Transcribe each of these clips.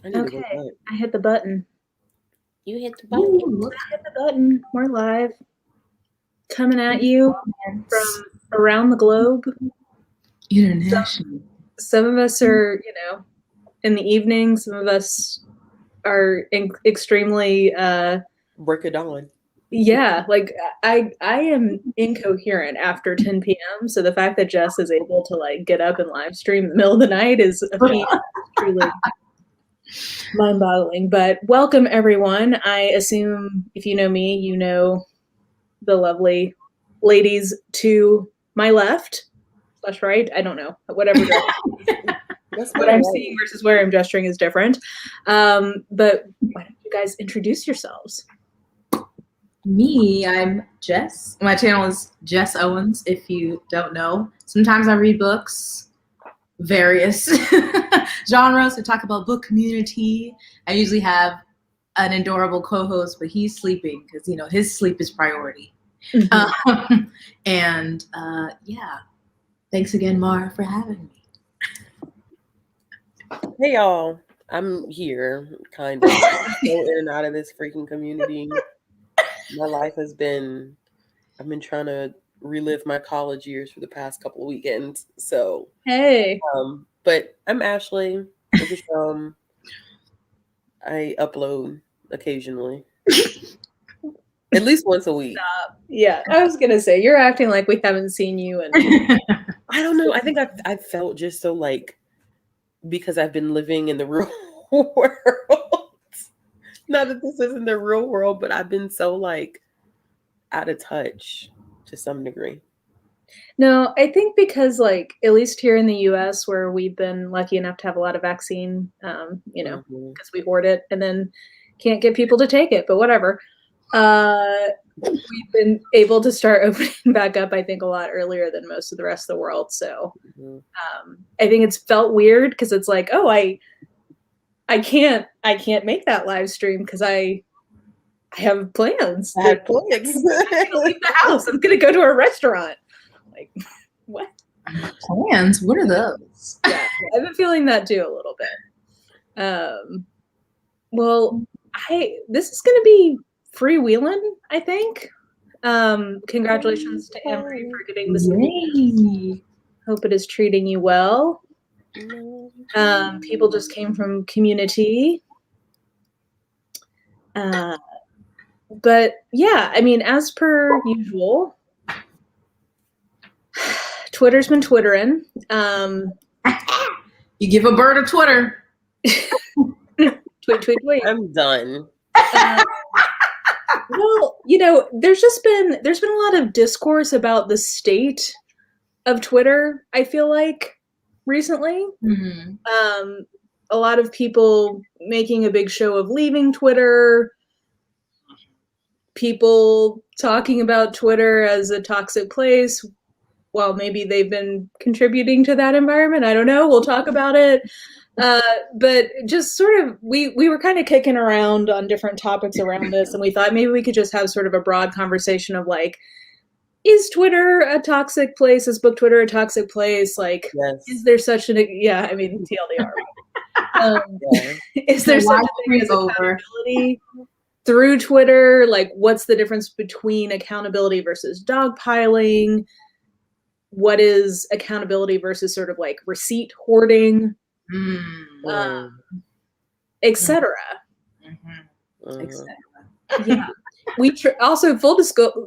I need to Okay, wake up. I hit the button. You hit the button. I hit the button. We're live. Coming at you from around the globe. International. Some of us are, in the evening. Some of us are extremely, Break it on. yeah, like I am incoherent after 10 p.m. So the fact that Jess is able to like get up and live stream in the middle of the night is a feat. Truly mind-boggling. But welcome everyone. I assume if you know me, you know the lovely ladies to my left / right. I don't know. Whatever what I'm seeing versus where I'm gesturing is different. But why don't you guys introduce yourselves? Me, I'm Jess. My channel is Jess Owens, if you don't know. Sometimes I read books, various genres. I talk about book community. I usually have an adorable co-host, but he's sleeping because, his sleep is priority. Mm-hmm. Yeah. Thanks again, Mara, for having me. Hey, y'all. I'm here, kind of. Go in and out of this freaking community. My life has been, I've been trying to relive my college years for the past couple of weekends. So, hey. But I'm Ashley. I upload occasionally. At least once a week. Stop. Yeah, I was going to say, you're acting like we haven't seen you. And I don't know. I think I felt just so like, because I've been living in the real world. Not that this isn't the real world, but I've been so like out of touch to some degree. No, I think because like at least here in the U.S. where we've been lucky enough to have a lot of vaccine, because we hoard it and then can't get people to take it, but whatever. We've been able to start opening back up, I think, a lot earlier than most of the rest of the world. So I think it's felt weird because it's like, oh, I can't make that live stream because I have plans. I have plans. I'm gonna leave the house. I'm gonna go to a restaurant. Like, what? Plans? What are those? Yeah, I've been feeling that too a little bit. Well, this is gonna be freewheeling, I think. Congratulations to Amory for getting this. Hope it is treating you well. People just came from community. But yeah, I mean, as per usual, Twitter's been twittering. You give a bird a Twitter. Tweet. I'm done. Well, there's been a lot of discourse about the state of Twitter, I feel like, recently. Mm-hmm. A lot of people making a big show of leaving Twitter, people talking about Twitter as a toxic place. Well, maybe they've been contributing to that environment. I don't know. We'll talk about it. But just sort of, we were kind of kicking around on different topics around this, and we thought maybe we could just have sort of a broad conversation of like, is Twitter a toxic place? Is book Twitter a toxic place? Like, yes. Is there such an, yeah, I mean, TLDR. Is there such a thing as accountability through Twitter? Like, what's the difference between accountability versus dogpiling? What is accountability versus sort of like receipt hoarding? Etc. Yeah. We also, full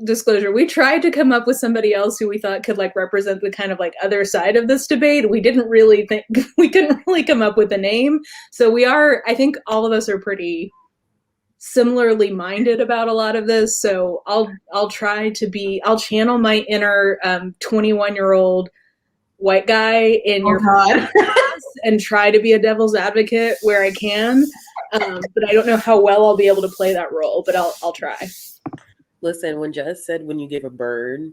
disclosure, we tried to come up with somebody else who we thought could like represent the kind of like other side of this debate. We didn't really think, we couldn't really come up with a name. So I think all of us are pretty similarly minded about a lot of this. So I'll channel my inner 21-year-old white guy in your class and try to be a devil's advocate where I can. But I don't know how well I'll be able to play that role, but I'll try. Listen, when Jess said when you give a bird,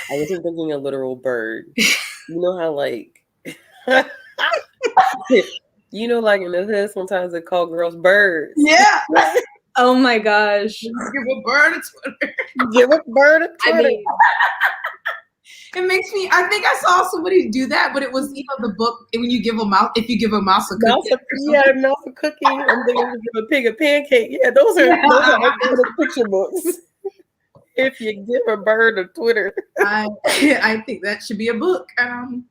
I wasn't thinking a literal bird. You know how like, like in the hood, sometimes they call girls birds. Yeah. Oh my gosh. Give a bird a Twitter. Give a bird a Twitter. It makes me. I think I saw somebody do that, but it was the book when you give a mouse. If you give a mouse a cookie, mouse a cookie. I'm thinking give a pig a pancake. Yeah, those are those picture books. If you give a bird a Twitter, I think that should be a book. On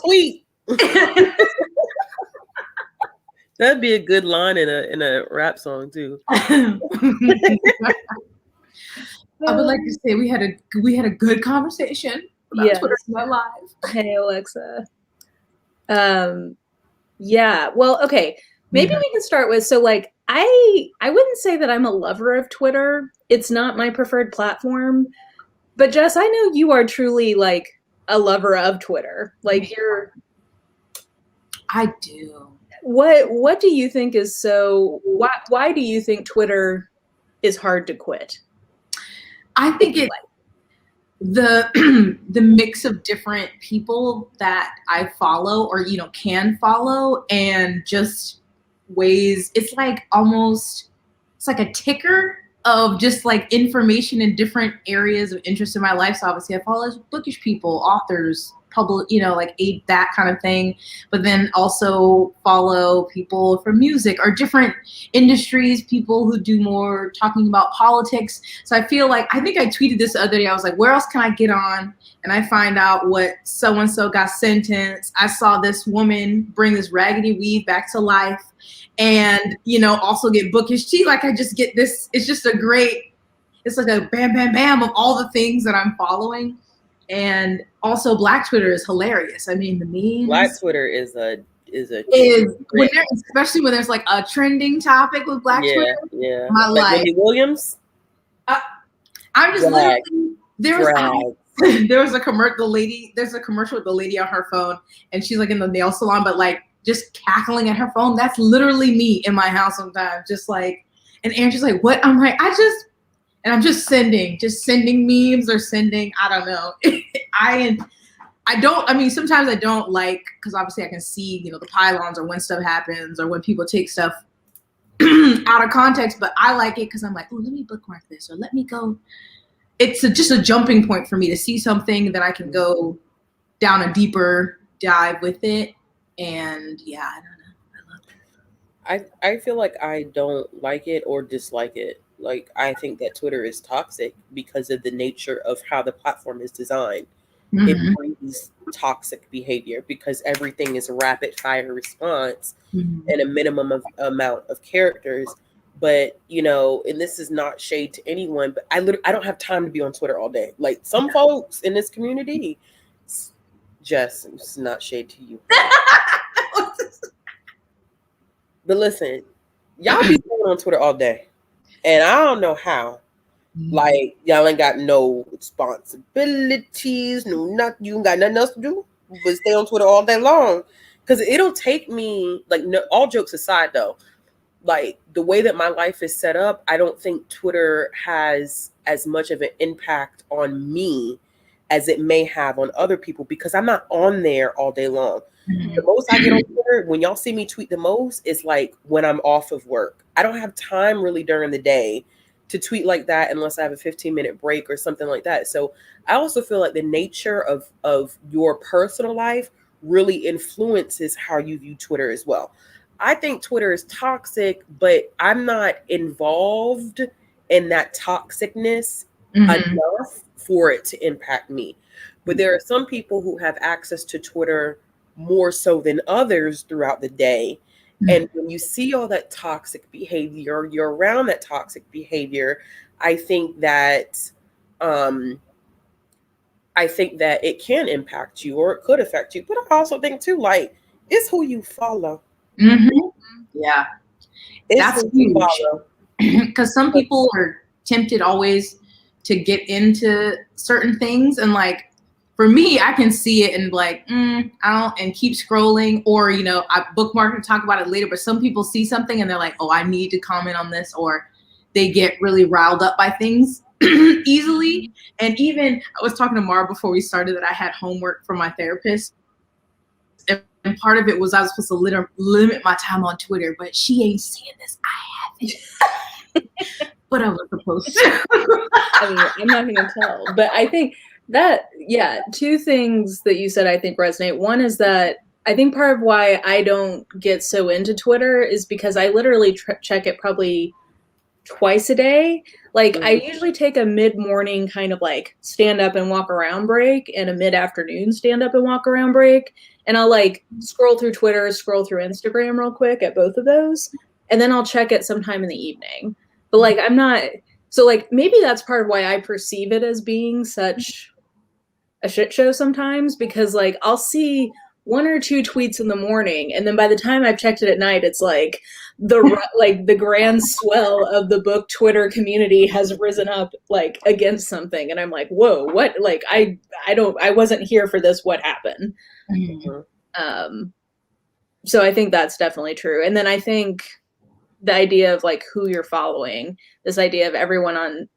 tweet. That'd be a good line in a rap song too. I would like to say we had a good conversation about Twitter Live. Hey Alexa. Yeah. Well, okay. Maybe we can start with like I wouldn't say that I'm a lover of Twitter. It's not my preferred platform. But Jess, I know you are truly like a lover of Twitter. Like I do. What do you think is so why do you think Twitter is hard to quit? I think it's the mix of different people that I follow or can follow, and just ways it's like a ticker of just like information in different areas of interest in my life. So obviously I follow bookish people, authors, public, that kind of thing, but then also follow people from music or different industries, people who do more talking about politics. So I feel like, I think I tweeted this the other day, I was like, where else can I get on? And I find out what so-and-so got sentenced. I saw this woman bring this raggedy weave back to life, and, also get bookish tea. Like I just get this, it's just it's like a bam, bam, bam of all the things that I'm following. And also Black Twitter is hilarious. I mean, the memes. Black Twitter is especially when there's like a trending topic with Black Twitter. Yeah. My like life. Wendy Williams. I'm just literally there was a commercial. There's a commercial with the lady on her phone, and she's like in the nail salon, but like just cackling at her phone. That's literally me in my house sometimes. Just like, and Andrew's like, "What?" I'm like, and I'm just sending memes or I don't know. Sometimes I don't like, because obviously I can see, the pylons or when stuff happens or when people take stuff out of context, but I like it because I'm like, oh, let me bookmark this or let me go. It's just a jumping point for me to see something that I can go down a deeper dive with it. And yeah, I don't know. I love it. I feel like I don't like it or dislike it. Like, I think that Twitter is toxic because of the nature of how the platform is designed. Mm-hmm. It brings toxic behavior because everything is a rapid fire response and a minimum amount of characters. But, and this is not shade to anyone, but I don't have time to be on Twitter all day. Like some folks in this community, Jess, it's not shade to you. But listen, y'all be on Twitter all day. And I don't know how. Like, y'all ain't got no responsibilities, you ain't got nothing else to do but stay on Twitter all day long. Because it'll take me, like, all jokes aside, though, like, the way that my life is set up, I don't think Twitter has as much of an impact on me as it may have on other people because I'm not on there all day long. The most I get on Twitter, when y'all see me tweet the most, is like when I'm off of work. I don't have time really during the day to tweet like that unless I have a 15-minute break or something like that. So I also feel like the nature of your personal life really influences how you view Twitter as well. I think Twitter is toxic, but I'm not involved in that toxicness enough for it to impact me. But there are some people who have access to Twitter more so than others throughout the day. And when you see all that toxic behavior, you're around that toxic behavior, I think that it can impact you or it could affect you. But I also think too, like, it's who you follow. Yeah. That's huge. Because some people are tempted always to get into certain things, and like, for me, I can see it and like, I don't, and keep scrolling, or, I bookmark and talk about it later. But some people see something and they're like, oh, I need to comment on this, or they get really riled up by things easily. And even I was talking to Mara before we started that I had homework from my therapist. And part of it was I was supposed to limit my time on Twitter, but she ain't seeing this. I haven't. But I was supposed to. I mean, I'm not going to tell. But I think Two things that you said I think resonate. One is that I think part of why I don't get so into Twitter is because I literally check it probably twice a day. Like I usually take a mid-morning kind of like stand up and walk around break and a mid-afternoon stand up and walk around break. And I'll like scroll through Twitter, scroll through Instagram real quick at both of those. And then I'll check it sometime in the evening. But like I'm not, so like maybe that's part of why I perceive it as being such a shit show sometimes, because like I'll see one or two tweets in the morning, and then by the time I've checked it at night, it's like the grand swell of the book Twitter community has risen up like against something, and I'm like, whoa, what? Like I wasn't here for this. What happened? So I think that's definitely true. And then I think the idea of like who you're following, this idea of everyone on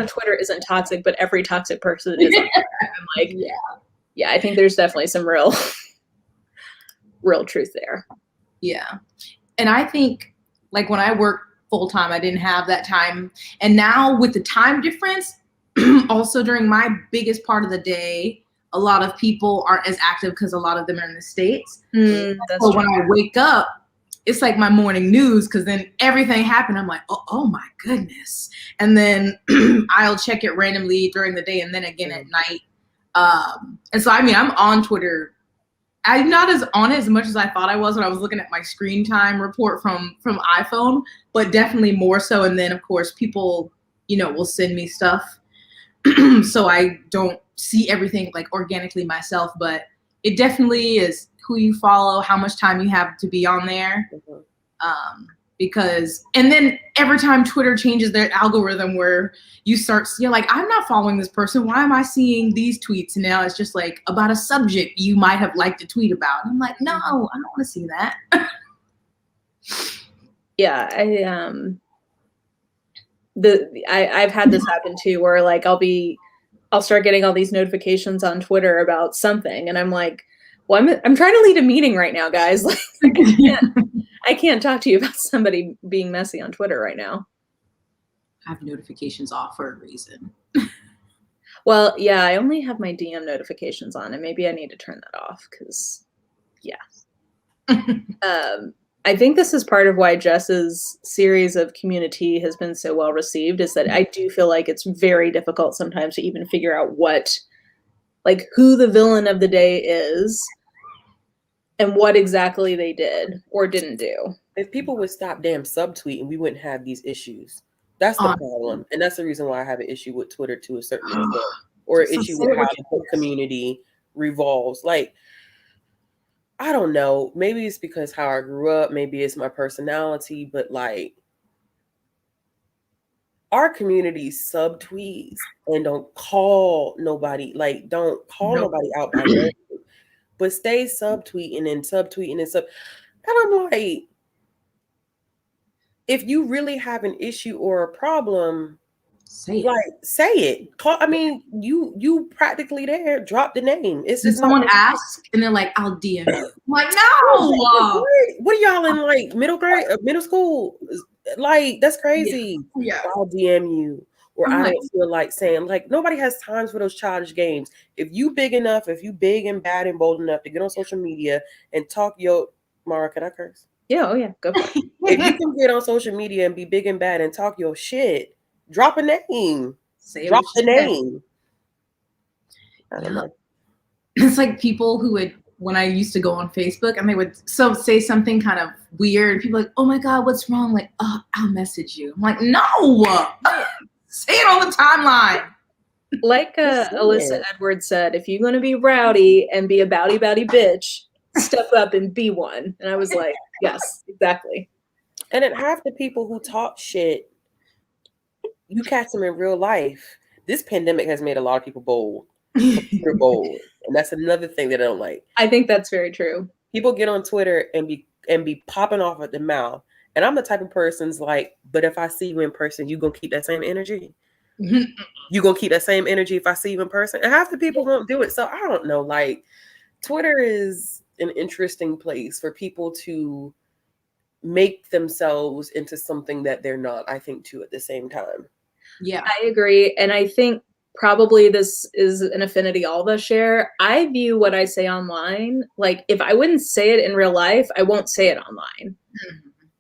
Twitter isn't toxic, but every toxic person is on Twitter. I'm like, yeah, I think there's definitely some real truth there. Yeah. And I think like when I worked full time, I didn't have that time. And now with the time difference, also during my biggest part of the day, a lot of people aren't as active because a lot of them are in the States. So true. When I wake up, it's like my morning news, because then everything happened. I'm like, oh my goodness. And then I'll check it randomly during the day and then again at night. And so, I mean, I'm on Twitter. I'm not as on it as much as I thought I was when I was looking at my screen time report from iPhone, but definitely more so. And then, of course, people, will send me stuff. So I don't see everything like organically myself, but it definitely is who you follow, how much time you have to be on there. Because, and then every time Twitter changes their algorithm where you're like, I'm not following this person. Why am I seeing these tweets? And now it's just like about a subject you might have liked to tweet about. And I'm like, no, I don't want to see that. Yeah. I've had this happen too, where like I'll start getting all these notifications on Twitter about something. And I'm like, well, I'm trying to lead a meeting right now, guys. Like, I can't talk to you about somebody being messy on Twitter right now. I have notifications off for a reason. Well, yeah, I only have my DM notifications on, and maybe I need to turn that off because, yeah. I think this is part of why Jess's series of Community has been so well received, is that I do feel like it's very difficult sometimes to even figure out who the villain of the day is and what exactly they did or didn't do. If people would stop damn subtweeting, we wouldn't have these issues. That's the problem. And that's the reason why I have an issue with Twitter to a certain extent. Or an issue with how the book community revolves. Like, I don't know. Maybe it's because how I grew up. Maybe it's my personality. But like, our community subtweets and don't call nobody. Like, don't call nobody out by name. But stay subtweeting and subtweeting and sub. And I'm like, if you really have an issue or a problem, say it. You practically there. Drop the name. It's just someone asks and they're like, "I'll DM you." I'm like, no. What are y'all in like middle school? Like, that's crazy. Yeah. I'll DM you. Or I don't feel like saying, like, nobody has times for those childish games. If you big enough, if you big and bad and bold enough to get on social media and talk Mara, can I curse? Yeah, oh yeah, go for it. If you can get on social media and be big and bad and talk your shit, drop a name. Drop the name. I don't know. It's like people who would, when I used to go on Facebook and they would say something kind of weird, people like, oh my God, what's wrong? Like, oh, I'll message you. I'm like, no. Say it on the timeline. Like Alyssa Edwards said, if you're going to be rowdy and be a bowdy bitch, step up and be one. And I was like, yes, exactly. And then half the people who talk shit, you catch them in real life. This pandemic has made a lot of people bold. They're bold. And that's another thing that I don't like. I think that's very true. People get on Twitter and be popping off at the mouth. And I'm the type of person's like, but if I see you in person, you gonna keep that same energy? You gonna keep that same energy if I see you in person? And half the people won't do it. So I don't know. Like, Twitter is an interesting place for people to make themselves into something that they're not, I think, too, at the same time. Yeah, I agree. And I think probably this is an affinity all of us share. I view what I say online, like if I wouldn't say it in real life, I won't say it online.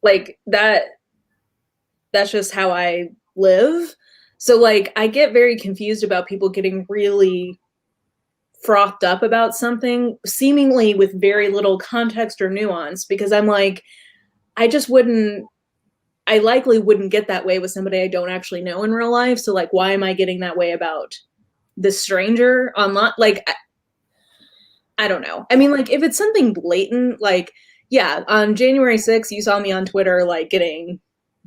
Like that's just how I live. So like I get very confused about people getting really frothed up about something seemingly with very little context or nuance, because I'm like, I likely wouldn't get that way with somebody I don't actually know in real life. So like, why am I getting that way about this stranger online? Like, I don't know. I mean, like if it's something blatant, like, yeah, on January 6th, you saw me on Twitter, like getting,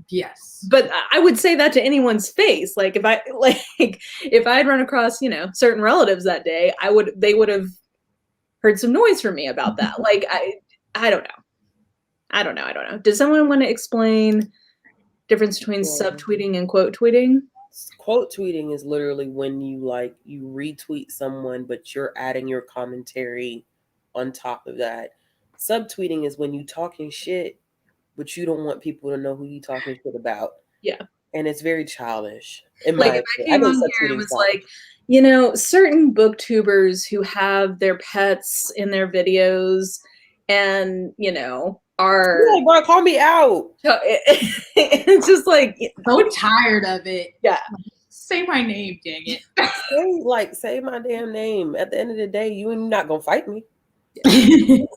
Yes. but I would say that to anyone's face. Like if I'd run across, certain relatives that day, they would have heard some noise from me about that. Like, I don't know. I don't know. Does someone want to explain difference between subtweeting and quote tweeting? Quote tweeting is literally when you retweet someone, but you're adding your commentary on top of that. Subtweeting is when you talking shit, but you don't want people to know who you talking shit about. Yeah. And it's very childish. Like if I came on here and was like, certain booktubers who have their pets in their videos and, are... Yeah, bro, call me out. It's just like... So tired of it. Yeah. Say my name, dang it. Say my damn name. At the end of the day, you ain't not gonna fight me. Can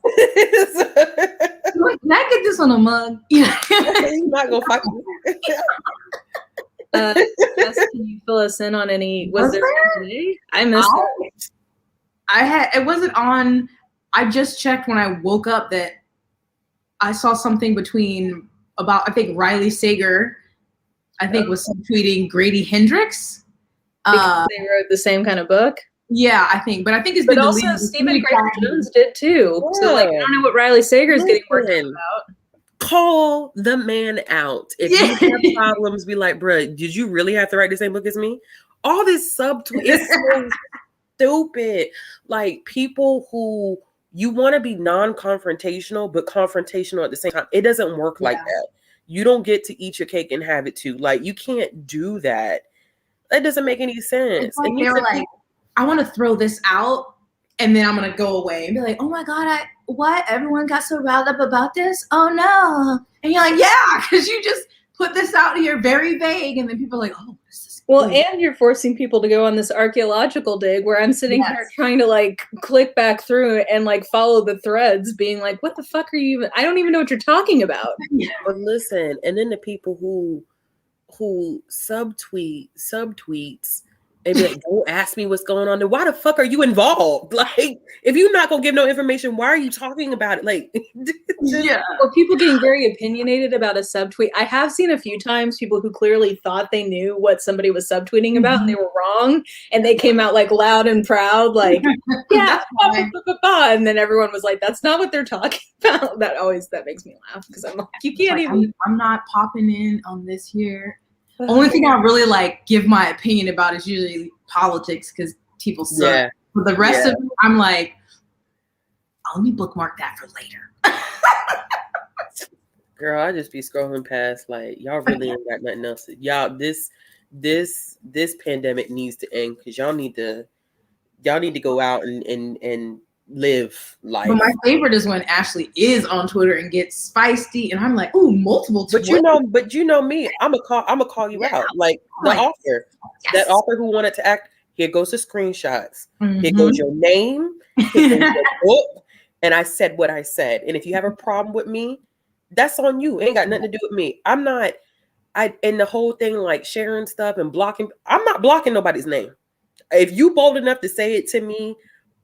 I get this on a mug? You're not gonna fight me. Jess, can you fill us in on any? Was there today? I missed it. It wasn't on. I just checked when I woke up that I saw something about I think Riley Sager, was tweeting Grady Hendrix. Because they wrote the same kind of book. Yeah, I think, but I think it's been deleted. But also Stephen Jones did too. Yeah. So like, I don't know what Riley Sager is getting worked about. Call the man out. If you have problems, be like, bruh, did you really have to write the same book as me? All this subtweet is so stupid. Like people who you want to be non-confrontational, but confrontational at the same time. It doesn't work like that. You don't get to eat your cake and have it too. Like you can't do that. That doesn't make any sense. Like and they were like, I want to throw this out, and then I'm gonna go away and be like, oh my god, what? Everyone got so riled up about this? Oh no! And you're like, yeah, because you just put this out here very vague, and then people are like, oh, this is well, and you're forcing people to go on this archaeological dig where I'm sitting here trying to like click back through and like follow the threads, being like, what the fuck are you even? I don't even know what you're talking about. But listen, and then the people who subtweets. And be like, don't ask me what's going on. Then why the fuck are you involved? Like, if you're not gonna give no information, why are you talking about it? Like, Or people getting very opinionated about a subtweet. I have seen a few times people who clearly thought they knew what somebody was subtweeting about, and they were wrong, and they came out like loud and proud, like, yeah, and then everyone was like, that's not what they're talking about. That makes me laugh because I'm like, you can't even. I'm not popping in on this here. Only thing I really like give my opinion about is usually politics because people suck. Yeah. For the rest of it, I'm like, let me bookmark that for later. Girl, I just be scrolling past like y'all really ain't got nothing else. Y'all, this pandemic needs to end because y'all need to go out and live life. But my favorite is when Ashley is on Twitter and gets feisty, and I'm like, "Ooh, multiple." But you know me. I'm gonna call you out. Like the author, that author who wanted to act. Here goes the screenshots. Here goes your name. Here goes your book. And I said what I said. And if you have a problem with me, that's on you. It ain't got nothing to do with me. I'm not. And the whole thing like sharing stuff and blocking. I'm not blocking nobody's name. If you bold enough to say it to me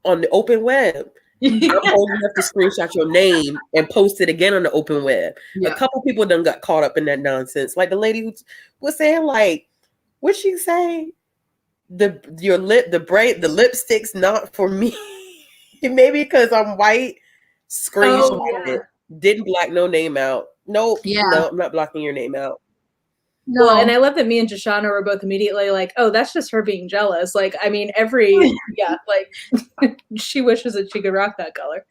on the open web, I'm bold enough to screenshot your name and post it again on the open web. A couple people done got caught up in that nonsense. Like the lady who was saying, like, what'd she say? The lipstick's not for me. Maybe because I'm white. Screenshot it. Didn't block no name out. No, I'm not blocking your name out. No. Well, and I love that me and Jashana were both immediately like, oh, that's just her being jealous. Like, I mean, like she wishes that she could rock that color.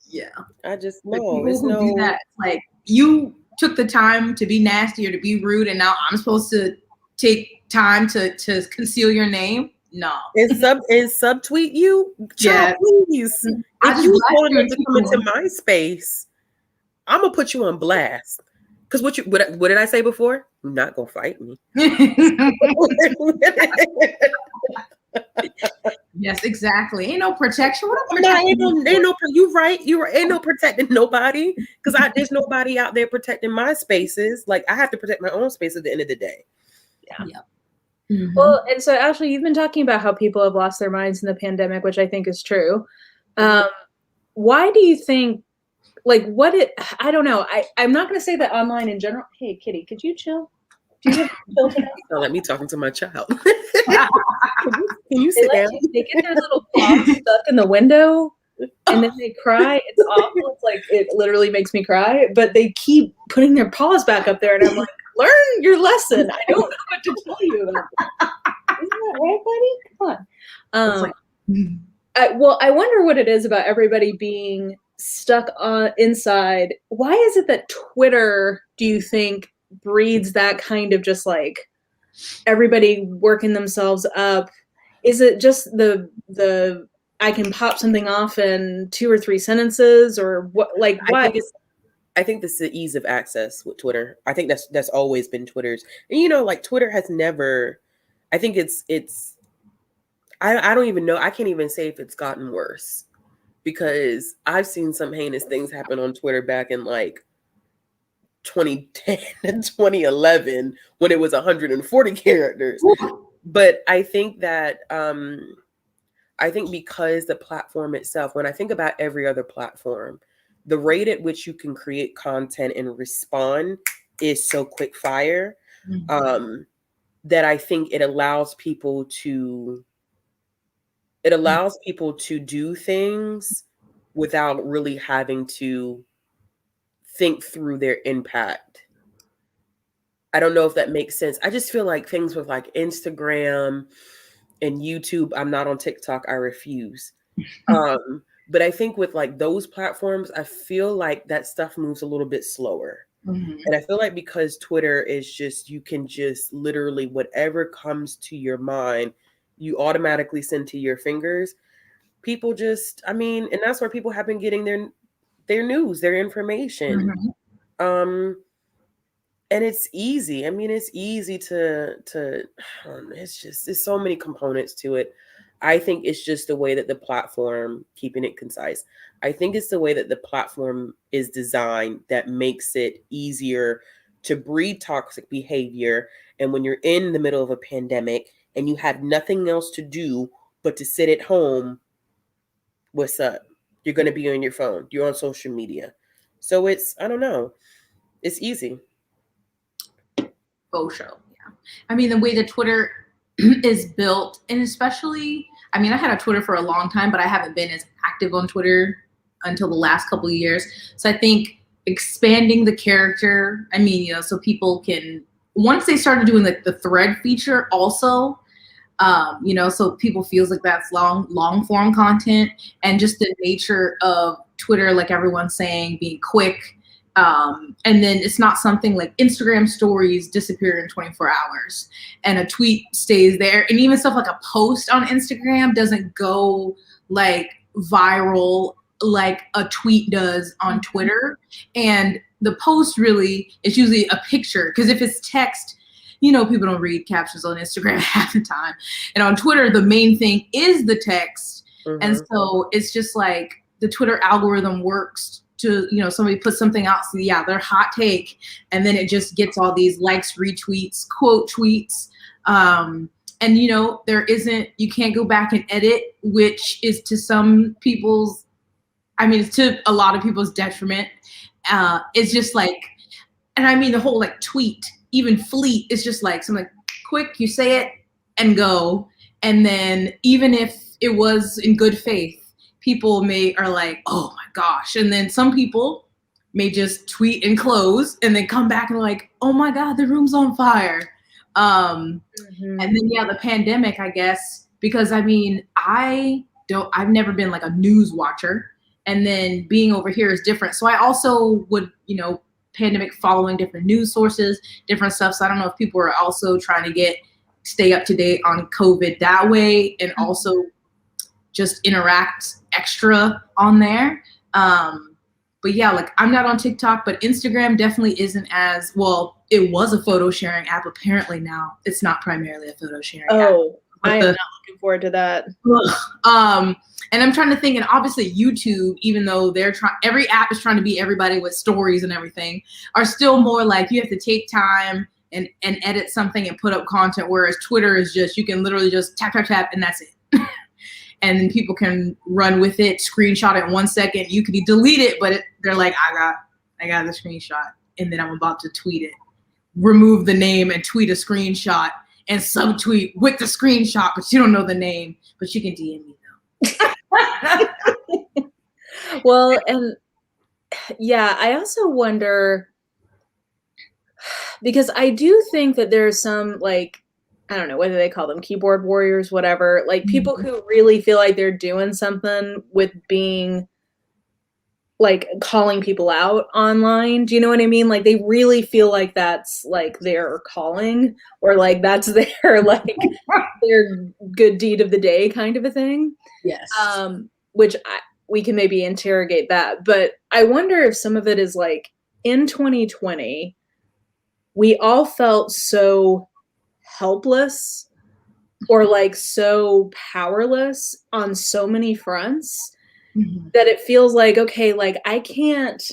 Yeah. I just know. Do that. Like, you took the time to be nasty or to be rude, and now I'm supposed to take time to conceal your name? No. And subtweet you? Child, please. I If just you was blast bold you enough to in come into people. my space, I'm gonna put you on blast. Because what did I say before? You're not gonna fight me. Yes, exactly. Ain't no protection. What I'm not, ain't no, you right. Ain't no protecting nobody. Because there's nobody out there protecting my spaces. Like, I have to protect my own space at the end of the day. Yeah. Mm-hmm. Well, and so Ashley, you've been talking about how people have lost their minds in the pandemic, which I think is true. Why do you think, like, I don't know. I'm not going to say that online in general. Hey, Kitty, could you chill? Do you have to chill today? Don't let me talking to my child. Can you sit down? They get their little paws stuck in the window and then they cry. It's awful. It's like, it literally makes me cry, but they keep putting their paws back up there and I'm like, learn your lesson. I don't know what to tell you about that. Isn't that right, buddy? Come on. Well, I wonder what it is about everybody being stuck inside. Why is it that Twitter, do you think, breeds that kind of just like everybody working themselves up? Is it just the I can pop something off in 2 or 3 sentences, or what? Like, why? I think this is the ease of access with Twitter. I think that's always been Twitter's. And like Twitter has never. I think it's. I don't even know. I can't even say if it's gotten worse, because I've seen some heinous things happen on Twitter back in like 2010 and 2011 when it was 140 characters. But I think that because the platform itself, when I think about every other platform, the rate at which you can create content and respond is so quick fire, that I think it allows people to do things without really having to think through their impact. I don't know if that makes sense. I just feel like things with like Instagram and YouTube, I'm not on TikTok, I refuse. But I think with like those platforms, I feel like that stuff moves a little bit slower. And I feel like because Twitter is just, you can just literally, whatever comes to your mind, you automatically send to your fingers. People just, and that's where people have been getting their news, their information. And it's easy. It's easy to it's so many components to it. I think it's just the way that the platform, keeping it concise, I think it's the way that the platform is designed that makes it easier to breed toxic behavior. And when you're in the middle of a pandemic and you have nothing else to do but to sit at home, what's up? You're going to be on your phone. You're on social media. So it's, I don't know. It's easy. Faux show. Yeah. The way that Twitter is built, and especially, I had a Twitter for a long time, but I haven't been as active on Twitter until the last couple of years. So I think expanding the character, so people can, once they started doing like the thread feature also, so people feels like that's long form content, and just the nature of Twitter, like everyone's saying, being quick. And then it's not something like Instagram stories disappear in 24 hours and a tweet stays there. And even stuff like a post on Instagram doesn't go like viral like a tweet does on Twitter. And the post really is usually a picture, because if it's text, people don't read captions on Instagram half the time. And on Twitter, the main thing is the text. And so it's just like the Twitter algorithm works to, somebody puts something out, so yeah, their hot take, and then it just gets all these likes, retweets, quote tweets. And there isn't, you can't go back and edit, which is to some people's, it's to a lot of people's detriment. It's just like, and the whole like tweet, even fleet, is just like something like quick, you say it and go. And then even if it was in good faith, people are like, oh my gosh. And then some people may just tweet and close and then come back and like, oh my God, the room's on fire. And then, yeah, the pandemic, I guess, because I've never been like a news watcher. And then being over here is different. So I also would, pandemic following different news sources, different stuff. So I don't know if people are also trying to stay up to date on COVID that way and also just interact extra on there. But yeah, like I'm not on TikTok, but Instagram definitely isn't as well. It was a photo sharing app. Apparently now it's not primarily a photo sharing app. Oh, I am not looking forward to that. And I'm trying to think, and obviously YouTube, even though every app is trying to be everybody with stories and everything, are still more like you have to take time and edit something and put up content, whereas Twitter is just, you can literally just tap, tap, tap, and that's it. And then people can run with it, screenshot it in 1 second. You can delete it, but they're like, I got the screenshot, and then I'm about to tweet it. Remove the name and tweet a screenshot and subtweet with the screenshot, but you don't know the name, but you can DM me though. Well, and yeah, I also wonder, because I do think that there's some, like, I don't know whether they call them keyboard warriors, whatever, like people who really feel like they're doing something with being, like, calling people out online. Do you know what I mean? Like they really feel like that's like their calling, or like that's their like their good deed of the day kind of a thing. Yes. Which we can maybe interrogate that. But I wonder if some of it is like in 2020, we all felt so helpless or like so powerless on so many fronts that it feels like, okay, like I can't,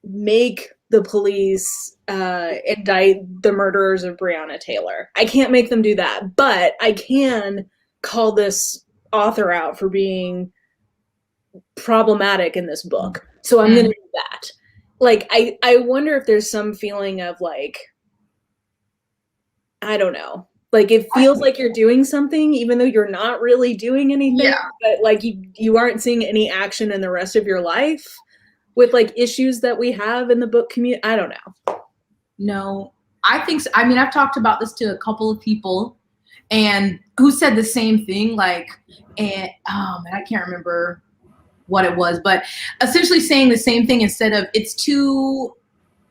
make the police indict the murderers of Breonna Taylor. I can't make them do that, but I can call this author out for being problematic in this book. So I'm going to do that. Like, I wonder if there's some feeling of like, I don't know. Like it feels like you're doing something even though you're not really doing anything, but like you aren't seeing any action in the rest of your life with like issues that we have in the book community. I don't know. No, I think so. I mean, I've talked about this to a couple of people and who said the same thing, like, and I can't remember what it was, but essentially saying the same thing instead of it's too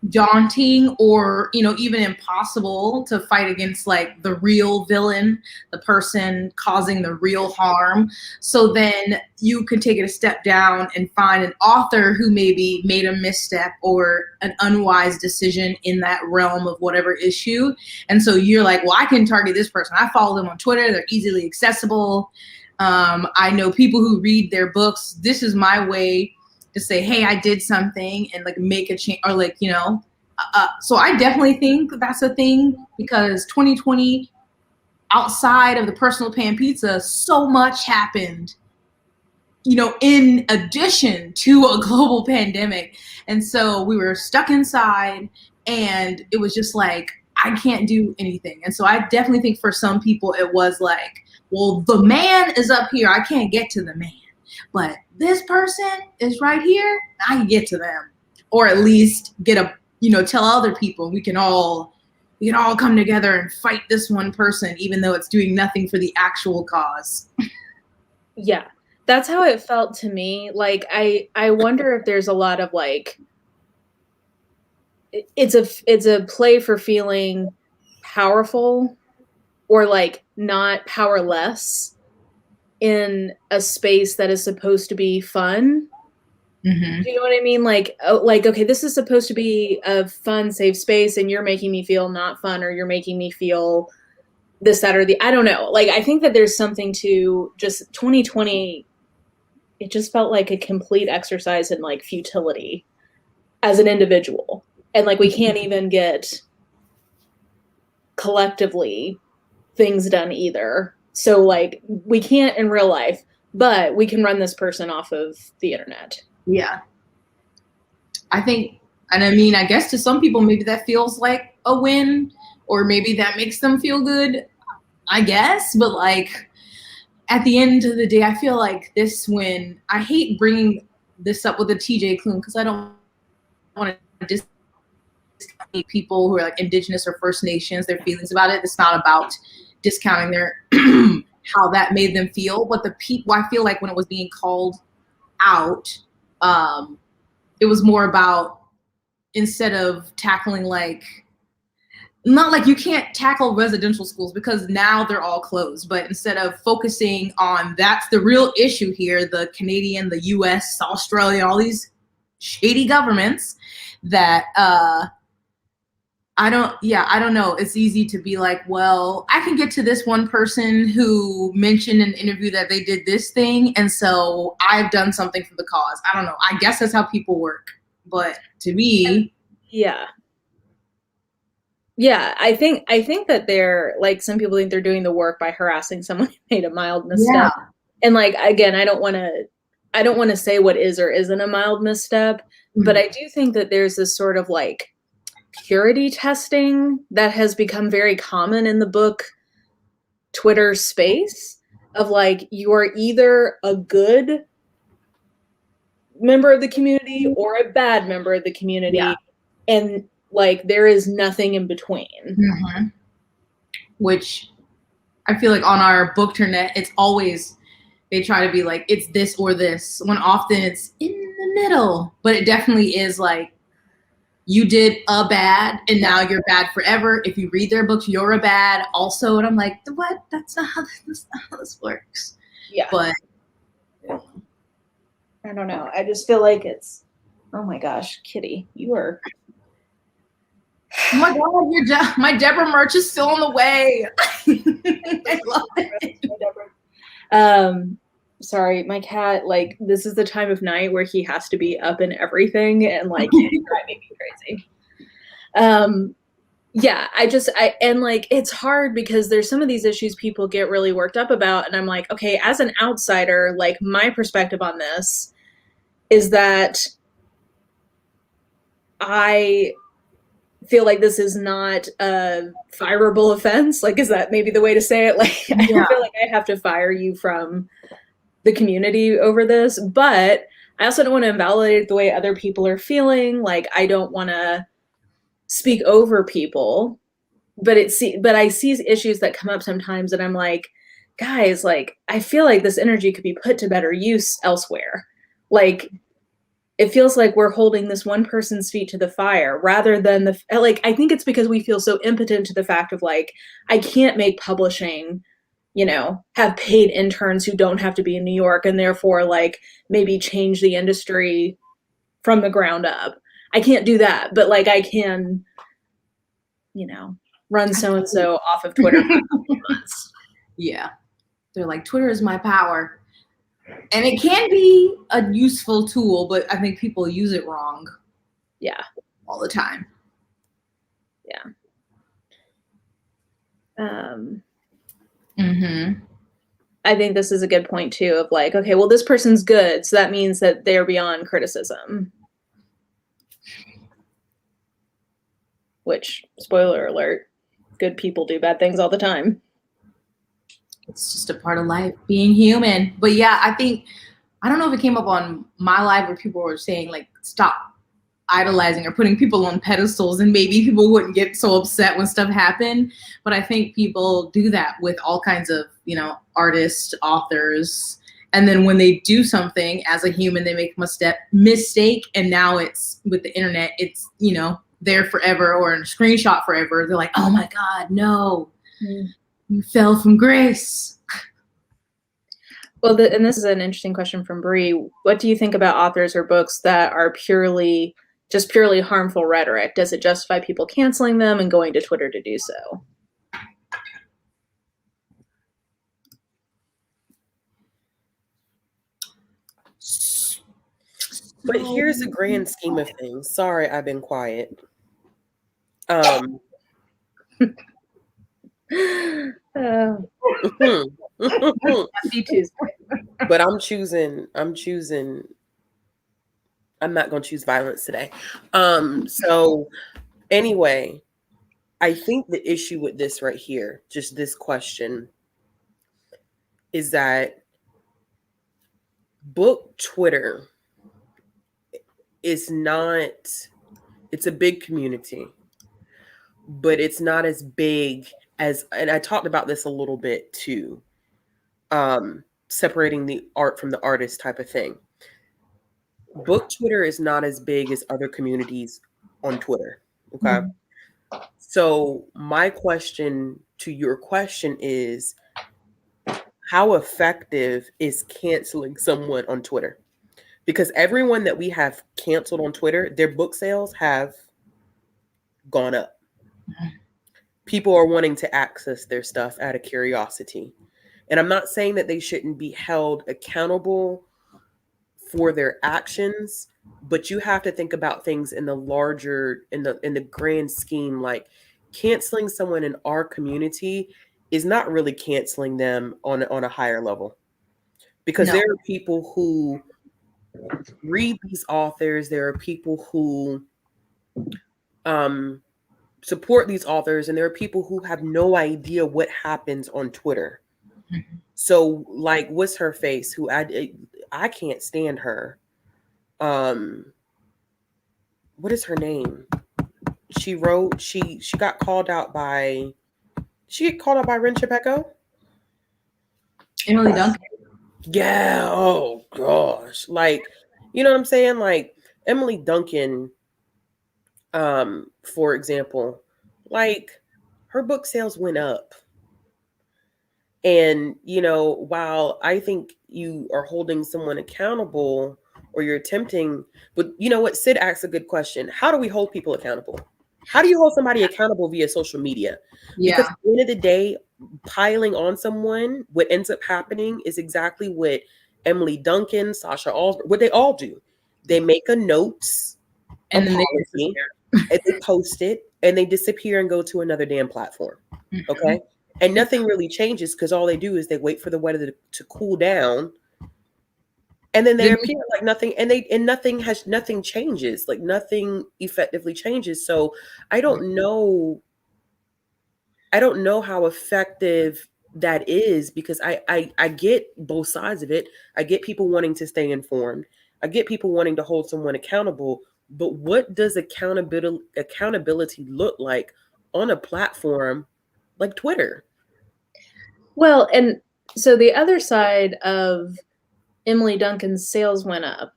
daunting or even impossible to fight against like the real villain, the person causing the real harm. So then you can take it a step down and find an author who maybe made a misstep or an unwise decision in that realm of whatever issue. And so you're like, well, I can target this person. I follow them on Twitter. They're easily accessible. I know people who read their books. This is my way to say, hey, I did something and like make a change, or like, so I definitely think that's a thing, because 2020, outside of the personal pan pizza, so much happened, in addition to a global pandemic. And so we were stuck inside and it was just like, I can't do anything. And so I definitely think for some people it was like, well, the man is up here. I can't get to the man. But this person is right here. I can get to them, or at least get tell other people we can all come together and fight this one person, even though it's doing nothing for the actual cause. Yeah, that's how it felt to me. Like, I wonder if there's a lot of like, it's a play for feeling powerful or like not powerless in a space that is supposed to be fun. Mm-hmm. Do you know what I mean? Like, okay, this is supposed to be a fun, safe space, and you're making me feel not fun, or you're making me feel this, that, or the, I don't know. Like, I think that there's something to just 2020. It just felt like a complete exercise in like futility as an individual. And like, we can't even get collectively things done either. So like we can't in real life, but we can run this person off of the internet. Yeah. I think, and I mean, I guess to some people, maybe that feels like a win, or maybe that makes them feel good, I guess. But like at the end of the day, I feel like this win, I hate bringing this up with the TJ Klune because I don't want to discount people who are like Indigenous or First Nations, their feelings about it. It's not about discounting their how that made them feel, but the people, I feel like when it was being called out, it was more about, instead of tackling like, not like you can't tackle residential schools because now they're all closed, but instead of focusing on that's the real issue here, the Canadian, the US, Australia, all these shady governments that I don't know. It's easy to be like, well, I can get to this one person who mentioned in an interview that they did this thing, and so I've done something for the cause. I don't know. I guess that's how people work. But to me, yeah. Yeah, I think that they're like, some people think they're doing the work by harassing someone who made a mild misstep. And like, again, I don't want to say what is or isn't a mild misstep, but I do think that there's this sort of like purity testing that has become very common in the book Twitter space of like, you are either a good member of the community or a bad member of the community, and like there is nothing in between. Which I feel like on our bookternet, it's always, they try to be like, it's this or this, when often it's in the middle. But it definitely is like, you did a bad and now you're bad forever. If you read their books, you're a bad also. And I'm like, what? That's not how this works. Yeah. But I don't know. I just feel like it's, oh my gosh, Kitty, you are. Oh my God, my Deborah merch is still on the way. I love it. Sorry, my cat, like, this is the time of night where he has to be up in everything, and like, he's driving me crazy. Yeah, and like, it's hard because there's some of these issues people get really worked up about, and I'm like, okay, as an outsider, like, my perspective on this is that I feel like this is not a fireable offense. Like, is that maybe the way to say it? Like, I don't feel like I have to fire you from the community over this, but I also don't want to invalidate the way other people are feeling. Like, I don't want to speak over people, but I see issues that come up sometimes, and I'm like, guys, like, I feel like this energy could be put to better use elsewhere. Like, it feels like we're holding this one person's feet to the fire rather than I think it's because we feel so impotent to the fact of like, I can't make publishing, have paid interns who don't have to be in New York, and therefore like maybe change the industry from the ground up. I can't do that, but like I can, run so-and-so off of Twitter for a couple months. Yeah. They're like, Twitter is my power. And it can be a useful tool, but I think people use it wrong. Yeah. All the time. Yeah. I think this is a good point too of like, okay, well, this person's good, so that means that they're beyond criticism. Which, spoiler alert, good people do bad things all the time. It's just a part of life, being human. But yeah, I don't know if it came up on my live where people were saying like, stop idolizing or putting people on pedestals, and maybe people wouldn't get so upset when stuff happened. But I think people do that with all kinds of, artists, authors. And then when they do something as a human, they make a mistake. And now it's with the internet, it's, there forever or in a screenshot forever. They're like, oh my God, no, you fell from grace. Well, and this is an interesting question from Bree. What do you think about authors or books that are purely harmful rhetoric? Does it justify people canceling them and going to Twitter to do so? But here's the grand scheme of things. Sorry, I've been quiet. But I'm not going to choose violence today. So anyway, I think the issue with this right here, just this question, is that book Twitter is not, it's a big community, but it's not as big as, and I talked about this a little bit too, separating the art from the artist type of thing. book Twitter is not as big as other communities on Twitter. Okay. Mm-hmm. So my question to your question is, how effective is canceling someone on Twitter? Because everyone that we have canceled on Twitter, their book sales have gone up. People are wanting to access their stuff out of curiosity. And I'm not saying that they shouldn't be held accountable for their actions, but you have to think about things in the larger, in the grand scheme. Like, canceling someone in our community is not really canceling them on a higher level, because No. there are people who read these authors, there are people who support these authors, and there are people who have no idea what happens on Twitter. Mm-hmm. So, like, what's her face? Who I can't stand her. What is her name? She wrote. She got called out by. She get called out by Ren Chapeko? Emily Duncan. Yeah. Oh gosh. Like, you know what I'm saying? Like Emily Duncan, for example, like her book sales went up. And, you know, while I think you are holding someone accountable or you're attempting, but you know what? Sid asks a good question. How do we hold people accountable? How do you hold somebody accountable via social media? Yeah. Because at the end of the day, piling on someone, what ends up happening is exactly what Emily Duncan, Sasha Allsberg, what they all do. They make a notes, And then policy, and they post it, and they disappear and go to another damn platform. Mm-hmm. Okay? And nothing really changes, because all they do is they wait for the weather to cool down, and then they appear like nothing, and nothing changes, like nothing effectively changes. So I don't know how effective that is, because I get both sides of it. I get people wanting to stay informed. I get people wanting to hold someone accountable. But what does accountability look like on a platform like Twitter? Well, and so the other side of Emily Duncan's sales went up.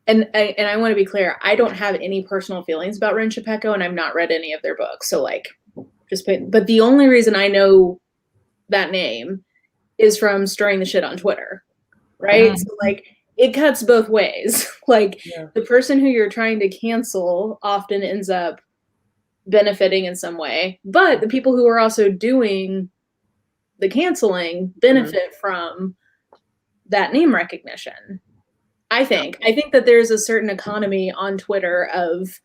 And I want to be clear, I don't have any personal feelings about Ren Chapeko, and I've not read any of their books. So like, but the only reason I know that name is from stirring the shit on Twitter, right? Mm-hmm. So like, it cuts both ways. Like, Yeah. the person who you're trying to cancel often ends up benefiting in some way, but the people who are also doing the canceling benefit from that name recognition. I think that there's a certain economy on Twitter of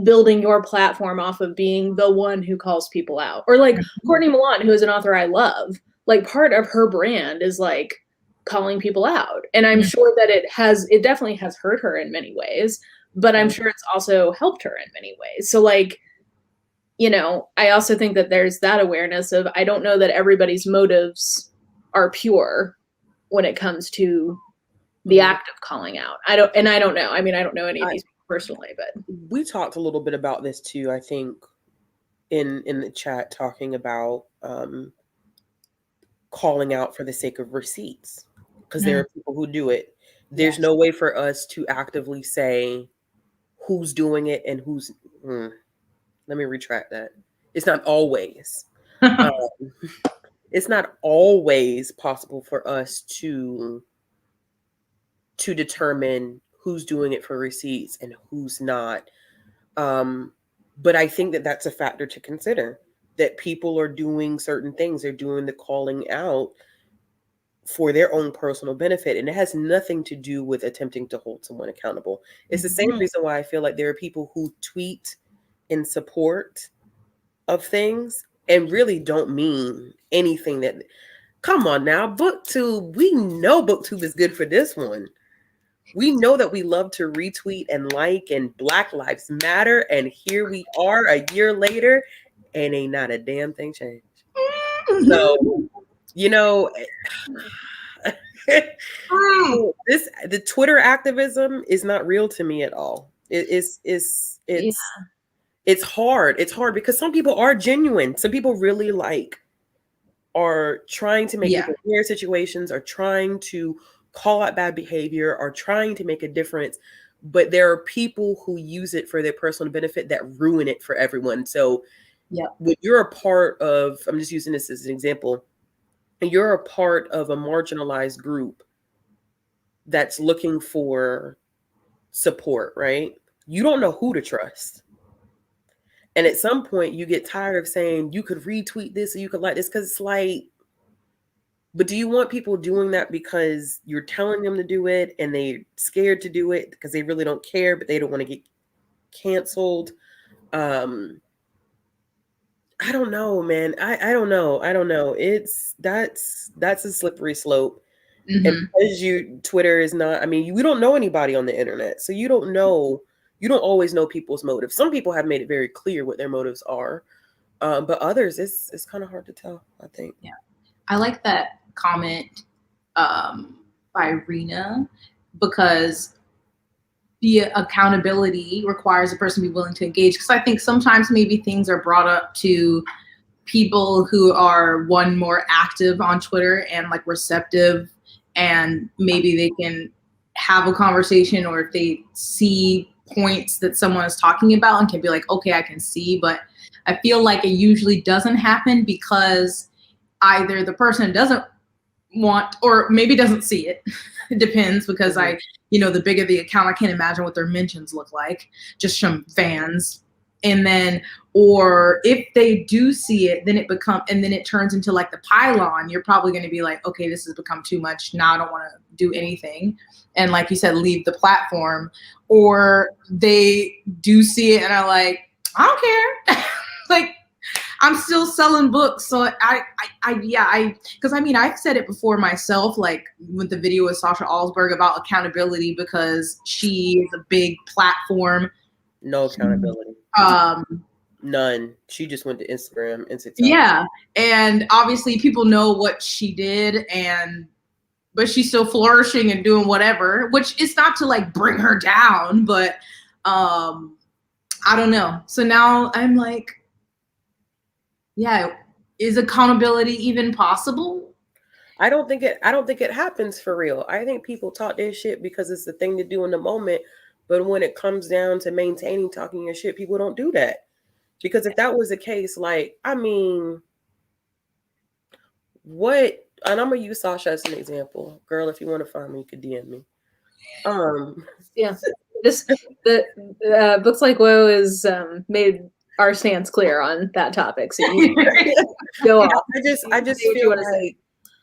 building your platform off of being the one who calls people out. Or like Courtney Milan, who is an author I love, like part of her brand is like calling people out. And I'm sure that it definitely has hurt her in many ways, but I'm sure it's also helped her in many ways. So like, you know, I also think that there's that awareness of, I don't know that everybody's motives are pure when it comes to the act of calling out. I don't know. I mean, I don't know any of these people personally, but we talked a little bit about this too, I think, in the chat, talking about calling out for the sake of receipts, because there are people who do it. There's no way for us to actively say who's doing it and who's let me retract that. It's not always it's not always possible for us to determine who's doing it for receipts and who's not. But I think that that's a factor to consider, that people are doing certain things. They're doing the calling out for their own personal benefit. And it has nothing to do with attempting to hold someone accountable. It's the same reason why I feel like there are people who tweet in support of things and really don't mean anything. That, come on now, BookTube, we know BookTube is good for this one. We know that we love to retweet and like, and Black Lives Matter, and here we are a year later, and ain't not a damn thing changed. So, you know, the Twitter activism is not real to me at all. It's hard. It's hard because some people are genuine. Some people really are trying to make people clear situations, are trying to call out bad behavior, are trying to make a difference, but there are people who use it for their personal benefit that ruin it for everyone. So when you're a part of, I'm just using this as an example, and you're a part of a marginalized group that's looking for support, right? You don't know who to trust. And at some point you get tired of saying you could retweet this or you could like this, because it's like, but do you want people doing that because you're telling them to do it and they're scared to do it because they really don't care, but they don't want to get canceled? I don't know, man. I don't know. That's a slippery slope. And because Twitter is not, I mean, we don't know anybody on the internet. So you don't always know people's motives. Some people have made it very clear what their motives are. But others, it's kind of hard to tell, I think. Yeah. I like that comment by Rena, because the accountability requires a person to be willing to engage. Because I think sometimes maybe things are brought up to people who are more active on Twitter and like receptive, and maybe they can have a conversation, or if they see points that someone is talking about and can be like, okay, I can see. But I feel like it usually doesn't happen because either the person doesn't want, or maybe doesn't see it. It depends, because the bigger the account, I can't imagine what their mentions look like, just from fans. And then, or if they do see it, then it turns into like the pylon. You're probably going to be like, okay, this has become too much. Now I don't want to do anything. And like you said, leave the platform. Or they do see it and are like, I don't care. Like, I'm still selling books. So because I've said it before myself, like with the video with Sasha Alsberg about accountability, because she is a big platform. No accountability. None. She just went to Instagram and TikTok. Yeah. And obviously people know what she did, but she's still flourishing and doing whatever, which is not to like bring her down, but I don't know. So now I'm like, yeah, is accountability even possible? I don't think it happens for real. I think people talk their shit because it's the thing to do in the moment. But when it comes down to maintaining talking your shit, people don't do that. Because if that was the case, like, I mean, and I'm going to use Sasha as an example. Girl, if you want to find me, you could DM me. Yeah. The Books Like Woe is made our stance clear on that topic. So you go off. I just feel like,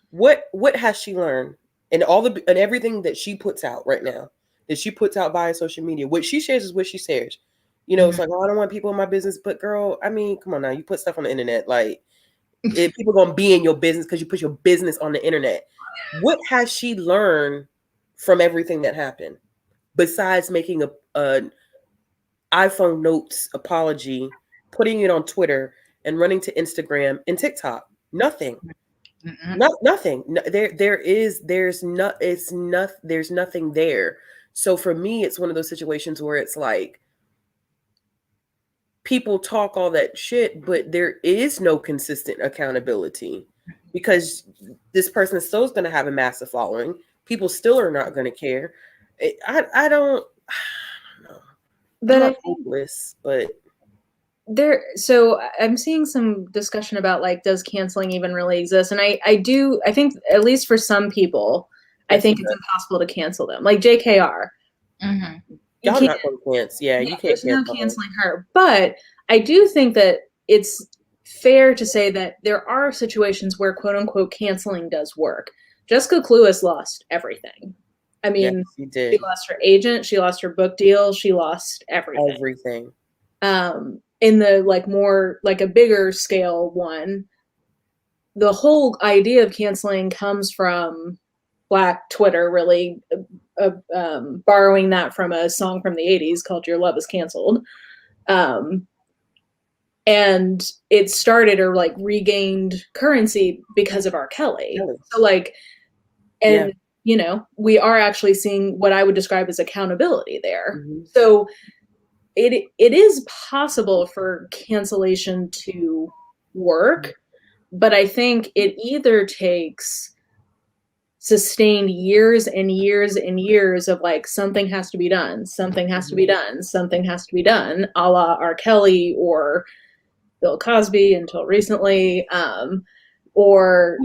what has she learned? And and everything that she puts out right now, that she puts out via social media, what she shares is what she shares. It's like, oh, I don't want people in my business. But girl, I mean, come on now. You put stuff on the internet. Like, if people are going to be in your business because you put your business on the internet. What has she learned from everything that happened? Besides making a iPhone notes apology, putting it on Twitter, and running to Instagram and TikTok. Nothing. Nothing. There's nothing there. So for me, it's one of those situations where it's like, people talk all that shit, but there is no consistent accountability, because this person is still going to have a massive following. People still are not going to care. I don't know. But I'm not hopeless, but so I'm seeing some discussion about like, does canceling even really exist? And I think at least for some people, I think it's impossible to cancel them. Like JKR. Y'all not going to cancel. Yeah, you can't. There's no canceling her. But I do think that it's fair to say that there are situations where quote unquote canceling does work. Jessica Cluess lost everything. I mean, yes, she lost her agent, she lost her book deal, she lost everything. Everything. In the like more like a bigger scale one, the whole idea of canceling comes from Black Twitter, really borrowing that from a song from the 80s called Your Love Is Canceled. And it started or like regained currency because of R. Kelly. So like, and we are actually seeing what I would describe as accountability there. So it is possible for cancellation to work, but I think it either takes sustained years and years and years of like, something has to be done, something has to be done, something has to be done, a la R. Kelly or Bill Cosby until recently, or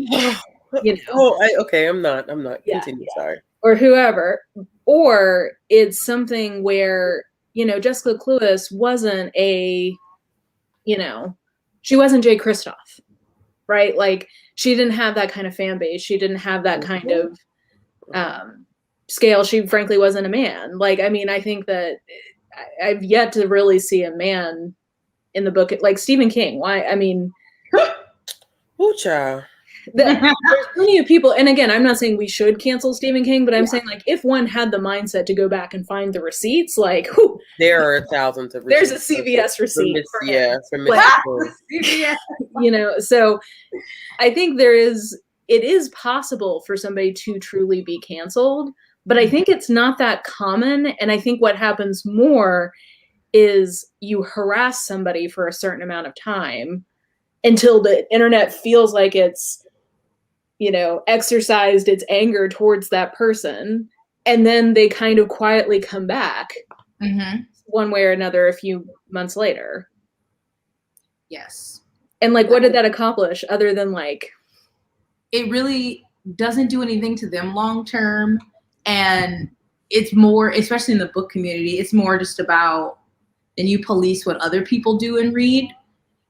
you know. Okay, I'm not. Yeah, Continue. Sorry. Or whoever. Or it's something where, you know, Jessica Cluess wasn't a, you know, she wasn't Jay Kristoff, right? Like, she didn't have that kind of fan base. She didn't have that kind of scale. She frankly wasn't a man. Like, I mean, I think that I've yet to really see a man in the book, like Stephen King. Why? I mean, ooh, child. There's plenty of people, and again, I'm not saying we should cancel Stephen King, but I'm saying, like, if one had the mindset to go back and find the receipts, like, whew, there are thousands of receipts. There's a CVS receipt. For CVS. You know, so I think it is possible for somebody to truly be canceled, but I think it's not that common, and I think what happens more is you harass somebody for a certain amount of time until the internet feels like it's, you know, exercised its anger towards that person, and then they kind of quietly come back one way or another a few months later. Yes. And like, what did that accomplish other than like, it really doesn't do anything to them long term, and it's more, especially in the book community, it's more just about, and you police what other people do and read,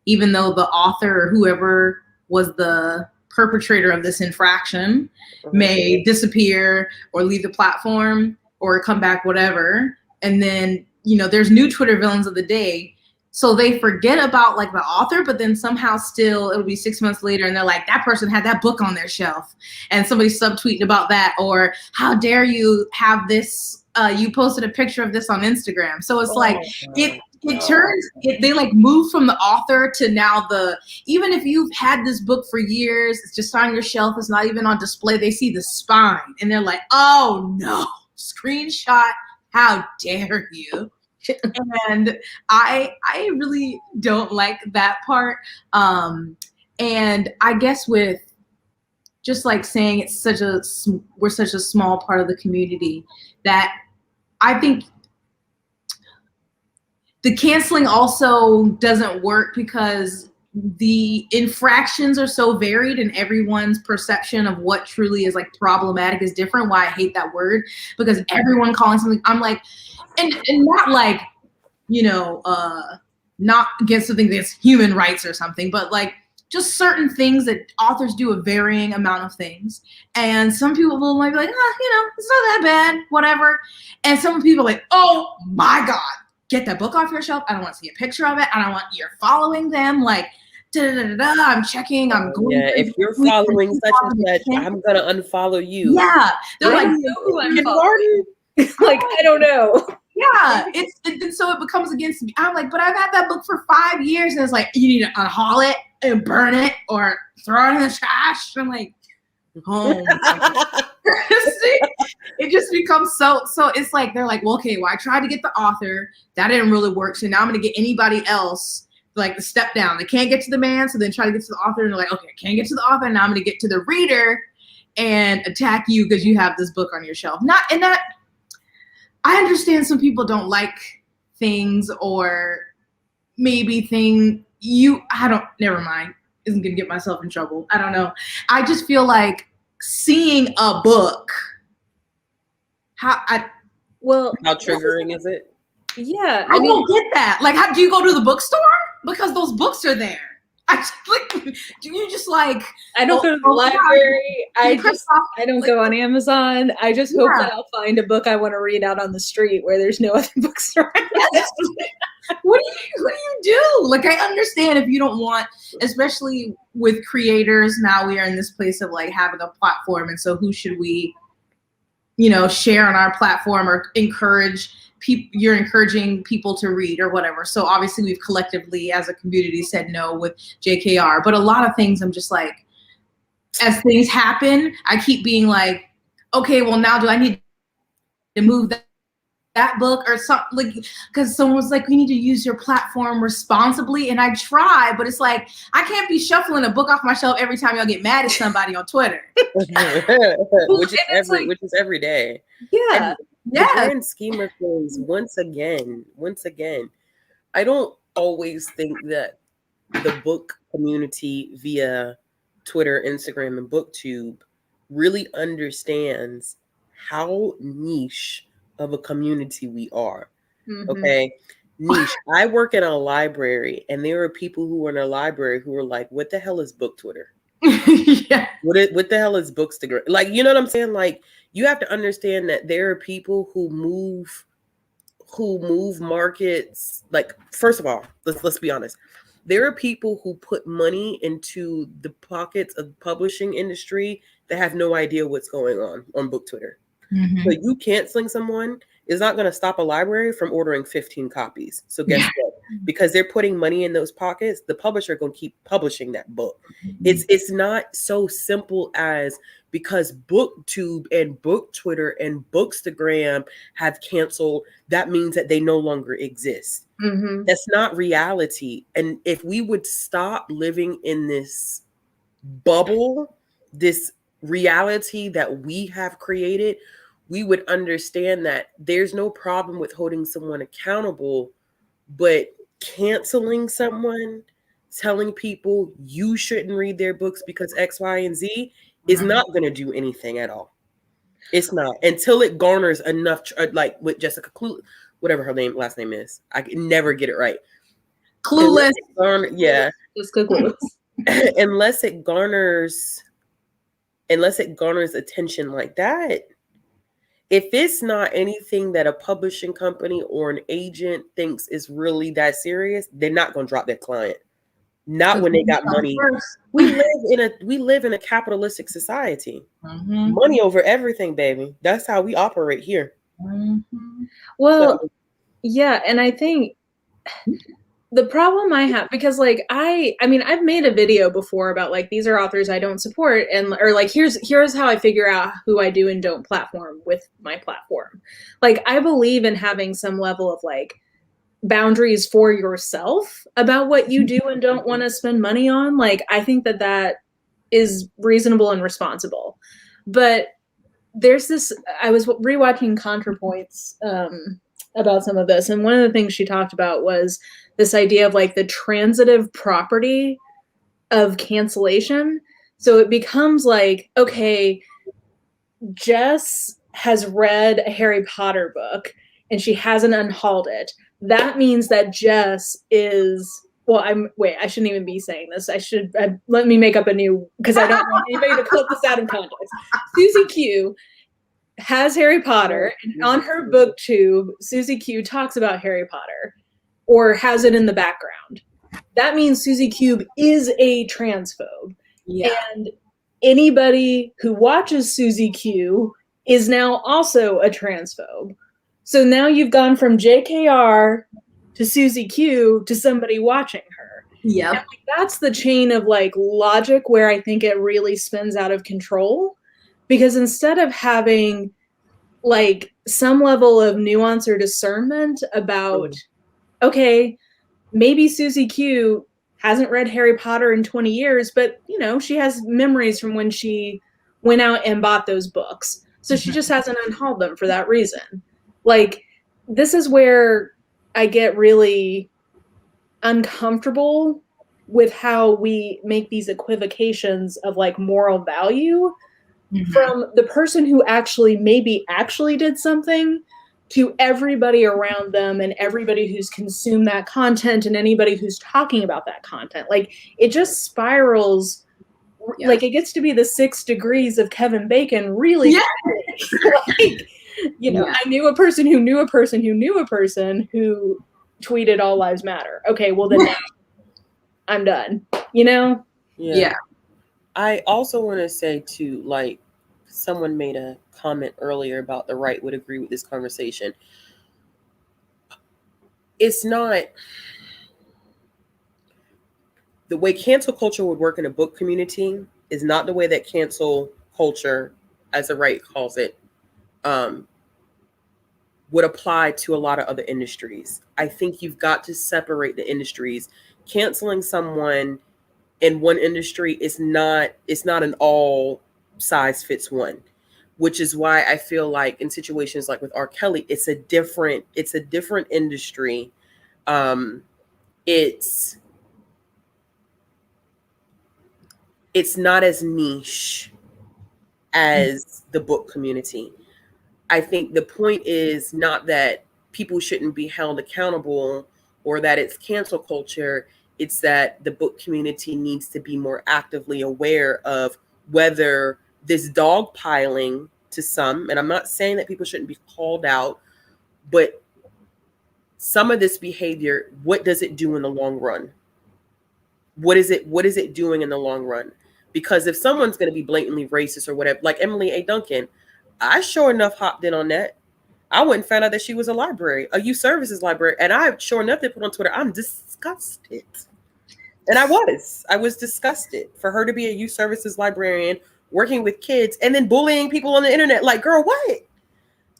even though the author or whoever was the perpetrator of this infraction may disappear or leave the platform or come back, whatever. And then, you know, there's new Twitter villains of the day. So they forget about like the author, but then somehow still it'll be 6 months later and they're like, that person had that book on their shelf and somebody's subtweeting about that, or how dare you have this, you posted a picture of this on Instagram. So it's they like move from the author to now even if you've had this book for years, it's just on your shelf, it's not even on display, they see the spine and they're like, oh no, screenshot, how dare you. And I really don't like that part. And I guess with just like saying we're such a small part of the community, that I think the canceling also doesn't work because the infractions are so varied and everyone's perception of what truly is like problematic is different. Why I hate that word, because everyone calling something, I'm like, and not like, you know, not against something that's human rights or something, but like just certain things that authors do, a varying amount of things. And some people might be like, oh, you know, it's not that bad, whatever. And some people are like, oh my God, get that book off your shelf. I don't want to see a picture of it. I don't want you're following them. Like, I'm checking, I'm going. Yeah, if you're following such and such, I'm going to unfollow you. Yeah. They're like, like, I don't know. Yeah, so it becomes against me. I'm like, but I've had that book for 5 years, and it's like, you need to unhaul it and burn it or throw it in the trash. I'm like, oh. It just becomes so it's like, they're like, well, okay, well, I tried to get the author. That didn't really work. So now I'm going to get anybody else, like the step down. They can't get to the man, so then try to get to the author. And they're like, okay, I can't get to the author. Now I'm going to get to the reader and attack you because you have this book on your shelf. I understand some people don't like things, or maybe never mind. Isn't going to get myself in trouble. I don't know. I just feel like seeing a book, how triggering is it? Yeah. I don't get that. Like, how do you go to the bookstore? Because those books are there. Do you just like? I don't go to the library. I don't go on Amazon. I just hope that I'll find a book I want to read out on the street where there's no other books around. What do you do? Like, I understand if you don't want, especially with creators. Now we are in this place of like having a platform, and so who should we, you know, share on our platform or encourage? You're encouraging people to read or whatever. So obviously we've collectively as a community said no with JKR, but a lot of things I'm just like, as things happen, I keep being like, okay, well now do I need to move that that book or something, like, because someone was like, you need to use your platform responsibly, and I try, but it's like I can't be shuffling a book off my shelf every time y'all get mad at somebody on Twitter. which is every day. Yeah. The grand scheme of things, once again, I don't always think that the book community via Twitter, Instagram, and BookTube really understands how niche of a community we are. Mm-hmm. Okay. Niche. I work in a library, and there are people who are in a library who are like, what the hell is book Twitter? Yeah. What the hell is Bookstagram? Like, you know what I'm saying? Like, you have to understand that there are people who move markets. Like, first of all, let's be honest. There are people who put money into the pockets of the publishing industry that have no idea what's going on book Twitter. Mm-hmm. So you canceling someone is not going to stop a library from ordering 15 copies. So guess what? Because they're putting money in those pockets, the publisher going to keep publishing that book. It's not so simple as because BookTube and Book Twitter and Bookstagram have canceled, that means that they no longer exist. Mm-hmm. That's not reality. And if we would stop living in this bubble, this reality that we have created, we would understand that there's no problem with holding someone accountable, but canceling someone, telling people you shouldn't read their books because X, Y, and Z is not going to do anything at all. It's not, until it garners enough, like with Jessica whatever her last name is. I can never get it right. Clueless. Unless it garners attention like that. If it's not anything that a publishing company or an agent thinks is really that serious, they're not going to drop their client. Not when they got money. We live in a capitalistic society. Mm-hmm. Money over everything, baby. That's how we operate here. Mm-hmm. Well, yeah, and I think the problem I have, because like I mean I've made a video before about like these are authors I don't support, and or like here's how I figure out who I do and don't platform with my platform. Like I believe in having some level of like boundaries for yourself about what you do and don't want to spend money on. Like I think that is reasonable and responsible. But there's this, I was rewatching ContraPoints about some of this, and one of the things she talked about was this idea of like the transitive property of cancellation. So it becomes like, okay, Jess has read a Harry Potter book and she hasn't unhauled it. That means that Jess is, well, I shouldn't even be saying this. Let me make up a new, because I don't want anybody to clip this out of context. Susie Q has Harry Potter, and on her booktube, Susie Q talks about Harry Potter, or has it in the background. That means Susie Q is a transphobe. Yeah. And anybody who watches Susie Q is now also a transphobe. So now you've gone from JKR to Susie Q to somebody watching her. Yeah. Like, that's the chain of like logic where I think it really spins out of control. Because instead of having like some level of nuance or discernment about, okay, maybe Susie Q hasn't read Harry Potter in 20 years, but you know, she has memories from when she went out and bought those books. So she just hasn't unhauled them for that reason. Like, this is where I get really uncomfortable with how we make these equivocations of like moral value from the person who actually did something to everybody around them and everybody who's consumed that content and anybody who's talking about that content. Like, it just spirals. Yeah. Like, it gets to be the 6 degrees of Kevin Bacon really. Yeah. Like, you know, yeah. I knew a person who knew a person who knew a person who tweeted all lives matter. Okay, well then I'm done, you know? Yeah. I also want to say too, like, someone made a comment earlier about the right would agree with this conversation. It's not the way cancel culture would work in a book community is not the way that cancel culture, as the right calls it, would apply to a lot of other industries. I think you've got to separate the industries. Canceling someone in one industry is not, it's not an all size fits one, which is why I feel like in situations like with R. Kelly, it's a different industry. It's not as niche as the book community. I think the point is not that people shouldn't be held accountable or that it's cancel culture. It's that the book community needs to be more actively aware of whether this dogpiling to some, and I'm not saying that people shouldn't be called out, but some of this behavior, what does it do in the long run? What is it doing in the long run? Because if someone's going to be blatantly racist or whatever, like Emily A. Duncan, I sure enough hopped in on that. I wouldn't find out that she was a youth services librarian. And I sure enough did put on Twitter, I'm disgusted. And I was disgusted for her to be a youth services librarian working with kids and then bullying people on the internet. Like, girl, what?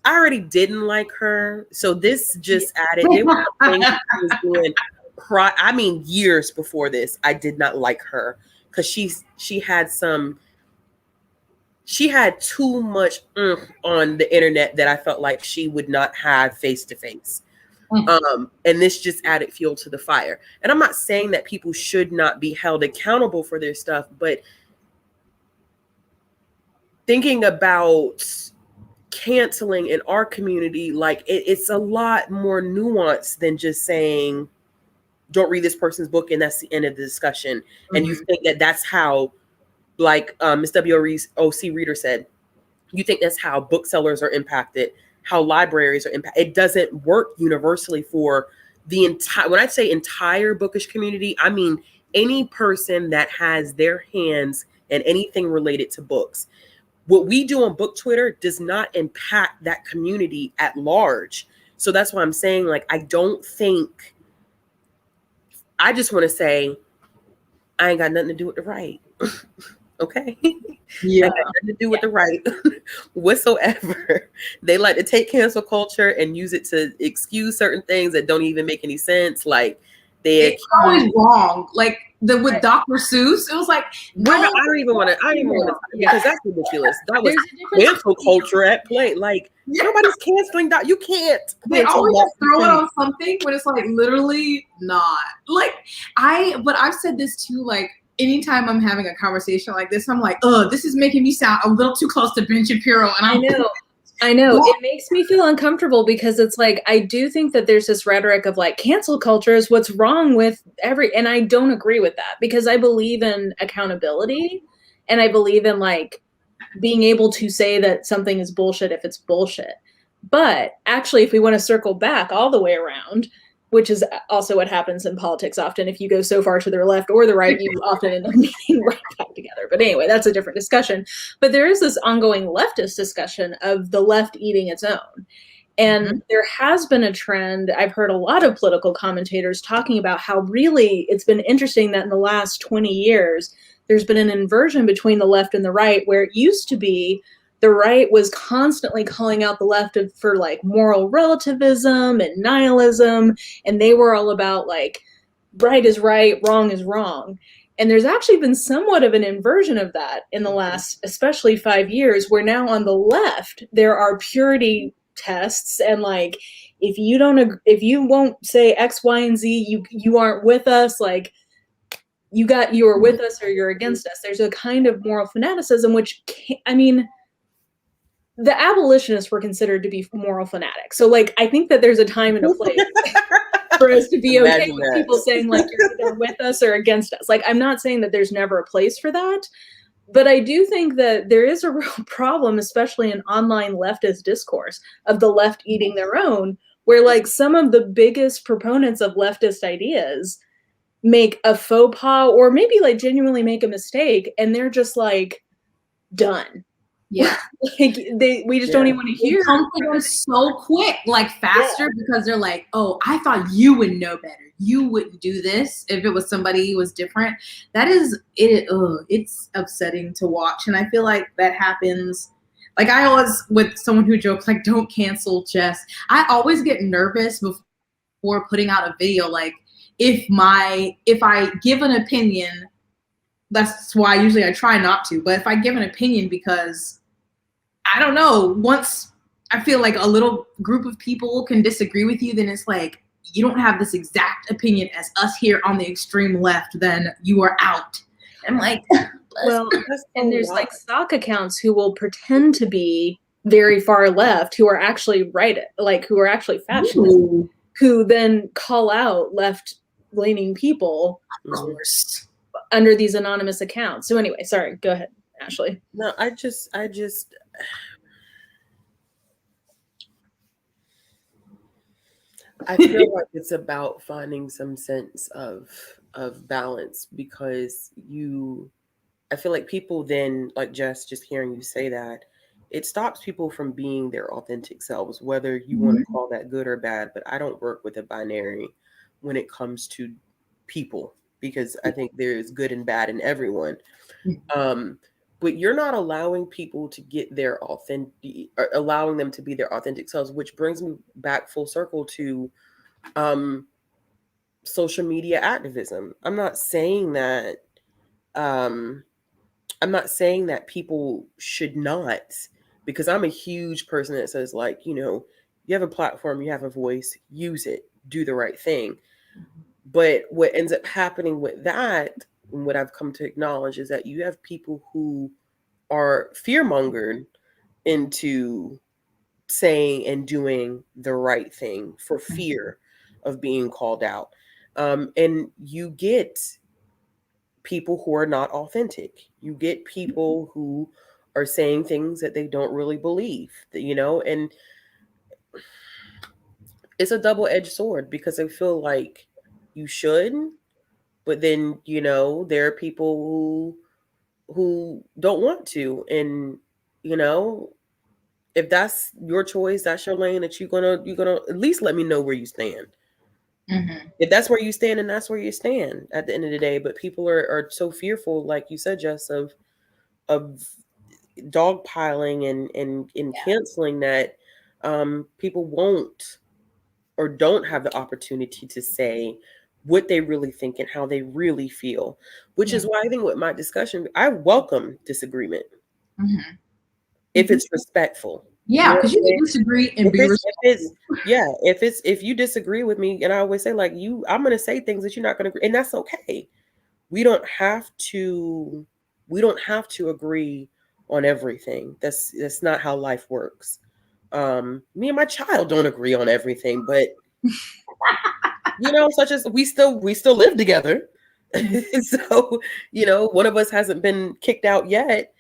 I already didn't like her. So this just added, there were things she was doing. Years before this, I did not like her because she had too much on the internet that I felt like she would not have face to face. And this just added fuel to the fire. And I'm not saying that people should not be held accountable for their stuff, but thinking about canceling in our community, like it's a lot more nuanced than just saying, don't read this person's book and that's the end of the discussion. And you think that that's how, like Ms. WOC Reader said, you think that's how booksellers are impacted, how libraries are impacted. It doesn't work universally for the entire, when I say entire bookish community, I mean any person that has their hands in anything related to books. What we do on book Twitter does not impact that community at large. So that's why I'm saying, like, I just want to say, I ain't got nothing to do with the right. Okay. Yeah. I got nothing to do with the right whatsoever. They like to take cancel culture and use it to excuse certain things that don't even make any sense. Like it's always wrong. Like with Dr. Seuss, it was like, no, I don't even want to because that's ridiculous. That was cancel culture at play. Like nobody's canceling that. You can't. They always just throw it on something when it's like literally not. Like but I've said this too, like anytime I'm having a conversation like this, I'm like, oh, this is making me sound a little too close to Ben Shapiro. And I know. It makes me feel uncomfortable because it's like, I do think that there's this rhetoric of like cancel culture is what's wrong with and I don't agree with that because I believe in accountability and I believe in like being able to say that something is bullshit if it's bullshit. But actually, if we want to circle back all the way around, which is also what happens in politics often. If you go so far to the left or the right, you often end up meeting right back together. But anyway, that's a different discussion. But there is this ongoing leftist discussion of the left eating its own. And there has been a trend. I've heard a lot of political commentators talking about how really it's been interesting that in the last 20 years, there's been an inversion between the left and the right, where it used to be the right was constantly calling out the left for like moral relativism and nihilism. And they were all about like right is right, wrong is wrong. And there's actually been somewhat of an inversion of that in the last, especially 5 years, where now on the left, there are purity tests. And like, if you won't say X, Y, and Z, you aren't with us. Like you are with us or you're against us. There's a kind of moral fanaticism, which the abolitionists were considered to be moral fanatics. So like, I think that there's a time and a place for us to be okay with people saying like, you're either with us or against us. Like, I'm not saying that there's never a place for that, but I do think that there is a real problem, especially in online leftist discourse, of the left eating their own, where like some of the biggest proponents of leftist ideas make a faux pas or maybe like genuinely make a mistake. And they're just like, done. Yeah. Like we just don't even want to hear. It comes to them so quick, like faster, because they're like, oh, I thought you would know better. You wouldn't do this if it was somebody who was different. That is it. It's upsetting to watch. And I feel like that happens. Like I always, with someone who jokes like, don't cancel Jess, I always get nervous before putting out a video. Like if I give an opinion, that's why usually I try not to, but if I give an opinion because I don't know, once I feel like a little group of people can disagree with you, then it's like, you don't have this exact opinion as us here on the extreme left, then you are out. I'm like, well, and there's like stock accounts who will pretend to be very far left, who are actually who are actually fascist, who then call out left-leaning people, of course, under these anonymous accounts. So anyway, sorry, go ahead, Ashley. No, I feel like it's about finding some sense of balance, because I feel like people then, like Jess, just hearing you say that, it stops people from being their authentic selves, whether you want to call that good or bad. But I don't work with a binary when it comes to people, because I think there's good and bad in everyone. But you're not allowing people to get their allowing them to be their authentic selves, which brings me back full circle to social media activism. I'm not saying that people should not, because I'm a huge person that says, like, you have a platform, you have a voice, use it, do the right thing. But what ends up happening with that, and what I've come to acknowledge, is that you have people who are fear-mongered into saying and doing the right thing for fear of being called out. And you get people who are not authentic. You get people who are saying things that they don't really believe, and it's a double-edged sword, because I feel like you should, but then, there are people who don't want to. And, if that's your choice, that's your lane, that you're gonna at least let me know where you stand. If that's where you stand, and that's where you stand at the end of the day. But people are so fearful, like you said, Jess, of dogpiling and canceling, that people won't or don't have the opportunity to say what they really think and how they really feel, which is why I think with my discussion, I welcome disagreement. If it's respectful. Yeah, because you can disagree and be respectful. If you disagree with me, and I always say, like, I'm going to say things that you're not going to agree, and that's okay. We don't have to agree on everything. That's not how life works. Me and my child don't agree on everything, but such as we still live together. So, one of us hasn't been kicked out yet.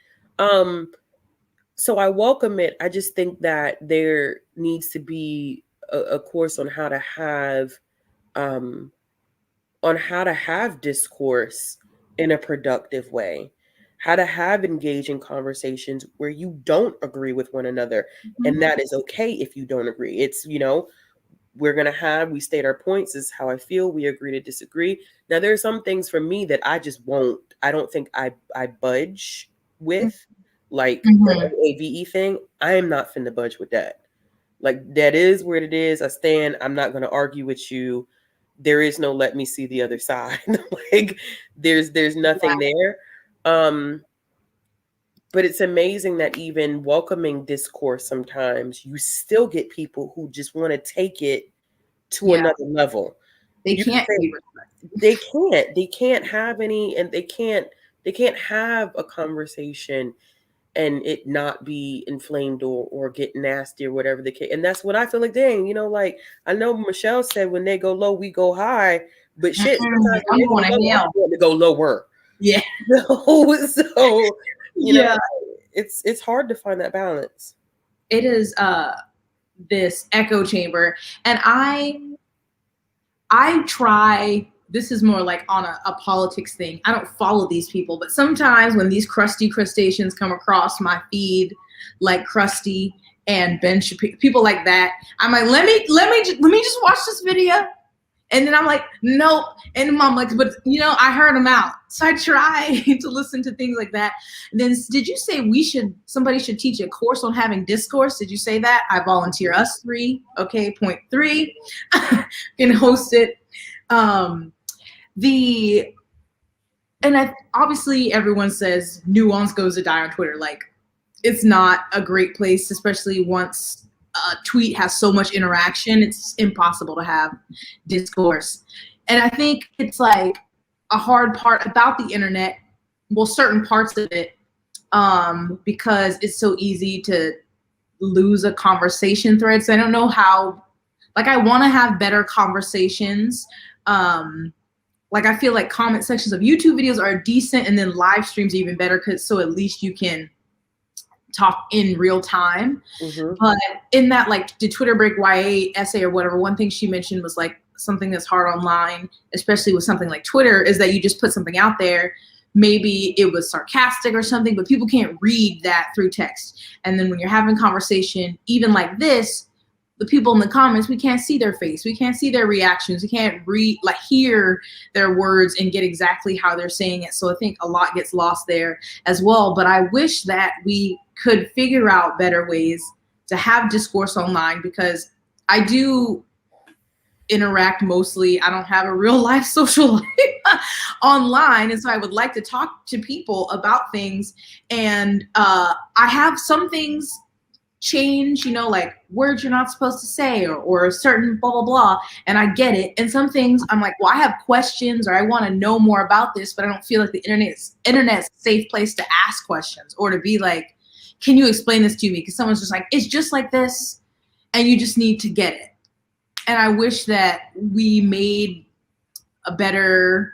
So I welcome it. I just think that there needs to be a course on how to have discourse in a productive way, how to have engaging conversations where you don't agree with one another. And that is okay if you don't agree. It's, we state our points. This is how I feel. We agree to disagree. Now, there are some things for me that I just won't. I don't think I budge with, like the AVE thing. I am not finna budge with that. Like, that is where it is. I stand. I'm not going to argue with you. There is no let me see the other side. Like, there's nothing there. But it's amazing that even welcoming discourse, sometimes you still get people who just want to take it to another level. They can't have any, and they can't have a conversation and it not be inflamed or get nasty or whatever the case. And that's what I feel like. Dang, like, I know Michelle said, when they go low, we go high. But shit, sometimes I want to go lower. Yeah. So it's hard to find that balance. It is this echo chamber, and I try. This is more like on a politics thing. I don't follow these people, but sometimes when these crusty crustaceans come across my feed, like Krusty and Ben Shapiro, people like that, I'm like, let me just watch this video, And then I'm like, nope. And Mom like, but I heard him out. So I try to listen to things like that. And then did you say somebody should teach a course on having discourse? Did you say that? I volunteer us 3. Okay, point 3. Can host it. Obviously everyone says Nuance goes to die on Twitter. Like, it's not a great place, especially once a tweet has so much interaction. It's impossible to have discourse. And I think it's like a hard part about the internet, well, certain parts of it, because it's so easy to lose a conversation thread. So I don't know how, like, I want to have better conversations. Like, I feel like comment sections of YouTube videos are decent, and then live streams are even better, so at least you can talk in real time. Mm-hmm. But in that, like, the Twitter break YA essay or whatever, one thing she mentioned was like something that's hard online, especially with something like Twitter, is that you just put something out there. Maybe it was sarcastic or something, but people can't read that through text. And then when you're having conversation, even like this, the people in the comments, we can't see their face. We can't see their reactions. We can't hear their words and get exactly how they're saying it. So I think a lot gets lost there as well. But I wish that we could figure out better ways to have discourse online, because I do interact mostly. I don't have a real life social life online. And so I would like to talk to people about things. And I have some things change, like words you're not supposed to say, or a certain blah, blah, blah. And I get it. And some things I'm like, well, I have questions, or I want to know more about this, but I don't feel like the internet's a safe place to ask questions or to be like, can you explain this to me? Because someone's just like, it's just like this, and you just need to get it. And I wish that we made a better,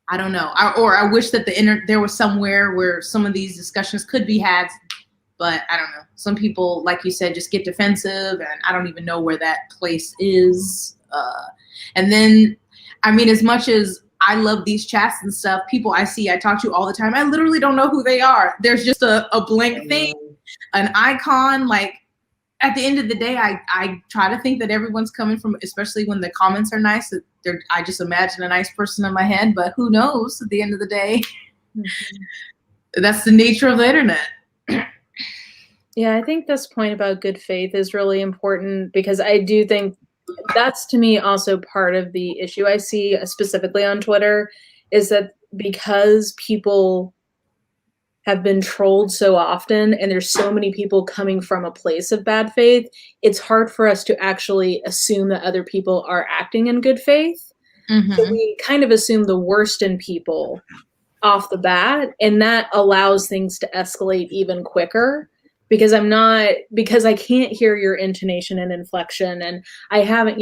I don't know, or I wish that there was somewhere where some of these discussions could be had. But I don't know. Some people, like you said, just get defensive, and I don't even know where that place is. And then, I mean, as much as I love these chats and stuff, people I talk to all the time, I literally don't know who they are. There's just a blank thing, an icon. Like, at the end of the day, I try to think that everyone's coming from, especially when the comments are nice, I just imagine a nice person in my head, but who knows at the end of the day. Mm-hmm. That's the nature of the internet. Yeah, I think this point about good faith is really important, because I do think that's, to me, also part of the issue I see specifically on Twitter, is that because people have been trolled so often and there's so many people coming from a place of bad faith, it's hard for us to actually assume that other people are acting in good faith. Mm-hmm. So we kind of assume the worst in people off the bat, and that allows things to escalate even quicker. Because I can't hear your intonation and inflection, and I haven't,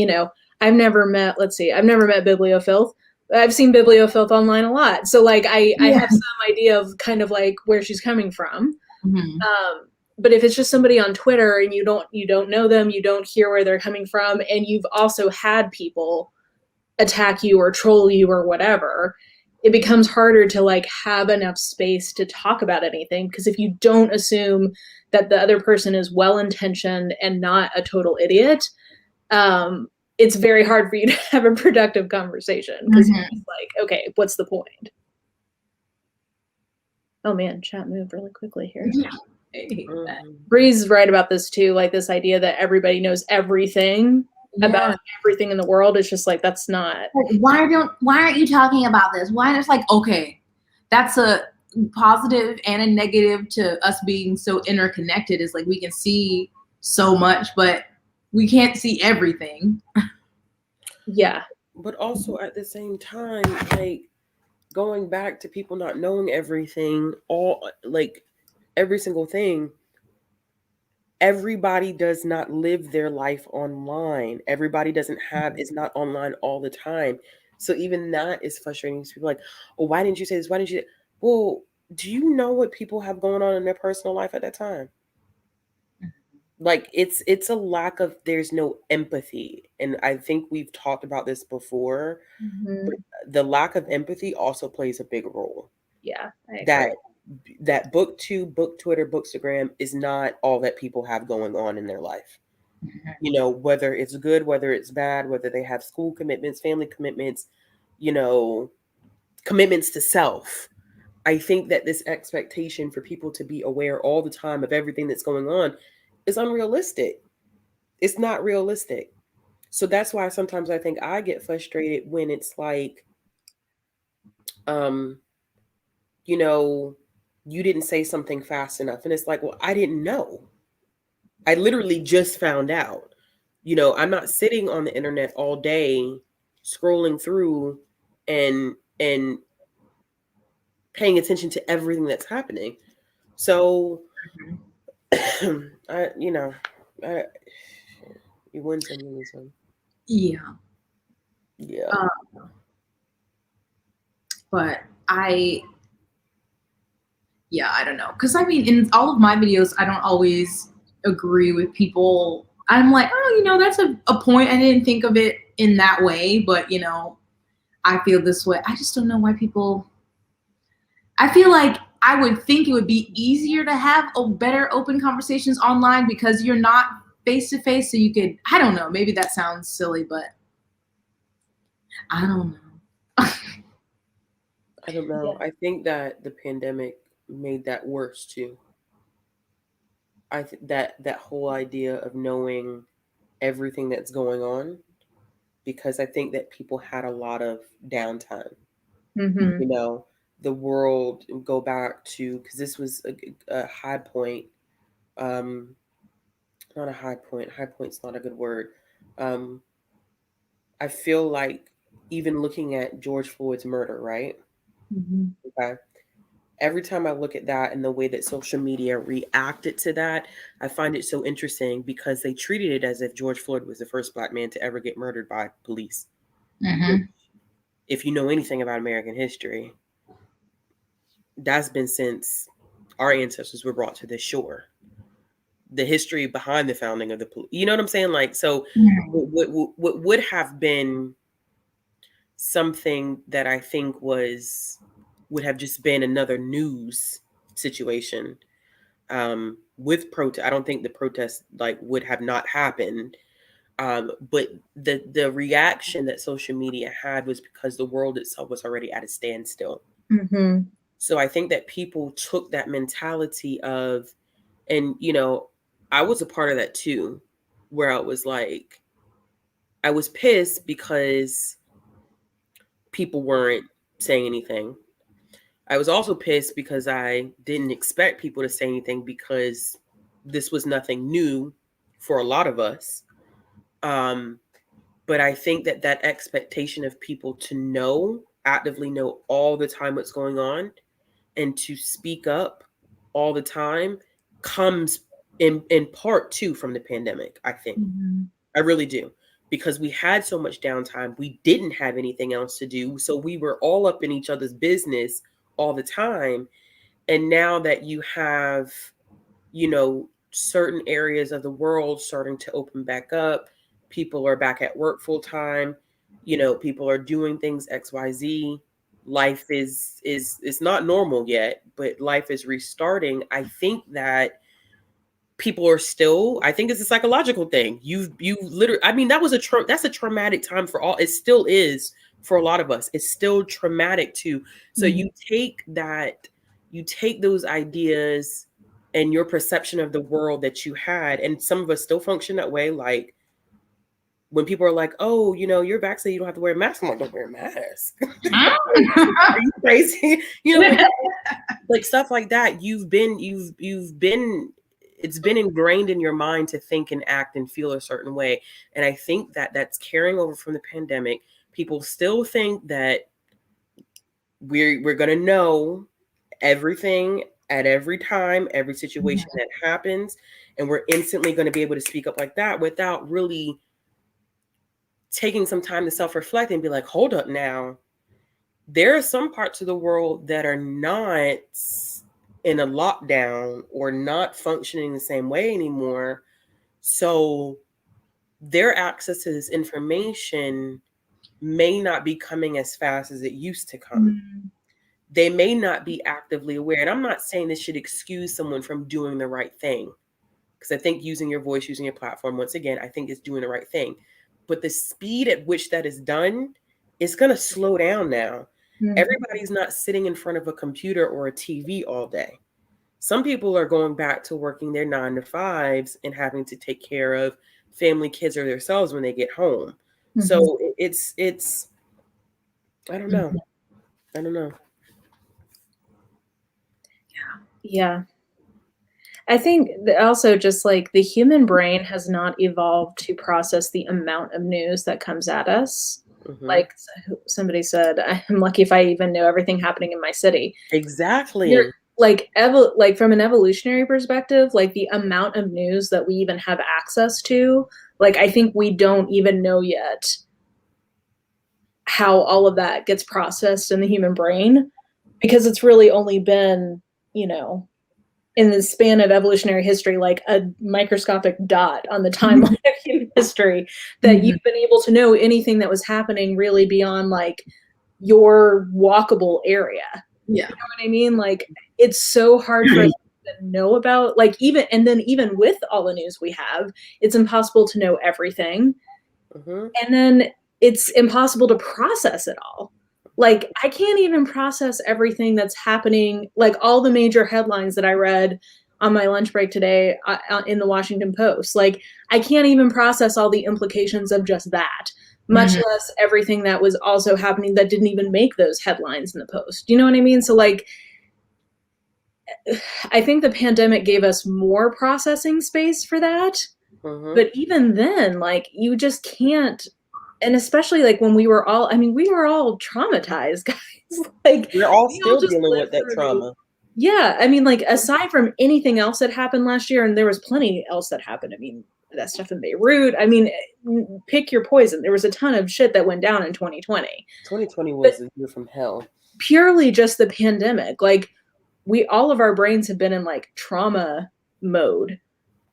I've never met Bibliofilth. I've seen Bibliofilth online a lot. So like, I have some idea of kind of like where she's coming from. Mm-hmm. But if it's just somebody on Twitter and you don't know them, you don't hear where they're coming from, and you've also had people attack you or troll you or whatever, it becomes harder to like have enough space to talk about anything. Because if you don't assume that the other person is well-intentioned and not a total idiot, it's very hard for you to have a productive conversation, because you're just like, okay, what's the point? Oh man, chat moved really quickly here. Bree's right about this too, like this idea that everybody knows everything about everything in the world. It's just like, that's not. Why aren't you talking about this? Why? It's like, okay, that's a positive and a negative to us being so interconnected, is like we can see so much, but we can't see everything. Yeah. But also at the same time, like, going back to people not knowing everything, every single thing, everybody does not live their life online. Everybody is not online all the time. So even that is frustrating. People are like, oh, why didn't you say this? Why didn't you? Well, do you know what people have going on in their personal life at that time? Like, it's a lack of, there's no empathy. And I think we've talked about this before. Mm-hmm. But the lack of empathy also plays a big role. Yeah. That BookTube, Book Twitter, Bookstagram is not all that people have going on in their life. you know, whether it's good, whether it's bad, whether they have school commitments, family commitments, you know, commitments to self. I think that this expectation for people to be aware all the time of everything that's going on is unrealistic. It's not realistic. So that's why sometimes I think I get frustrated when it's like, um, you know, you didn't say something fast enough. And it's like, well, I didn't know. I literally just found out. You know, I'm not sitting on the internet all day scrolling through and paying attention to everything that's happening. So I, you know, I, you win some, you lose some. Yeah. Yeah. But I don't know. Because I mean, in all of my videos, I don't always agree with people. I'm like, oh, you know, that's a point. I didn't think of it in that way, but, you know, I feel this way. I just don't know why people. I feel like I would think it would be easier to have a better open conversations online because you're not face to face. So you could, I don't know, maybe that sounds silly, but I don't know. I don't know. Yeah. I think that the pandemic made that worse too. That whole idea of knowing everything that's going on, because I think that people had a lot of downtime. Mm-hmm. You know, the world go back to, because this was a high point. Um, Not a high point. High point's not a good word. Um, I feel like even looking at George Floyd's murder, right? Mm-hmm. Okay. Every time I look at that and the way that social media reacted to that, I find it so interesting because they treated it as if George Floyd was the first Black man to ever get murdered by police. Mm-hmm. If you know anything about American history, that's been since our ancestors were brought to this shore. The history behind the founding of the police, you know what I'm saying? Like, so what would have been something that I think would have just been another news situation with protest. I don't think the protest like would have not happened. But the reaction that social media had was because the world itself was already at a standstill. Mm-hmm. So I think that people took that mentality of, and you know, I was a part of that too, where I was like, I was pissed because people weren't saying anything. I was also pissed because I didn't expect people to say anything because this was nothing new for a lot of us. But I think that that expectation of people to know, actively know all the time what's going on, and to speak up all the time comes in part too from the pandemic, I think. Mm-hmm. I really do. Because we had so much downtime, we didn't have anything else to do. So we were all up in each other's business all the time. And now that you have, you know, certain areas of the world starting to open back up, people are back at work full time, you know, people are doing things XYZ. Life is it's not normal yet, but life is restarting. I think that people are still, I think it's a psychological thing. You literally, I mean, that's a traumatic time for all. It still is for a lot of us. It's still traumatic too. So Mm-hmm. you take those ideas and your perception of the world that you had, and some of us still function that way. Like when people are like, "Oh, you know, you're vaccinated, you don't have to wear a mask." I'm like, "Don't wear a mask." Are you crazy? You know, like stuff like that. You've been it's been ingrained in your mind to think and act and feel a certain way. And I think that that's carrying over from the pandemic. People still think that we're going to know everything at every time, every situation that happens, and we're instantly going to be able to speak up like that without really taking some time to self-reflect and be like, hold up now. There are some parts of the world that are not in a lockdown or not functioning the same way anymore. So their access to this information may not be coming as fast as it used to come. Mm-hmm. They may not be actively aware. And I'm not saying this should excuse someone from doing the right thing, because I think using your voice, using your platform, once again, I think is doing the right thing. But the speed at which that is done is going to slow down now. Mhm. Everybody's not sitting in front of a computer or a TV all day. Some people are going back to working their 9 to 5s and having to take care of family, kids, or themselves when they get home. So it's I don't know. I don't know. Yeah. I think also just like the human brain has not evolved to process the amount of news that comes at us. Like somebody said, I'm lucky if I even know everything happening in my city. Exactly. Like from an evolutionary perspective, like the amount of news that we even have access to, like I think we don't even know yet how all of that gets processed in the human brain, because it's really only been, you know, in the span of evolutionary history, like a microscopic dot on the timeline of human history, that you've been able to know anything that was happening really beyond like your walkable area. Yeah. You know what I mean? Like it's so hard for us to know about, like, even with all the news we have, it's impossible to know everything. And then it's impossible to process it all. Like I can't even process everything that's happening, like all the major headlines that I read on my lunch break today in the Washington Post. Like I can't even process all the implications of just that, much less everything that was also happening that didn't even make those headlines in the Post. You know what I mean? So like, I think the pandemic gave us more processing space for that. But even then, like you just can't. And especially like when we were all traumatized, guys. Like we're all still dealing with that trauma. Yeah. I mean, like aside from anything else that happened last year, and there was plenty else that happened. I mean, that stuff in Beirut. I mean, pick your poison. There was a ton of shit that went down in 2020. 2020 was a year from hell. Purely just the pandemic. Like all of our brains have been in like trauma mode.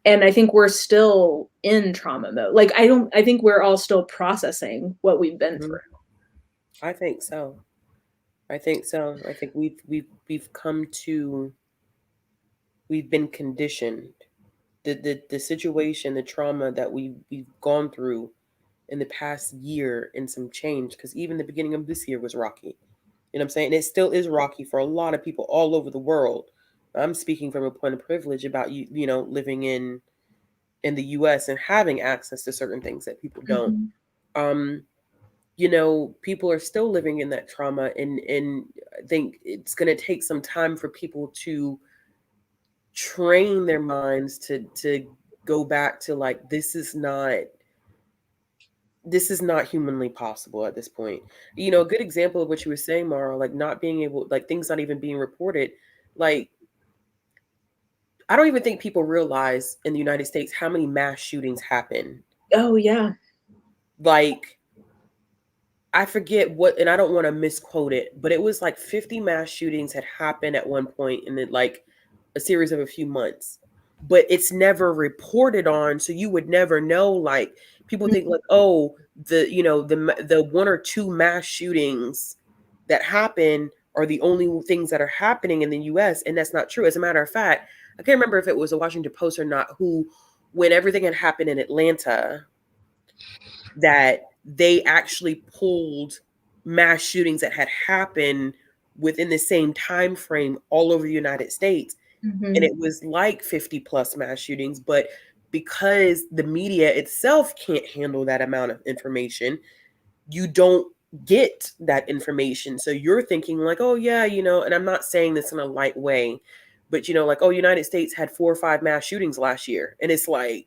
And I think we're still in trauma mode. Like, I think we're all still processing what we've been through. I think so. I think we've been conditioned. The situation, the trauma that we've gone through in the past year and some change, because even the beginning of this year was rocky. You know what I'm saying? And it still is rocky for a lot of people all over the world. I'm speaking from a point of privilege about you know, living in the US and having access to certain things that people don't. You know, people are still living in that trauma, and I think it's going to take some time for people to train their minds to go back to like, this is not humanly possible at this point. You know, a good example of what you were saying, Mara, like not being able, like things not even being reported. Like, I don't even think people realize in the United States how many mass shootings happen. Oh, yeah. Like, I forget what, and I don't want to misquote it, but it was like 50 mass shootings had happened at one point in like a series of a few months, but it's never reported on. So you would never know. Like people think like, oh, the 1 or 2 mass shootings that happen are the only things that are happening in the US. And that's not true. As a matter of fact, I can't remember if it was a Washington Post or not, who, when everything had happened in Atlanta, that they actually pulled mass shootings that had happened within the same time frame all over the United States. And it was like 50 plus mass shootings, but because the media itself can't handle that amount of information, you don't get that information. So you're thinking like, oh yeah, you know, and I'm not saying this in a light way, but you know, like, oh, United States had 4 or 5 mass shootings last year. And it's like,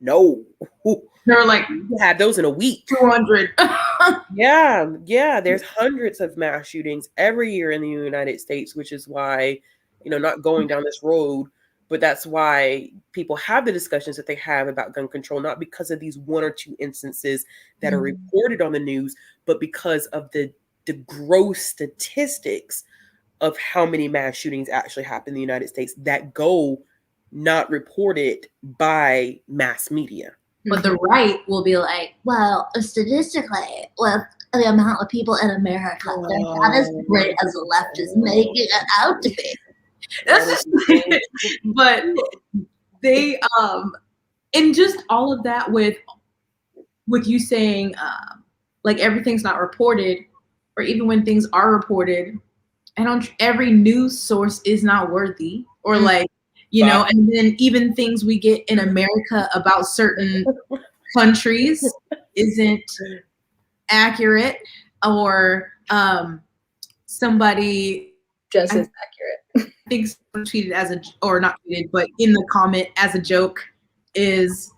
no. They're like, we had those in a week. 200. Yeah. There's hundreds of mass shootings every year in the United States, which is why, you know, not going down this road, but that's why people have the discussions that they have about gun control, not because of these 1 or 2 instances that are reported on the news, but because of the gross statistics of how many mass shootings actually happen in the United States that go not reported by mass media. But the right will be like, well, statistically, with the amount of people in America, they're not as great as the left is making it out to be. But they and just all of that with you saying like everything's not reported, or even when things are reported, and every news source is not worthy, or like, you know, and then even things we get in America about certain countries isn't accurate, or somebody just as accurate. I think someone tweeted as a, or not tweeted, but in the comment as a joke, is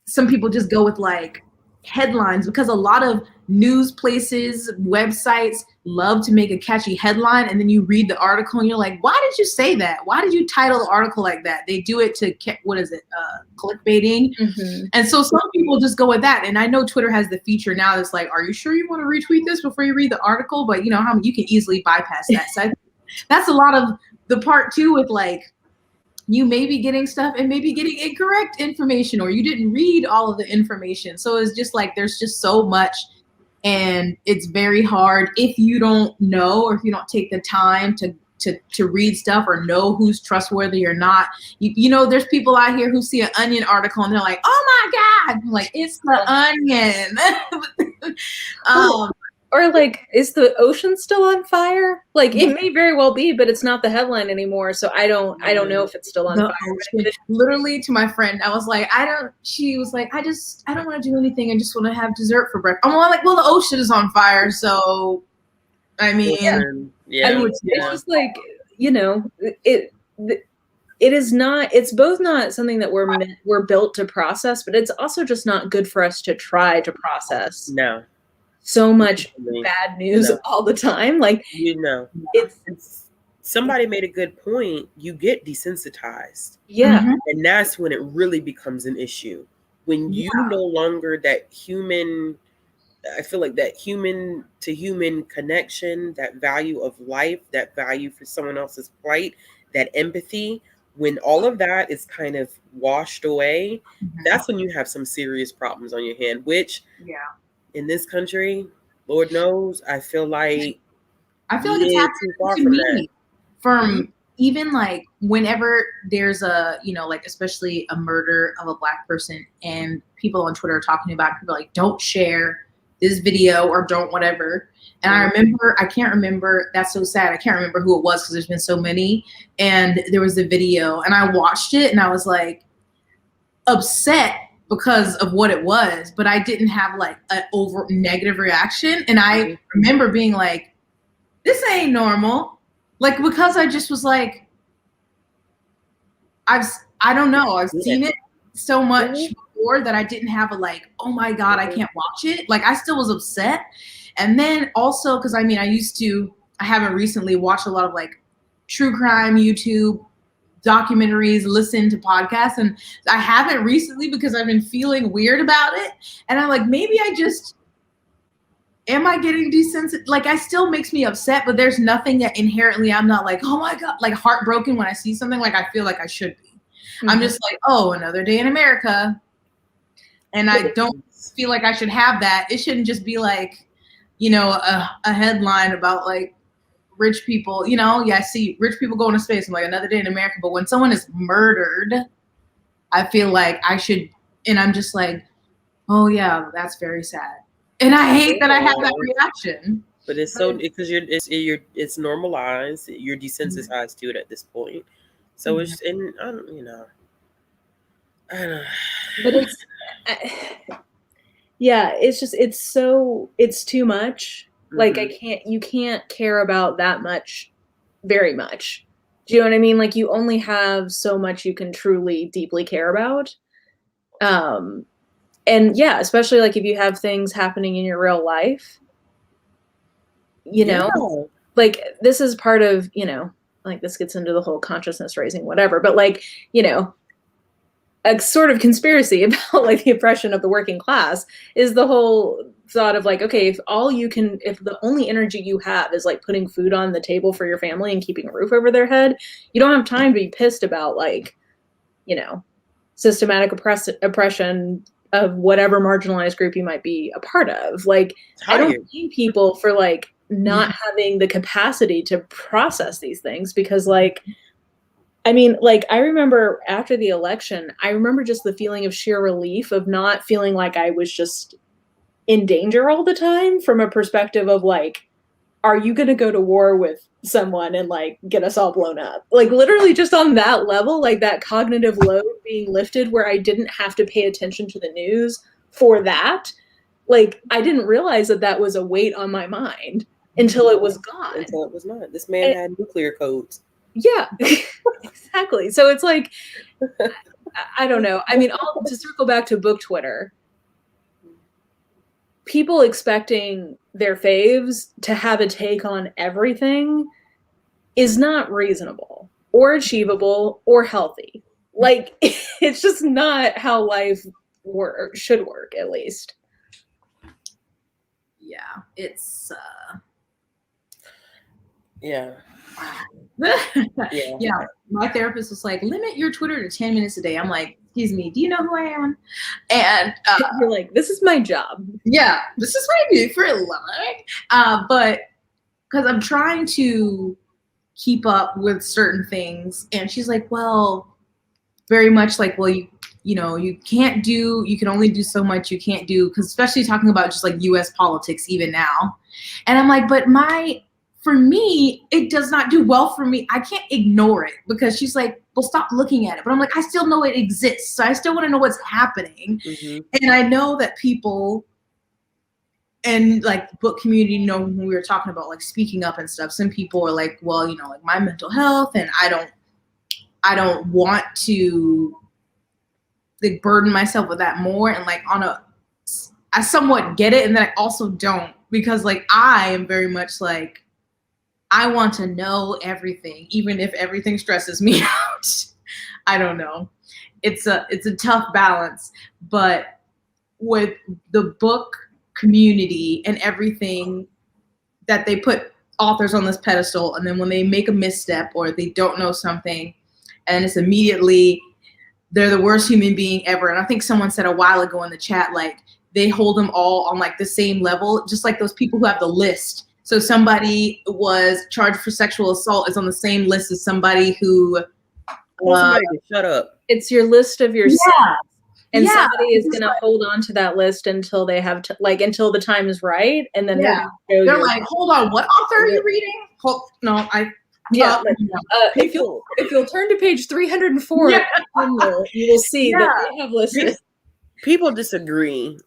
some people just go with like headlines, because a lot of news places, websites love to make a catchy headline, and then you read the article and you're like, why did you say that? Why did you title the article like that? They do it to, what is it, clickbaiting. And so some people just go with that. And I know Twitter has the feature now that's like, are you sure you want to retweet this before you read the article? But you know how you can easily bypass that. So I think that's a lot of the part too, with like, you may be getting stuff and maybe getting incorrect information, or you didn't read all of the information. So it's just like, there's just so much, and it's very hard if you don't know, or if you don't take the time to read stuff or know who's trustworthy or not. You know, there's people out here who see an Onion article and they're like, oh my God, I'm like, it's the Onion. Or like, is the ocean still on fire? Like, it may very well be, but it's not the headline anymore. So I don't know if it's still on fire. Literally, to my friend, I was like, she was like, I don't want to do anything. I just want to have dessert for breakfast. I'm like, well, the ocean is on fire. So, I mean, it's just like, you know, it is not, it's both not something that we're built to process, but it's also just not good for us to try to process. No. So much bad news all the time. Like, you know, it's somebody made a good point. You get desensitized. Yeah. And that's when it really becomes an issue. When you no longer that human, I feel like that human to human connection, that value of life, that value for someone else's plight, that empathy, when all of that is kind of washed away, that's when you have some serious problems on your hand, which in this country, Lord knows, I feel like it's happening to me from even like whenever there's a, you know, like especially a murder of a Black person, and people on Twitter are talking about it, people are like, don't share this video or don't whatever. And I can't remember, that's so sad. I can't remember who it was because there's been so many. And there was a video and I watched it and I was like upset because of what it was, but I didn't have like an over negative reaction. And I remember being like, this ain't normal. Like, because I just was like, I don't know. I've seen it so much before that I didn't have a like, oh my God, I can't watch it. Like, I still was upset. And then also, cause I mean, I haven't recently watched a lot of like true crime YouTube documentaries, listen to podcasts, and I haven't recently because I've been feeling weird about it. And I'm like, maybe am I getting desensitized? Like, it still makes me upset, but there's nothing that inherently I'm not like, oh my God, like heartbroken when I see something like I feel like I should be. I'm just like, oh, another day in America. And I don't feel like I should have that. It shouldn't just be like, you know, a headline about like rich people, you know, I see rich people going to space. I'm like, another day in America. But when someone is murdered, I feel like I should, and I'm just like, oh yeah, that's very sad. And I hate that I have that reaction. But it's so, because it's normalized. You're desensitized to it at this point. So it's, and I don't know. But it's, it's just, it's too much. Like, you can't care about that much, very much. Do you know what I mean? Like, you only have so much you can truly deeply care about. And yeah, especially like if you have things happening in your real life, you know, like this is part of, you know, like this gets into the whole consciousness raising, whatever, but like, you know, a sort of conspiracy about like the oppression of the working class is the whole thought of like, okay, if the only energy you have is like putting food on the table for your family and keeping a roof over their head, you don't have time to be pissed about like, you know, systematic oppression of whatever marginalized group you might be a part of. Like, I don't blame people for like not having the capacity to process these things, because like, I mean, like, I remember after the election, I remember just the feeling of sheer relief of not feeling like I was just in danger all the time, from a perspective of like, are you going to go to war with someone and like get us all blown up? Like, literally just on that level, like that cognitive load being lifted where I didn't have to pay attention to the news for that. Like, I didn't realize that that was a weight on my mind until it was gone. Until it was not. This man had nuclear codes. Yeah, exactly. So it's like, I don't know. I mean, to circle back to book Twitter, people expecting their faves to have a take on everything is not reasonable or achievable or healthy. Like, it's just not how life should work, at least. Yeah, it's Yeah. Yeah. My therapist was like, limit your Twitter to 10 minutes a day. I'm like, excuse me, do you know who I am? And you're like, this is my job. Yeah, this is what I do for a living. But because I'm trying to keep up with certain things, and she's like, well, very much like, well, you know, you can only do so much. You can't do, because especially talking about just like US politics even now. And I'm like, but for me, it does not do well for me. I can't ignore it, because she's like, well, stop looking at it. But I'm like, I still know it exists. So I still want to know what's happening. Mm-hmm. And I know that people and like the book community, you know, when we were talking about like speaking up and stuff, some people are like, well, you know, like my mental health, and I don't want to like burden myself with that more. And like I somewhat get it. And then I also don't, because like I am very much like, I want to know everything, even if everything stresses me out. I don't know. It's a tough balance, but with the book community and everything that they put authors on this pedestal, and then when they make a misstep or they don't know something, and it's immediately they're the worst human being ever. And I think someone said a while ago in the chat, like they hold them all on like the same level, just like those people who have the list. So somebody was charged for sexual assault is on the same list as somebody who shut up. It's your list of your sins. And somebody is going to hold on to that list until they have until the time is right, and then they're like, hold on, what author are you reading? If you'll turn to page 304, you will see that they have listed. People disagree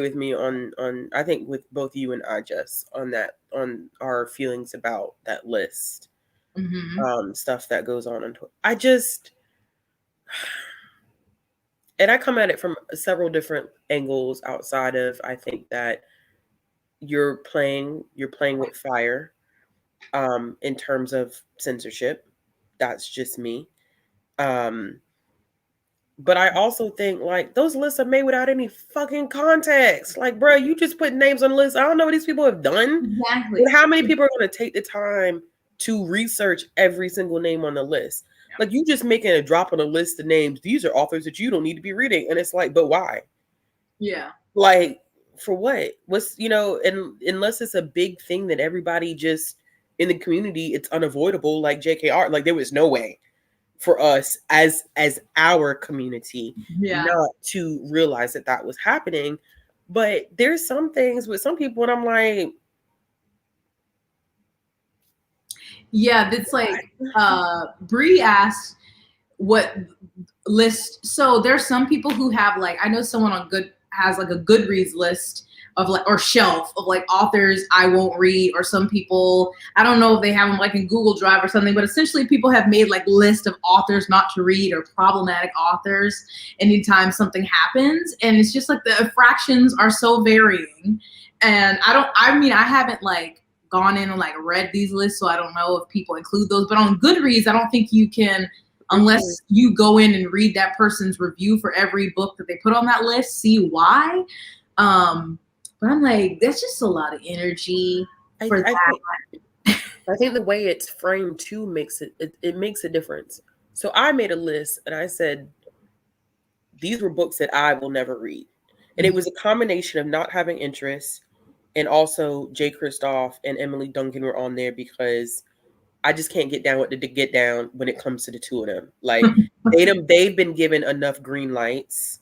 with me on I think with both you and I, Jess, on our feelings about that list. Mm-hmm. Stuff that goes on Twitter. And I come at it from several different angles outside of, I think that you're playing with fire in terms of censorship. That's just me. But I also think like those lists are made without any fucking context. Like, bro, you just put names on the list. I don't know what these people have done. Exactly. But how many people are going to take the time to research every single name on the list? Yeah. Like, you just making a drop on a list of names. These are authors that you don't need to be reading. And it's like, but why? Yeah. Like, for what? What's, and unless it's a big thing that everybody just in the community, it's unavoidable, like JKR, like there was no way for us as our community not to realize that was happening. But there's some things with some people and I'm like, it's like Bree asked what list. So there's some people who have like, I know someone has like a Goodreads list of like, or shelf of like authors I won't read, or some people, I don't know if they have them like in Google Drive or something, but essentially people have made like list of authors not to read or problematic authors anytime something happens. And it's just like the fractions are so varying. And I haven't like gone in and like read these lists, so I don't know if people include those, but on Goodreads, I don't think you can, unless you go in and read that person's review for every book that they put on that list, see why. But I'm like, that's just a lot of energy for that. I think the way it's framed too makes it makes a difference. So I made a list and I said, these were books that I will never read. And it was a combination of not having interest, and also Jay Kristoff and Emily Duncan were on there because I just can't get down with the get down when it comes to the two of them. Like they've been given enough green lights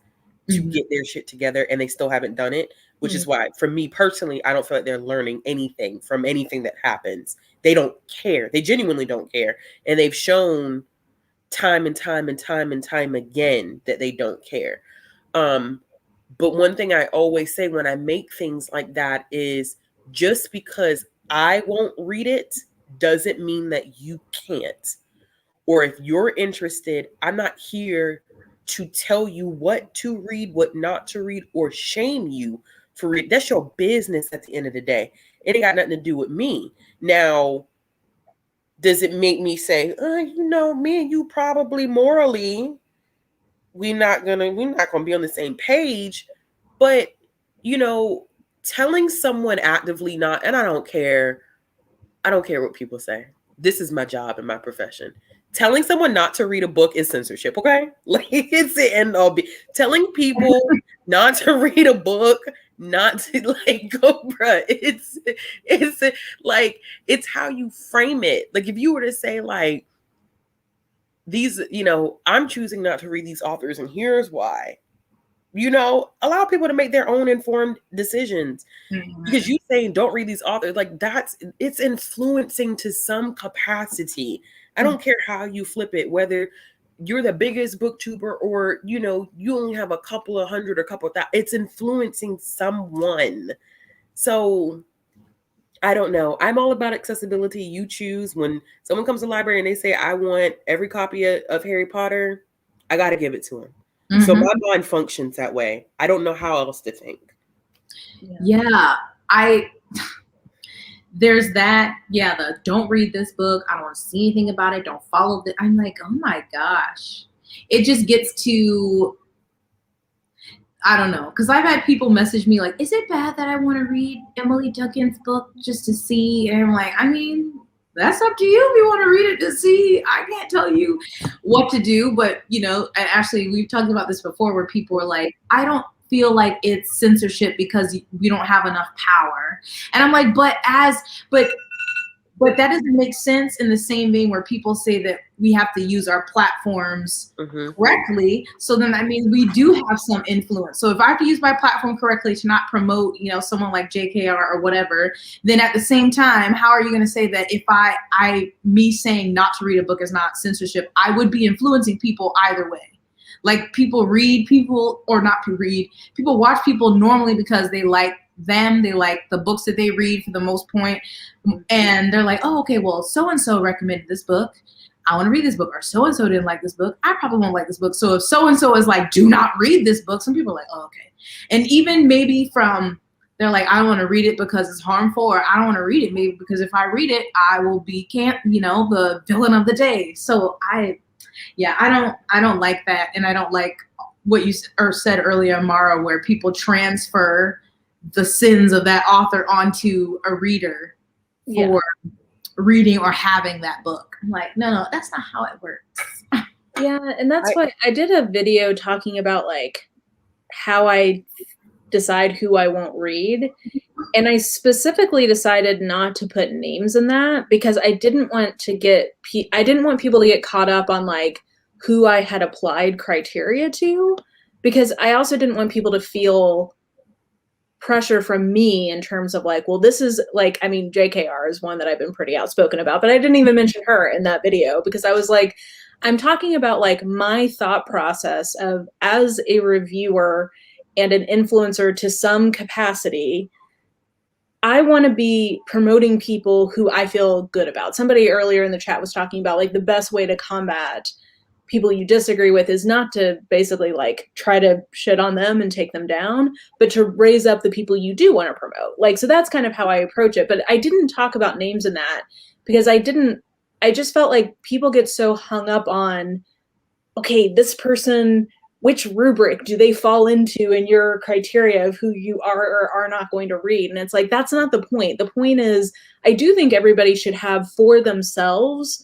to get their shit together, and they still haven't done it, which is why, for me personally, I don't feel like they're learning anything from anything that happens. They don't care. They genuinely don't care. And they've shown time and time and time and time again that they don't care. But one thing I always say when I make things like that is, just because I won't read it doesn't mean that you can't. Or if you're interested, I'm not here to tell you what to read, what not to read, or shame you for read. That's your business at the end of the day. It ain't got nothing to do with me. Now, does it make me say, me and you probably morally, we're not gonna be on the same page? But telling someone actively not, and I don't care what people say. This is my job and my profession. Telling someone not to read a book is censorship, okay? Like, it's the end all be. Telling people not to read a book, not to go, bruh. It's like, it's how you frame it. Like, if you were to say like, these, I'm choosing not to read these authors, and here's why. Allow people to make their own informed decisions. Because you saying don't read these authors, like, it's influencing to some capacity. I don't care how you flip it, whether you're the biggest booktuber or, you only have a couple of hundred or couple of thousand. It's influencing someone. So I don't know. I'm all about accessibility. You choose. When someone comes to the library and they say, I want every copy of Harry Potter, I got to give it to them. So my mind functions that way. I don't know how else to think. Yeah, there's that. Yeah, the don't read this book. I don't want to see anything about it. Don't follow it. I'm like, oh my gosh. It just gets to, I don't know. Because I've had people message me like, is it bad that I want to read Emily Duncan's book just to see? And I'm like, I mean, that's up to you if you want to read it to see. I can't tell you what to do. But, and actually, we've talked about this before where people are like, I don't feel like it's censorship because we don't have enough power. And I'm like, but that doesn't make sense in the same vein where people say that we have to use our platforms correctly. So then that means we do have some influence. So if I have to use my platform correctly to not promote, someone like JKR or whatever, then at the same time, how are you going to say that if me saying not to read a book is not censorship? I would be influencing people either way. Like, people watch people normally because they like them, they like the books that they read for the most point, and they're like, oh, okay, well, so-and-so recommended this book, I want to read this book, or so-and-so didn't like this book, I probably won't like this book. So if so-and-so is like, do not read this book, some people are like, oh, okay. And even maybe they're like, I don't want to read it because it's harmful, or I don't want to read it maybe because if I read it, I will be the villain of the day. So I don't like that. And I don't like what you said earlier, Mara, where people transfer the sins of that author onto a reader for reading or having that book. I'm like, no, that's not how it works. Yeah, and that's why I did a video talking about like how I decide who I won't read. And I specifically decided not to put names in that because I didn't want people to get caught up on like who I had applied criteria to, because I also didn't want people to feel pressure from me in terms of like, well, this is like, I mean, JKR is one that I've been pretty outspoken about, but I didn't even mention her in that video because I was like, I'm talking about like my thought process of as a reviewer and an influencer to some capacity, I want to be promoting people who I feel good about. Somebody earlier in the chat was talking about like the best way to combat people you disagree with is not to basically like try to shit on them and take them down, but to raise up the people you do want to promote. Like, so that's kind of how I approach it. But I didn't talk about names in that because I just felt like people get so hung up on, okay, this person, which rubric do they fall into in your criteria of who you are or are not going to read? And it's like, that's not the point. The point is, I do think everybody should have for themselves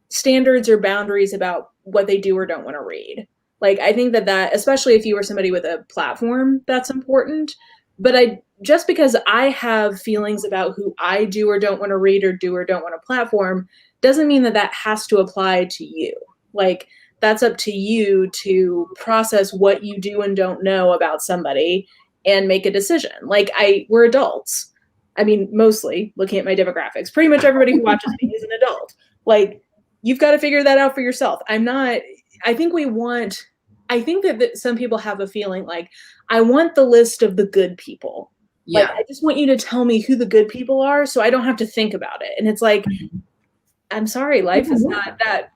standards or boundaries about what they do or don't want to read. Like, I think that especially if you were somebody with a platform, that's important. But just because I have feelings about who I do or don't want to read or do or don't want to platform doesn't mean that that has to apply to you. Like, that's up to you to process what you do and don't know about somebody and make a decision. Like, we're adults. I mean, mostly looking at my demographics, pretty much everybody who watches me is an adult. Like, you've got to figure that out for yourself. I think that some people have a feeling like, I want the list of the good people. Yeah. Like, I just want you to tell me who the good people are so I don't have to think about it. And it's like, I'm sorry, life is not that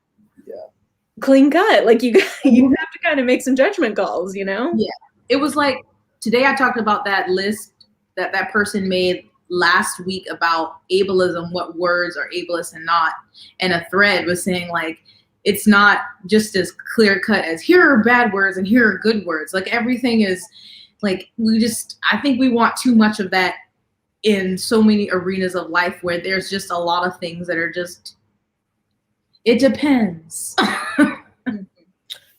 clean cut. Like, you have to kind of make some judgment calls, you know? Yeah. It was like, today I talked about that list that person made last week about ableism, what words are ableist and not. And a thread was saying, like, it's not just as clear cut as here are bad words and here are good words. Like, everything is like, I think we want too much of that in so many arenas of life where there's just a lot of things that are just, it depends.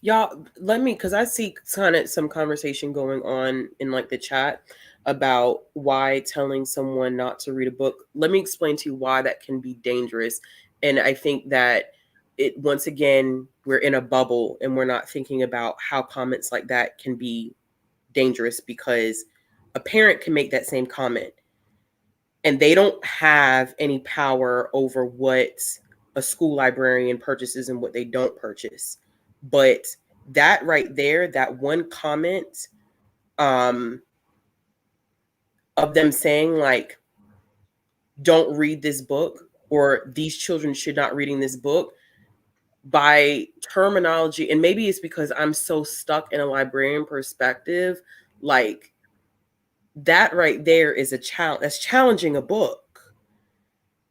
Y'all, because I see kind of some conversation going on in like the chat about why telling someone not to read a book. Let me explain to you why that can be dangerous. And I think that once again, we're in a bubble and we're not thinking about how comments like that can be dangerous, because a parent can make that same comment and they don't have any power over what a school librarian purchases and what they don't purchase. But that right there, that one comment of them saying like, don't read this book, or these children should not reading this book, by terminology, and maybe it's because I'm so stuck in a librarian perspective, like that right there is a challenge. That's challenging a book.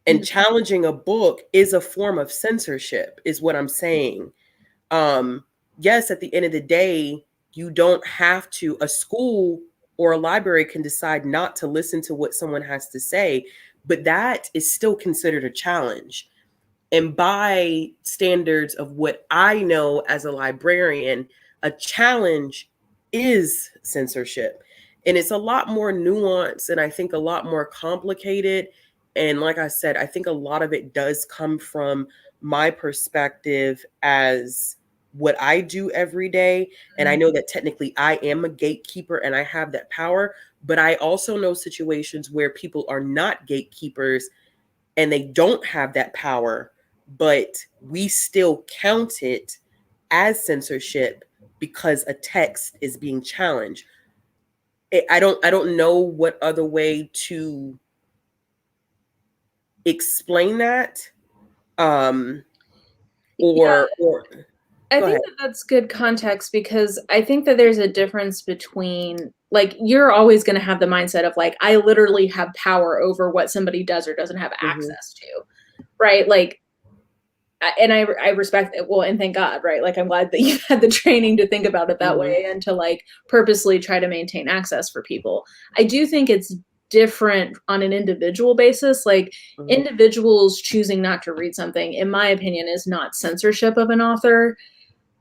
And challenging a book is a form of censorship, is what I'm saying. Yes, at the end of the day, you don't have to, a school or a library can decide not to listen to what someone has to say, but that is still considered a challenge. And by standards of what I know as a librarian, a challenge is censorship. And it's a lot more nuanced and I think a lot more complicated. And like I said, I think a lot of it does come from my perspective as what I do every day. And I know that technically I am a gatekeeper and I have that power, but I also know situations where people are not gatekeepers and they don't have that power, but we to count it as censorship because a text is being challenged. I don't know what other way to explain that. I think that that's good context, because I think that there's a difference between, like, you're always going to have the mindset of like, I literally have power over what somebody does or doesn't have access to, right? Like, and I respect it. Well, and thank God, right? Like, I'm glad that you've had the training to think about it that way and to like purposely try to maintain access for people. I do think it's different on an individual basis. Like, individuals choosing not to read something, in my opinion, is not censorship of an author.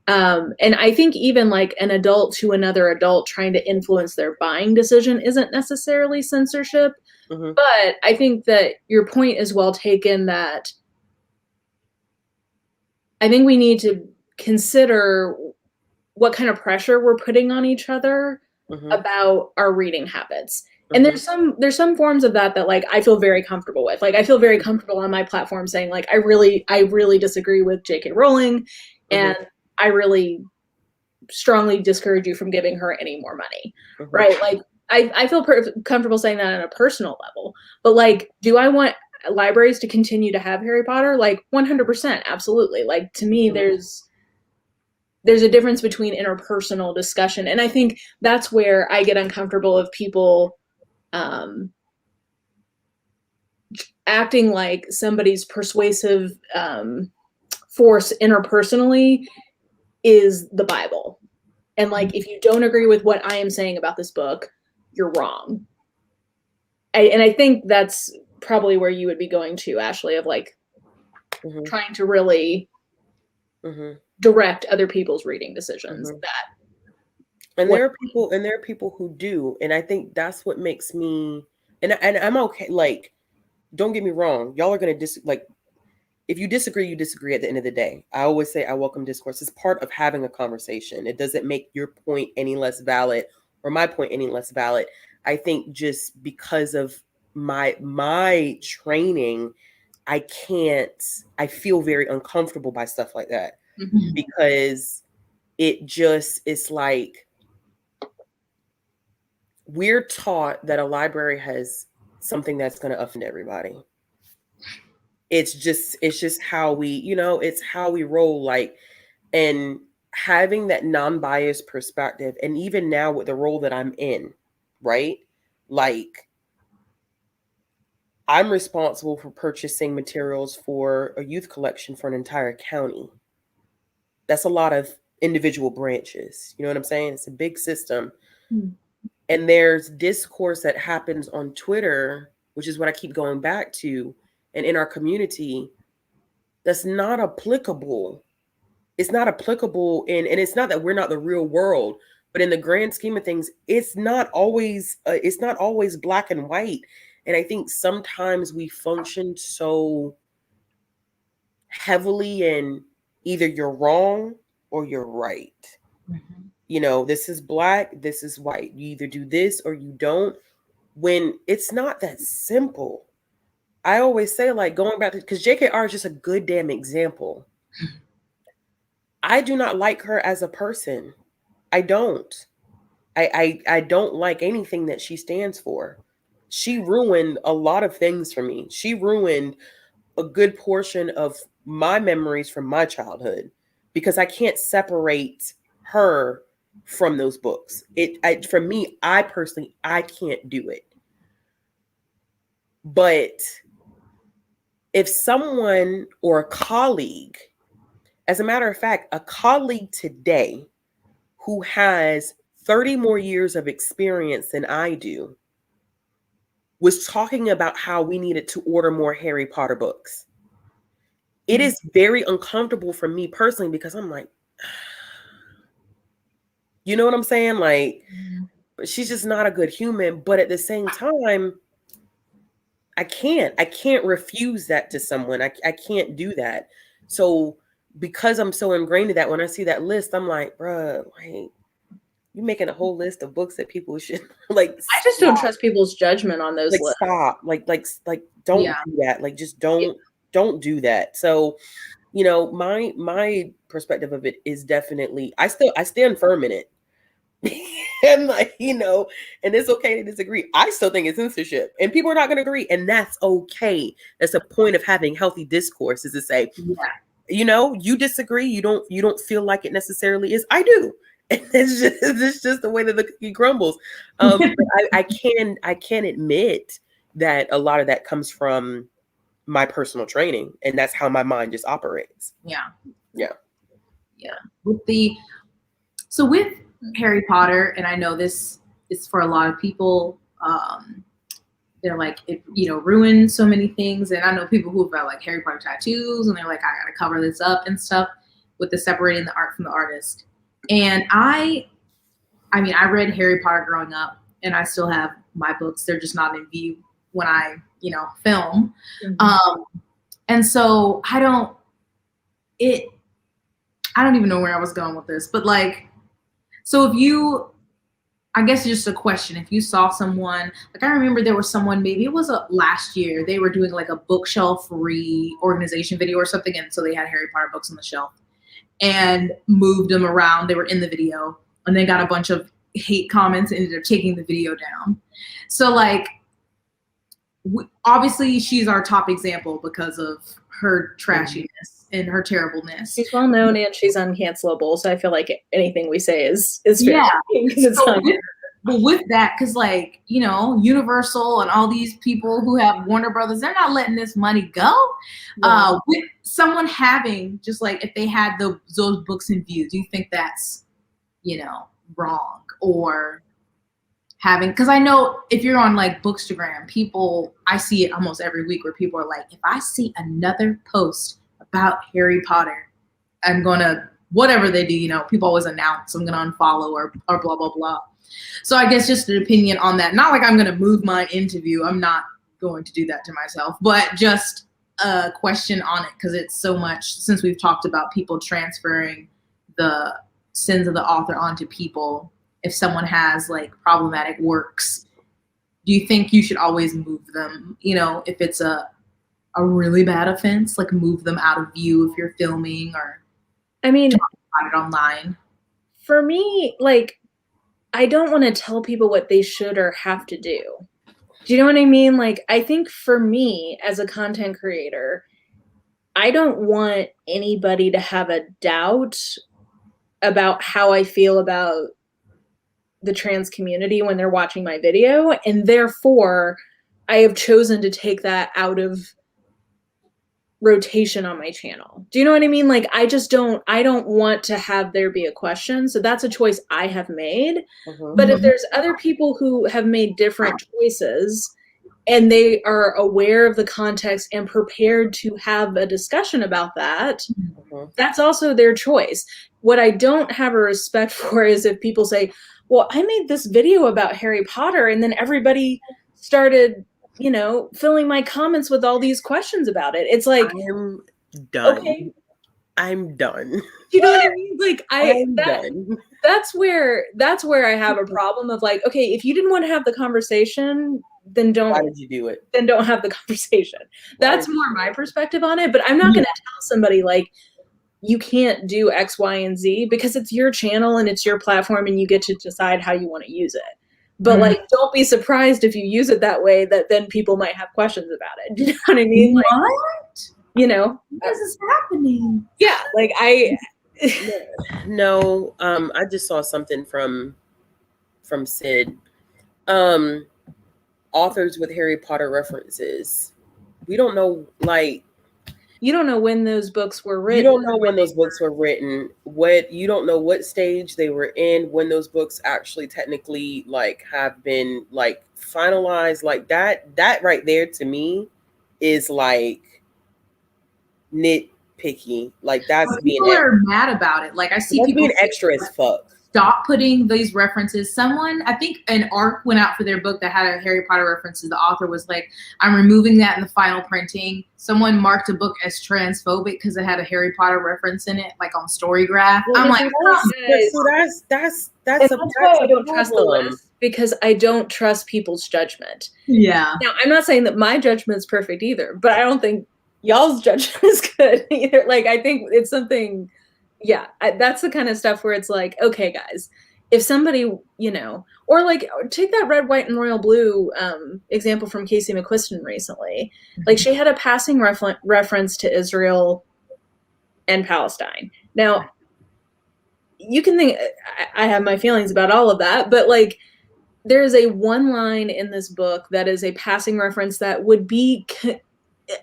And I think even like an adult to another adult trying to influence their buying decision isn't necessarily censorship. But I think that your point is well taken, that I think we need to consider what kind of pressure we're putting on each other about our reading habits. And there's some forms of that like I feel very comfortable with. Like, I feel very comfortable on my platform saying like, I really disagree with J.K. Rowling, and I really strongly discourage you from giving her any more money, right? Like, I feel comfortable saying that on a personal level. But like, do I want libraries to continue to have Harry Potter? Like, 100%, absolutely. Like, to me, there's a difference between interpersonal discussion, and I think that's where I get uncomfortable of people acting like somebody's persuasive force interpersonally is the Bible. And like, if you don't agree with what I am saying about this book, you're wrong. And I think that's probably where you would be going to, Ashley, of like trying to really direct other people's reading decisions. And there are people who do, and I think that's what makes me, and I'm okay. Like, don't get me wrong, y'all are gonna like, if you disagree, you disagree. At the end of the day, I always say I welcome discourse. It's part of having a conversation. It doesn't make your point any less valid or my point any less valid. I think just because of my training, I feel very uncomfortable by stuff like that because it's like, we're taught that a library has something that's going to offend everybody. It's just how we, it's how we roll. Like, and having that non-biased perspective, and even now with the role that I'm in, right? Like, I'm responsible for purchasing materials for a youth collection for an entire county. That's a lot of individual branches. You know what I'm saying? It's a big system. And there's discourse that happens on Twitter, which is what I keep going back to, and in our community, that's not applicable. It's not applicable and it's not that we're not the real world, but in the grand scheme of things, it's not always black and white. And I think sometimes we function so heavily in either you're wrong or you're right. This is black, this is white. You either do this or you don't, when it's not that simple. I always say, like, going back to, because JKR is just a good damn example. I do not like her as a person. I don't. I don't like anything that she stands for. She ruined a lot of things for me. She ruined a good portion of my memories from my childhood because I can't separate her from those books. For me, I personally, I can't do it. But if someone or a colleague, as a matter of fact, a colleague today who has 30 more years of experience than I do was talking about how we needed to order more Harry Potter books. It is very uncomfortable for me personally because I'm like, you know what I'm saying? Like, but she's just not a good human. But at the same time, I can't refuse that to someone. I can't do that. So because I'm so ingrained in that, when I see that list, I'm like, bruh, like, you making a whole list of books that people should like. I just don't trust people's judgment on those lists. Stop. Like, don't do that. Like, just don't do that. So, my perspective of it is definitely, I stand firm in it. And like, and it's okay to disagree. I still think it's censorship and people are not going to agree. And that's okay. That's the point of having healthy discourse, is to say, you disagree. You don't feel like it necessarily is. I do. And it's just the way that the cookie crumbles. But I can admit that a lot of that comes from my personal training, and that's how my mind just operates. Yeah. With Harry Potter, and I know this is for a lot of people, they're like, it ruined so many things. And I know people who've got like Harry Potter tattoos and they're like, I gotta cover this up and stuff, with the separating the art from the artist. And I read Harry Potter growing up, and I still have my books. They're just not in view when I film. And so I don't even know where I was going with this, but like, so I guess it's just a question. If you saw someone, like, I remember there was someone, maybe it was last year, they were doing like a bookshelf reorganization video or something. And so they had Harry Potter books on the shelf and moved them around. They were in the video and they got a bunch of hate comments and ended up taking the video down. So like, obviously she's our top example because of her trashiness and her terribleness. She's well known and she's uncancelable, so I feel like anything we say is fair. But with that, because like, Universal and all these people who have Warner Brothers, they're not letting this money go. With someone having, just like, if they had those books in view, do you think that's wrong? Or having, because I know if you're on like Bookstagram, I see it almost every week where people are like, if I see another post about Harry Potter, I'm gonna whatever they do, you know, people always announce I'm going to unfollow or blah, blah, blah. So I guess just an opinion on that. Not like I'm going to move mine into view. I'm not going to do that to myself, but just a question on it, because it's so much, since we've talked about people transferring the sins of the author onto people. If someone has like problematic works, do you think you should always move them? You know, if it's a really bad offense, like move them out of view if you're filming or I mean, talk about it online. For me, like, I don't want to tell people what they should or have to do. Do you know what I mean? Like, I think for me as a content creator, I don't want anybody to have a doubt about how I feel about the trans community when they're watching my video. And therefore, I have chosen to take that out of rotation on my channel. Do you know what I mean? Like, I don't want to have there be a question. So that's a choice I have made. But if there's other people who have made different choices and they are aware of the context and prepared to have a discussion about that, that's also their choice. What I don't have a respect for is if people say, well, I made this video about Harry Potter and then everybody started, you know, filling my comments with all these questions about it. It's like, I'm done. Okay. I'm done. You know what I mean? Like I'm done. That's where I have a problem of like, okay, if you didn't want to have the conversation, then don't. Why did you do it? Then don't have the conversation. That's more my perspective on it. But I'm not going to tell somebody like, you can't do X, Y, and Z, because it's your channel and it's your platform and you get to decide how you want to use it. But like, don't be surprised if you use it that way, that then people might have questions about it. Do you know what I mean? Like, What? You know? What is happening? Yeah, like No, I just saw something from Sid. Authors with Harry Potter references. We don't know, like, you don't know when those books were written. You don't know when those books were written. You don't know what stage they were in, when those books actually technically like have been like finalized. Like that right there to me is like nitpicky. Like that's people are mad about it. Like I see people being extra as fuck. Stop putting these references. Someone, I think an ARC went out for their book that had a Harry Potter references. The author was like, I'm removing that in the final printing. Someone marked a book as transphobic because it had a Harry Potter reference in it, like on Storygraph. Well, I'm like, that's why I don't trust the list, because I don't trust people's judgment. Yeah. Now, I'm not saying that my judgment is perfect either, but I don't think y'all's judgment is good either. Like, I think it's something... Yeah, that's the kind of stuff where it's like, okay, guys, if somebody, you know, or like take that red, white, and royal blue example from Casey McQuiston recently. Like she had a passing reference to Israel and Palestine. Now, you can think, I have my feelings about all of that, but like there is a one line in this book that is a passing reference that would be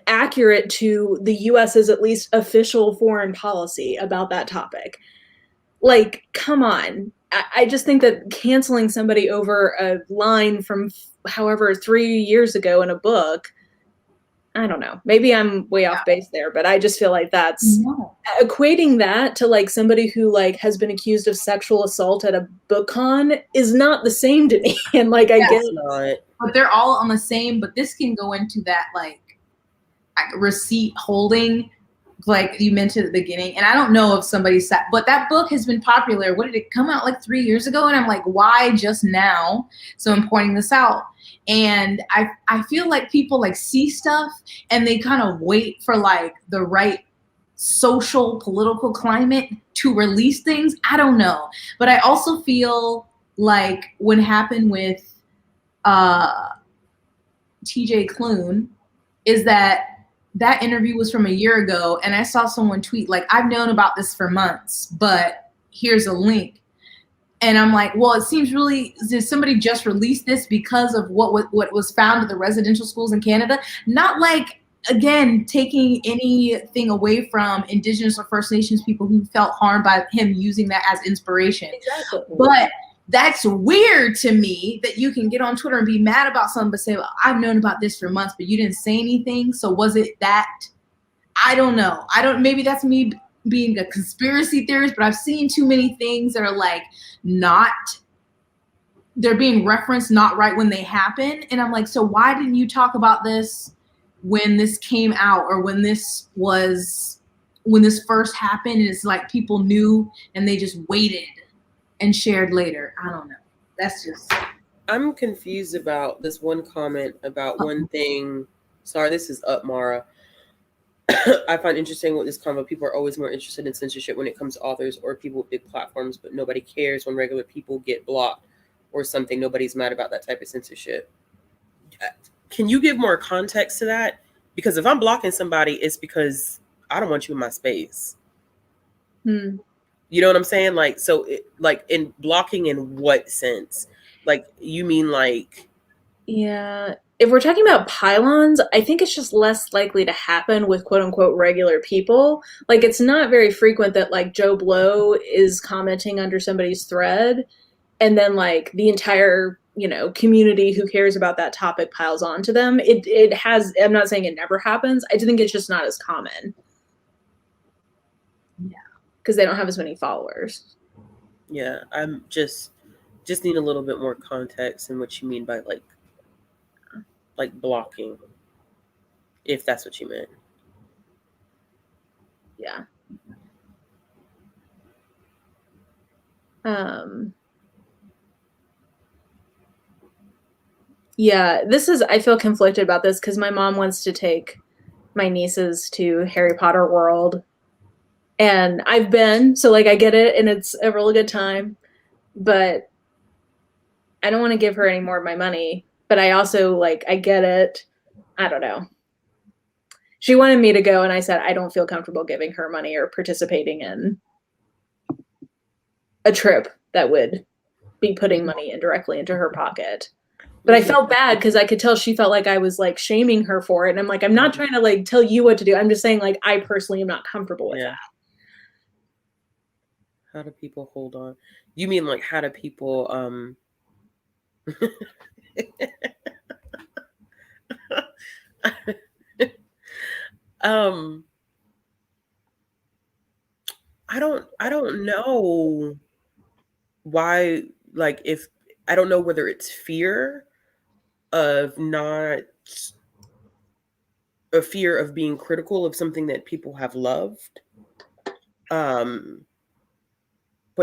accurate to the US's at least official foreign policy about that topic. Like, come on. I just think that canceling somebody over a line from however 3 years ago in a book, I don't know. Maybe I'm way off base there, but I just feel like that's equating that to like somebody who like has been accused of sexual assault at a book con is not the same to me. And like, I get it. But they're all on the same, but this can go into that like receipt holding, like you mentioned at the beginning. And I don't know if somebody said, but that book has been popular. What did it come out like 3 years ago? And I'm like, why just now? So I'm pointing this out. And I feel like people like see stuff and they kind of wait for like the right social political climate to release things. I don't know. But I also feel like what happened with TJ Klune is that interview was from a year ago, and I saw someone tweet like, I've known about this for months, but here's a link. And I'm like, well, it seems really, did somebody just release this because of what was found at the residential schools in Canada? Not like, again, taking anything away from Indigenous or First Nations people who felt harmed by him using that as inspiration. Exactly. But that's weird to me that you can get on Twitter and be mad about something, but say, well, I've known about this for months, but you didn't say anything. So was it that? I don't know. Maybe that's me being a conspiracy theorist, but I've seen too many things that are like not, they're being referenced not right when they happen. And I'm like, so why didn't you talk about this when this came out, or when this first happened? And it's like people knew and they just waited and shared later. I don't know. That's just. I'm confused about this one comment about one thing. Sorry, this is up, Mara. I find interesting with this comment. People are always more interested in censorship when it comes to authors or people with big platforms, but nobody cares when regular people get blocked or something. Nobody's mad about that type of censorship. Can you give more context to that? Because if I'm blocking somebody, it's because I don't want you in my space. You know what I'm saying? Like, so like in blocking in what sense? Like, you mean like... Yeah. If we're talking about pylons, I think it's just less likely to happen with quote unquote regular people. Like, it's not very frequent that like Joe Blow is commenting under somebody's thread and then like the entire, you know, community who cares about that topic piles onto them. It has, I'm not saying it never happens. I think it's just not as common. Yeah. Because they don't have as many followers. Yeah, I'm just need a little bit more context in what you mean by like blocking, if that's what you meant. Yeah. Yeah, I feel conflicted about this because my mom wants to take my nieces to Harry Potter World. And I've been, so like I get it and it's a really good time, but I don't want to give her any more of my money. But I also like, I get it. I don't know. She wanted me to go and I said, I don't feel comfortable giving her money or participating in a trip that would be putting money indirectly into her pocket. But I felt bad because I could tell she felt like I was like shaming her for it. And I'm like, I'm not trying to like tell you what to do. I'm just saying like, I personally am not comfortable with that. How do people hold on? You mean like how do people I don't know why, like, if I don't know whether it's fear of not, a fear of being critical of something that people have loved. But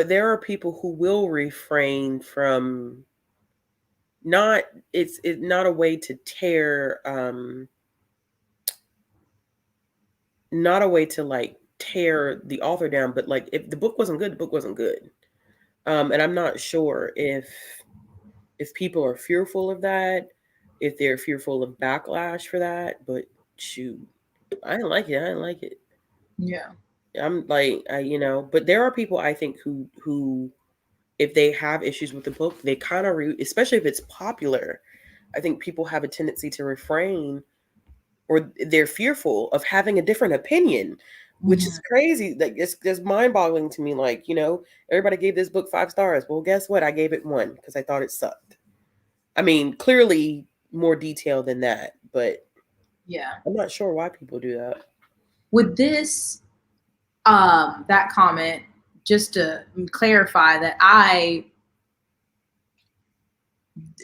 there are people who will refrain from not, it's not a way to tear, not a way to like tear the author down, but like if the book wasn't good, the book wasn't good. And I'm not sure if people are fearful of that, if they're fearful of backlash for that, but shoot, I didn't like it. Yeah. I'm like, you know, but there are people I think who if they have issues with the book, they kind of, especially if it's popular, I think people have a tendency to refrain, or they're fearful of having a different opinion, which is crazy. Like, it's just mind-boggling to me. Like, you know, everybody gave this book 5 stars. Well, guess what? I gave it 1 because I thought it sucked. I mean, clearly more detail than that, but yeah, I'm not sure why people do that. With this, that comment, just to clarify that I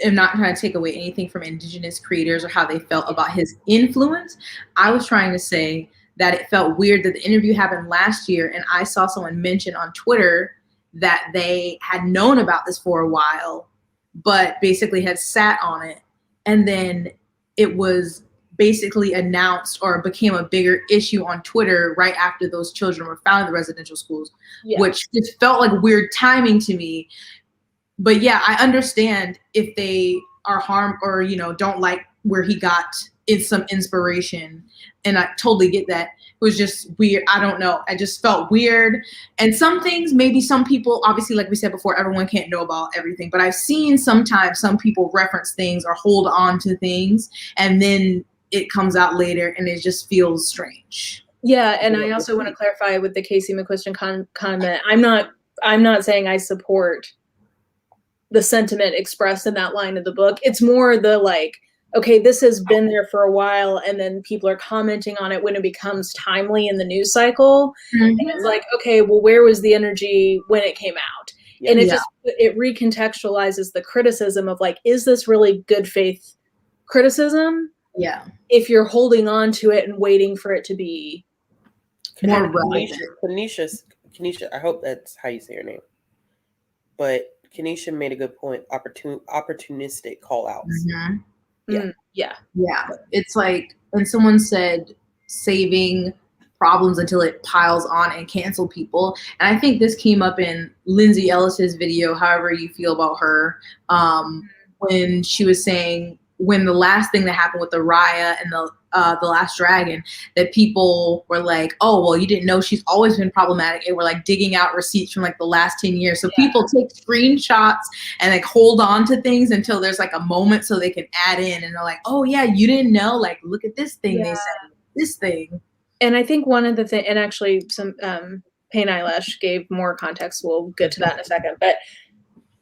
am not trying to take away anything from Indigenous creators or how they felt about his influence. I was trying to say that it felt weird that the interview happened last year and I saw someone mention on Twitter that they had known about this for a while, but basically had sat on it. And then it was basically announced or became a bigger issue on Twitter right after those children were found in the residential schools, which just felt like weird timing to me. But yeah, I understand if they are harmed or, you know, don't like where he got some inspiration. And I totally get that. It was just weird. I don't know. I just felt weird. And some things, maybe some people, obviously, like we said before, everyone can't know about everything. But I've seen sometimes some people reference things or hold on to things. And then it comes out later and it just feels strange. Yeah. And I also want to clarify with the Casey McQuiston comment. I'm not saying I support the sentiment expressed in that line of the book. It's more the like okay, this has been there for a while, and then people are commenting on it when it becomes timely in the news cycle. And it's like, okay, well, where was the energy when it came out? And it recontextualizes the criticism of like, is this really good faith criticism? Yeah. If you're holding on to it and waiting for it to be more relevant. Kenesha, I hope that's how you say your name. But Kenesha made a good point. Opportunistic call outs. Yeah. It's like, and someone said saving problems until it piles on and cancel people. And I think this came up in Lindsay Ellis's video, however you feel about her, when she was saying, when the last thing that happened with the Raya and the Last Dragon, that people were like, oh, well, you didn't know she's always been problematic. And we're like digging out receipts from like the last 10 years. So people take screenshots and like hold on to things until there's like a moment so they can add in. And they're like, oh yeah, you didn't know, like, look at this thing they said, this thing. And I think one of the things, and actually some Pain Eyelash gave more context. We'll get to that in a second. But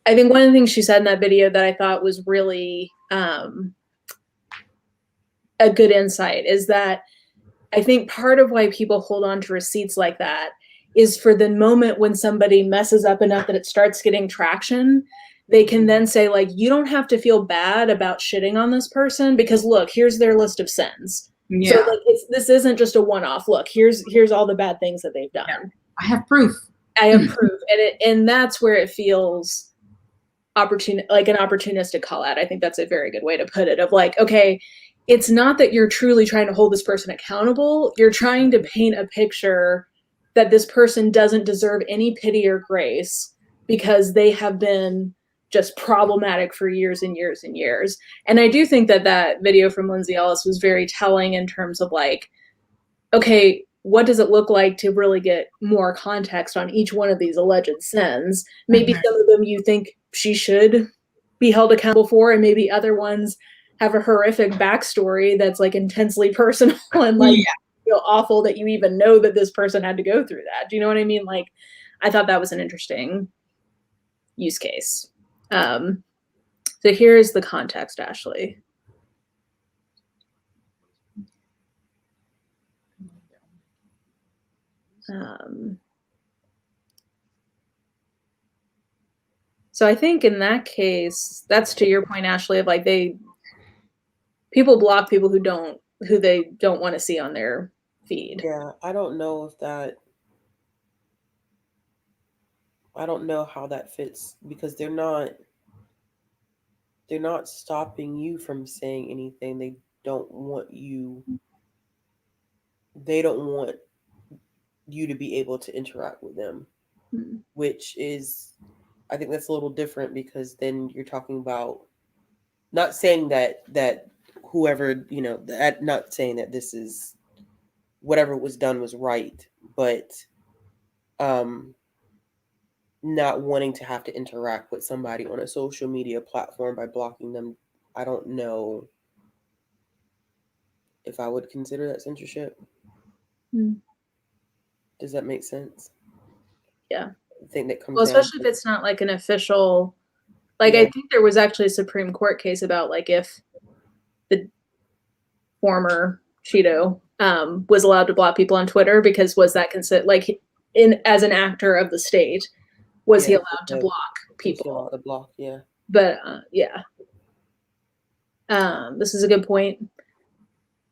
I think one of the things she said in that video that I thought was really a good insight is that I think part of why people hold on to receipts like that is for the moment when somebody messes up enough that it starts getting traction, they can then say, like, you don't have to feel bad about shitting on this person because look, here's their list of sins. So like, this isn't just a one-off. Look, here's all the bad things that they've done. Yeah. I have proof. And that's where it feels like an opportunistic call out. I think that's a very good way to put it, of like, okay, it's not that you're truly trying to hold this person accountable. You're trying to paint a picture that this person doesn't deserve any pity or grace because they have been just problematic for years and years and years. And I do think that that video from Lindsay Ellis was very telling in terms of like, okay, what does it look like to really get more context on each one of these alleged sins? Maybe some of them you think she should be held accountable for, and maybe other ones have a horrific backstory that's like intensely personal and like feel awful that you even know that this person had to go through that. Do you know what I mean? Like, I thought that was an interesting use case. So here's the context, Ashley. So I think in that case, that's to your point, Ashley, of like people block people who they don't want to see on their feed. Yeah, I don't know how that fits because they're not stopping you from saying anything. They don't want you to be able to interact with them, which is, I think that's a little different because then you're talking about not saying that whoever, not saying that this is whatever was done was right, but not wanting to have to interact with somebody on a social media platform by blocking them. I don't know if I would consider that censorship. Does that make sense? Yeah. I think that comes especially if it's not like an official, like, I think there was actually a Supreme Court case about like if the former Cheeto was allowed to block people on Twitter, because was that considered like as an actor of the state, was he allowed to block people? Was he allowed to block, yeah. But this is a good point.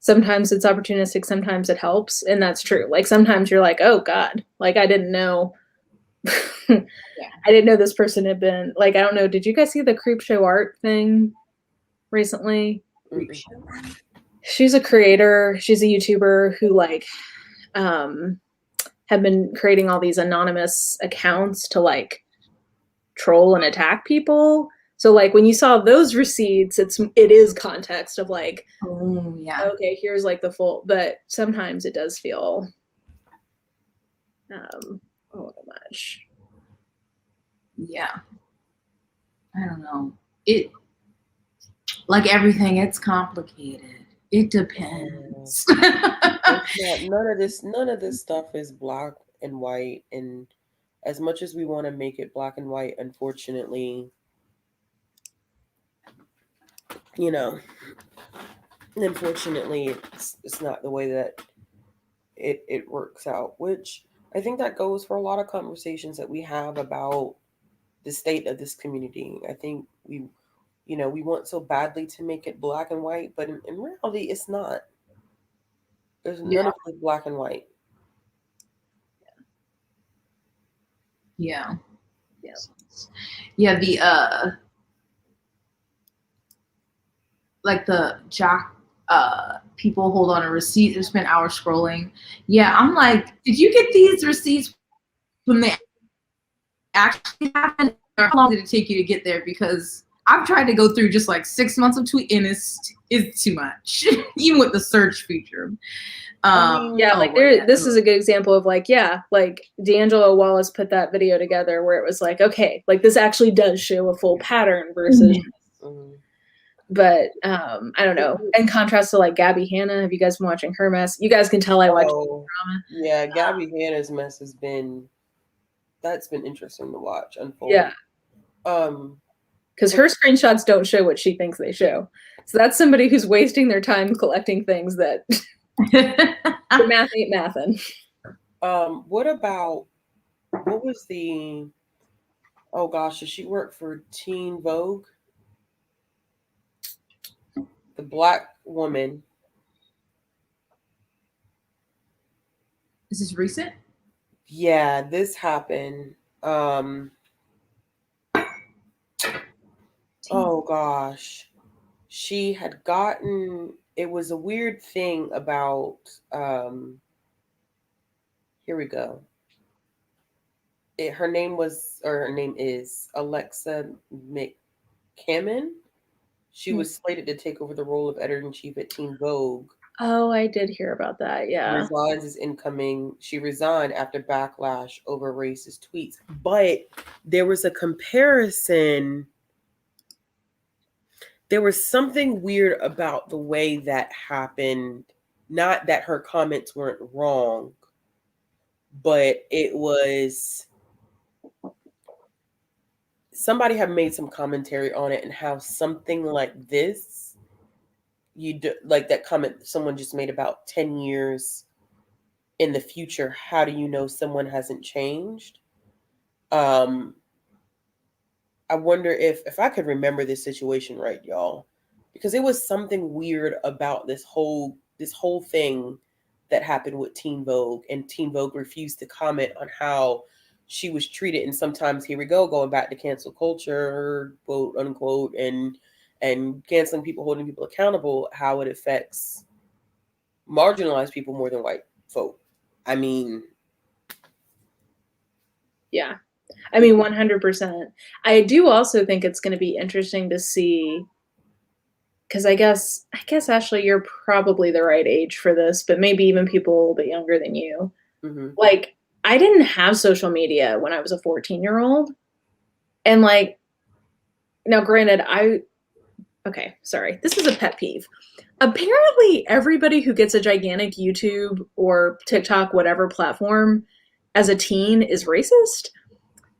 Sometimes it's opportunistic, sometimes it helps, and that's true. Like sometimes you're like, oh God, like I didn't know. I didn't know this person had been like, I don't know. Did you guys see the Creep Show art thing recently? She's a creator. She's a YouTuber who like have been creating all these anonymous accounts to like troll and attack people. So like when you saw those receipts, it is context of like, okay, here's like the full, but sometimes it does feel a little much. Yeah. I don't know. It, like everything, it's complicated. It depends. None of this stuff is black and white, and as much as we want to make it black and white, unfortunately, unfortunately, it's not the way that it works out, which I think that goes for a lot of conversations that we have about the state of this community. I think we want so badly to make it black and white, but in reality, it's not. There's none of it black and white. Yeah. The like the Jack people hold on a receipt and spend hours scrolling. Yeah, I'm like, did you get these receipts when they actually happened? Or how long did it take you to get there? Because I've tried to go through just like 6 months of tweet, and it's too much, even with the search feature. This is a good example of like D'Angelo Wallace put that video together where it was like, okay, like this actually does show a full pattern versus. Mm-hmm. But I don't know. In contrast to like Gabby Hanna, have you guys been watching her mess? You guys can tell I watch drama. Yeah, Gabby Hanna's mess that's been interesting to watch unfold. Yeah. Because her screenshots don't show what she thinks they show. So that's somebody who's wasting their time collecting things that the math ain't mathin'. What was the does she work for Teen Vogue? The black woman. Is this recent? Yeah, this happened. Oh gosh. She had gotten, it was a weird thing about, here we go. Her name is Alexa McCammon. She was slated to take over the role of editor-in-chief at Teen Vogue. Oh, I did hear about that, yeah. Resigns as incoming. She resigned after backlash over racist tweets. But there was a comparison. There was something weird about the way that happened. Not that her comments weren't wrong, but it was... Somebody had made some commentary on it and how something like this, like that comment someone just made about 10 years in the future, how do you know someone hasn't changed? I wonder if I could remember this situation right, y'all, because it was something weird about this whole thing that happened with Teen Vogue, and Teen Vogue refused to comment on how she was treated. And sometimes, here we go, going back to cancel culture, quote unquote, and canceling people, holding people accountable, how it affects marginalized people more than white folk. I mean, yeah. I mean, 100%. I do also think it's going to be interesting to see, because I guess, Ashley, you're probably the right age for this, but maybe even people a little bit younger than you. Mm-hmm. Like, I didn't have social media when I was a 14-year-old. And like, now granted, okay, sorry, this is a pet peeve. Apparently everybody who gets a gigantic YouTube or TikTok, whatever platform as a teen is racist.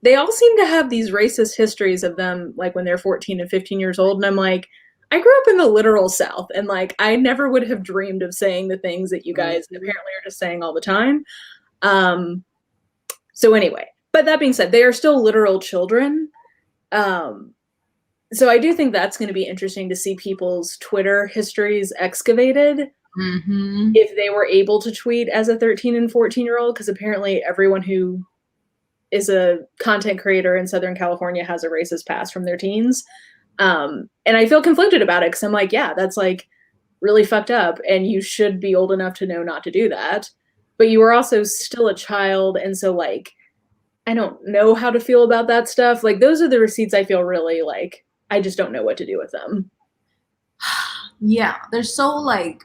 They all seem to have these racist histories of them, like when they're 14 and 15 years old. And I'm like, I grew up in the literal South, and like, I never would have dreamed of saying the things that you guys apparently are just saying all the time. So anyway, but that being said, they are still literal children. So I do think that's going to be interesting to see people's Twitter histories excavated. Mm-hmm. If they were able to tweet as a 13 and 14-year-old, because apparently everyone who is a content creator in Southern California has a racist past from their teens. And I feel conflicted about it because I'm like, yeah, that's like really fucked up, and you should be old enough to know not to do that. But you are also still a child, and so like, I don't know how to feel about that stuff. Like, those are the receipts I feel really like, I just don't know what to do with them. Yeah, they're so like,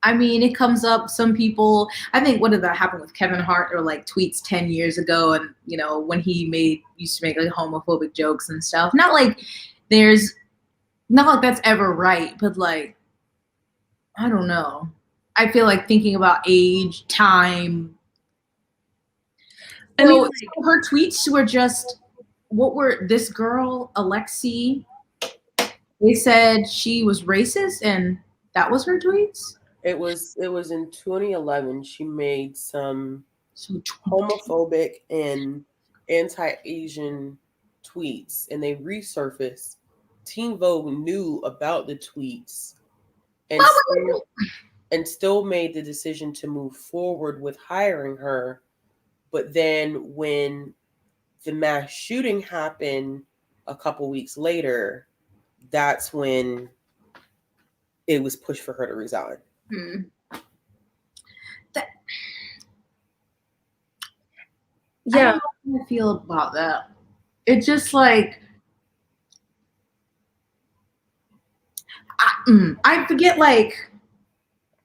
I mean, it comes up, some people, I think, what did that happen with Kevin Hart, or like tweets 10 years ago, and you know, when he used to make like homophobic jokes and stuff. Not like that's ever right, but like, I don't know. I feel like thinking about age, time. I mean, her tweets were just, this girl, Alexi, they said she was racist, and That was her tweets? It was in 2011. She made some So homophobic and anti-Asian tweets, and they resurfaced. Teen Vogue knew about the tweets and still made the decision to move forward with hiring her. But then when the mass shooting happened a couple weeks later, that's when it was pushed for her to resign. Yeah. I don't know how I feel about that. It's just like, I forget, like,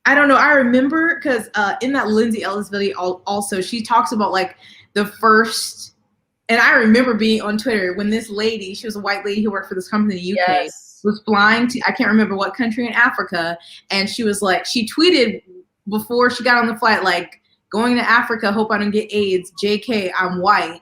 I don't know. I remember because in that Lindsay Ellis video also, she talks about like the first, and I remember being on Twitter when this lady, she was a white lady who worked for this company in the UK, was flying to, I can't remember what country in Africa, and she was like, she tweeted before she got on the flight, like, going to Africa, hope I don't get AIDS, JK, I'm white.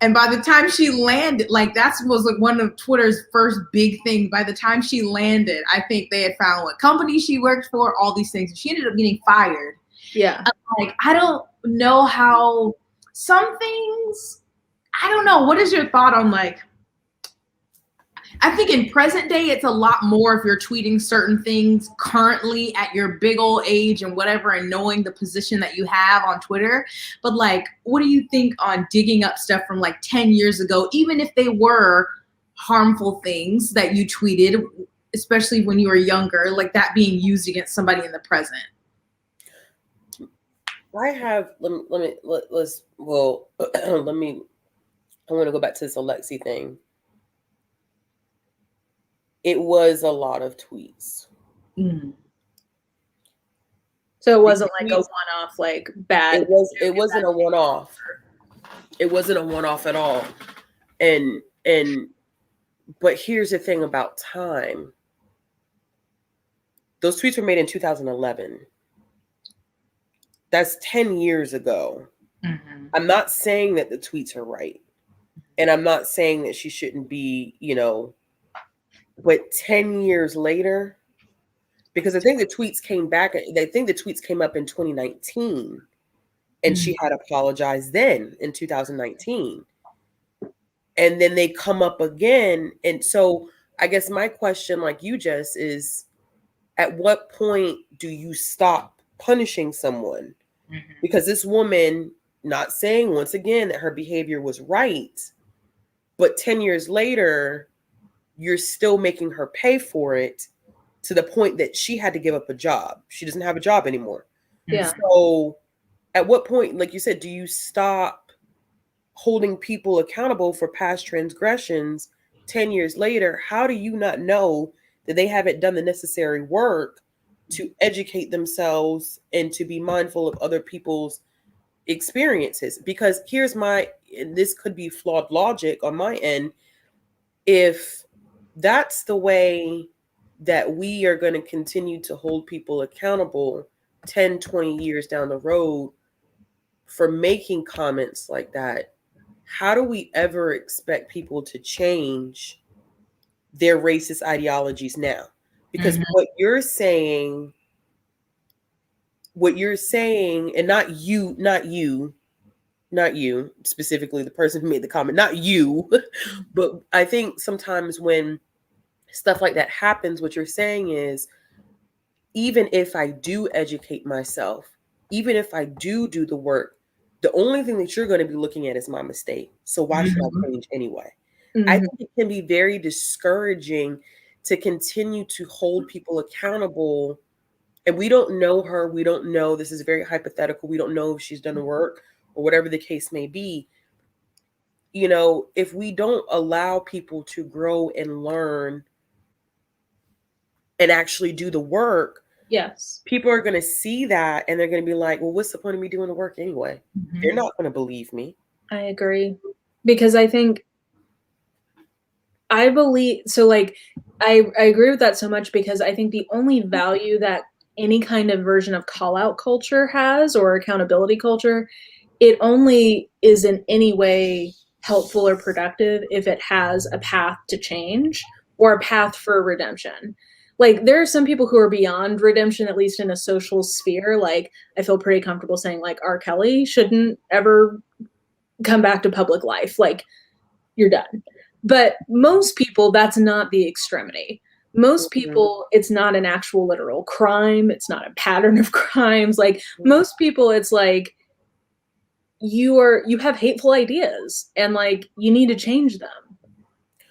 And by the time she landed, like that was like one of Twitter's first big things. By the time she landed, I think they had found what company she worked for, all these things. And she ended up getting fired. Yeah. Like, I don't know how some things, I don't know. What is your thought on like, I think in present day, it's a lot more if you're tweeting certain things currently at your big old age and whatever, and knowing the position that you have on Twitter. But like, what do you think on digging up stuff from like 10 years ago, even if they were harmful things that you tweeted, especially when you were younger, like that being used against somebody in the present? I have, I want to go back to this Alexi thing. It was a lot of tweets. So it wasn't like a one-off, like bad. It wasn't a one-off. It wasn't a one-off at all. But here's the thing about time. Those tweets were made in 2011. That's 10 years ago. Mm-hmm. I'm not saying that the tweets are right. And I'm not saying that she shouldn't be, but 10 years later, because I think the tweets came back, I think the tweets came up in 2019, and she had apologized then in 2019. And then they come up again. And so I guess my question, like you, Jess, is at what point do you stop punishing someone? Mm-hmm. Because this woman, not saying once again that her behavior was right, but 10 years later, you're still making her pay for it to the point that she had to give up a job. She doesn't have a job anymore. Yeah. So at what point, like you said, do you stop holding people accountable for past transgressions 10 years later? How do you not know that they haven't done the necessary work to educate themselves and to be mindful of other people's experiences? Because here's and this could be flawed logic on my end. If that's the way that we are going to continue to hold people accountable 10, 20 years down the road for making comments like that, how do we ever expect people to change their racist ideologies now? Because what you're saying, and not you specifically, the person who made the comment, not you, but I think sometimes when stuff like that happens, what you're saying is, even if I do educate myself, even if I do the work, the only thing that you're going to be looking at is my mistake. So why should I change anyway? I think it can be very discouraging to continue to hold people accountable. And we don't know her. We don't know. This is very hypothetical. We don't know if she's done the work or whatever the case may be. If we don't allow people to grow and learn and actually do the work, yes, people are going to see that and they're going to be like, well, what's the point of me doing the work anyway? They're not going to believe me. I agree. Because I agree with that so much, because I think the only value that any kind of version of call out culture has, or accountability culture, it only is in any way helpful or productive if it has a path to change or a path for redemption. like there are some people who are beyond redemption, at least in a social sphere. Like I feel pretty comfortable saying like R. Kelly shouldn't ever come back to public life. Like you're done. But most people, that's not the extremity. Most people, it's not an actual literal crime. It's not a pattern of crimes. Like most people, it's like you have hateful ideas and like you need to change them.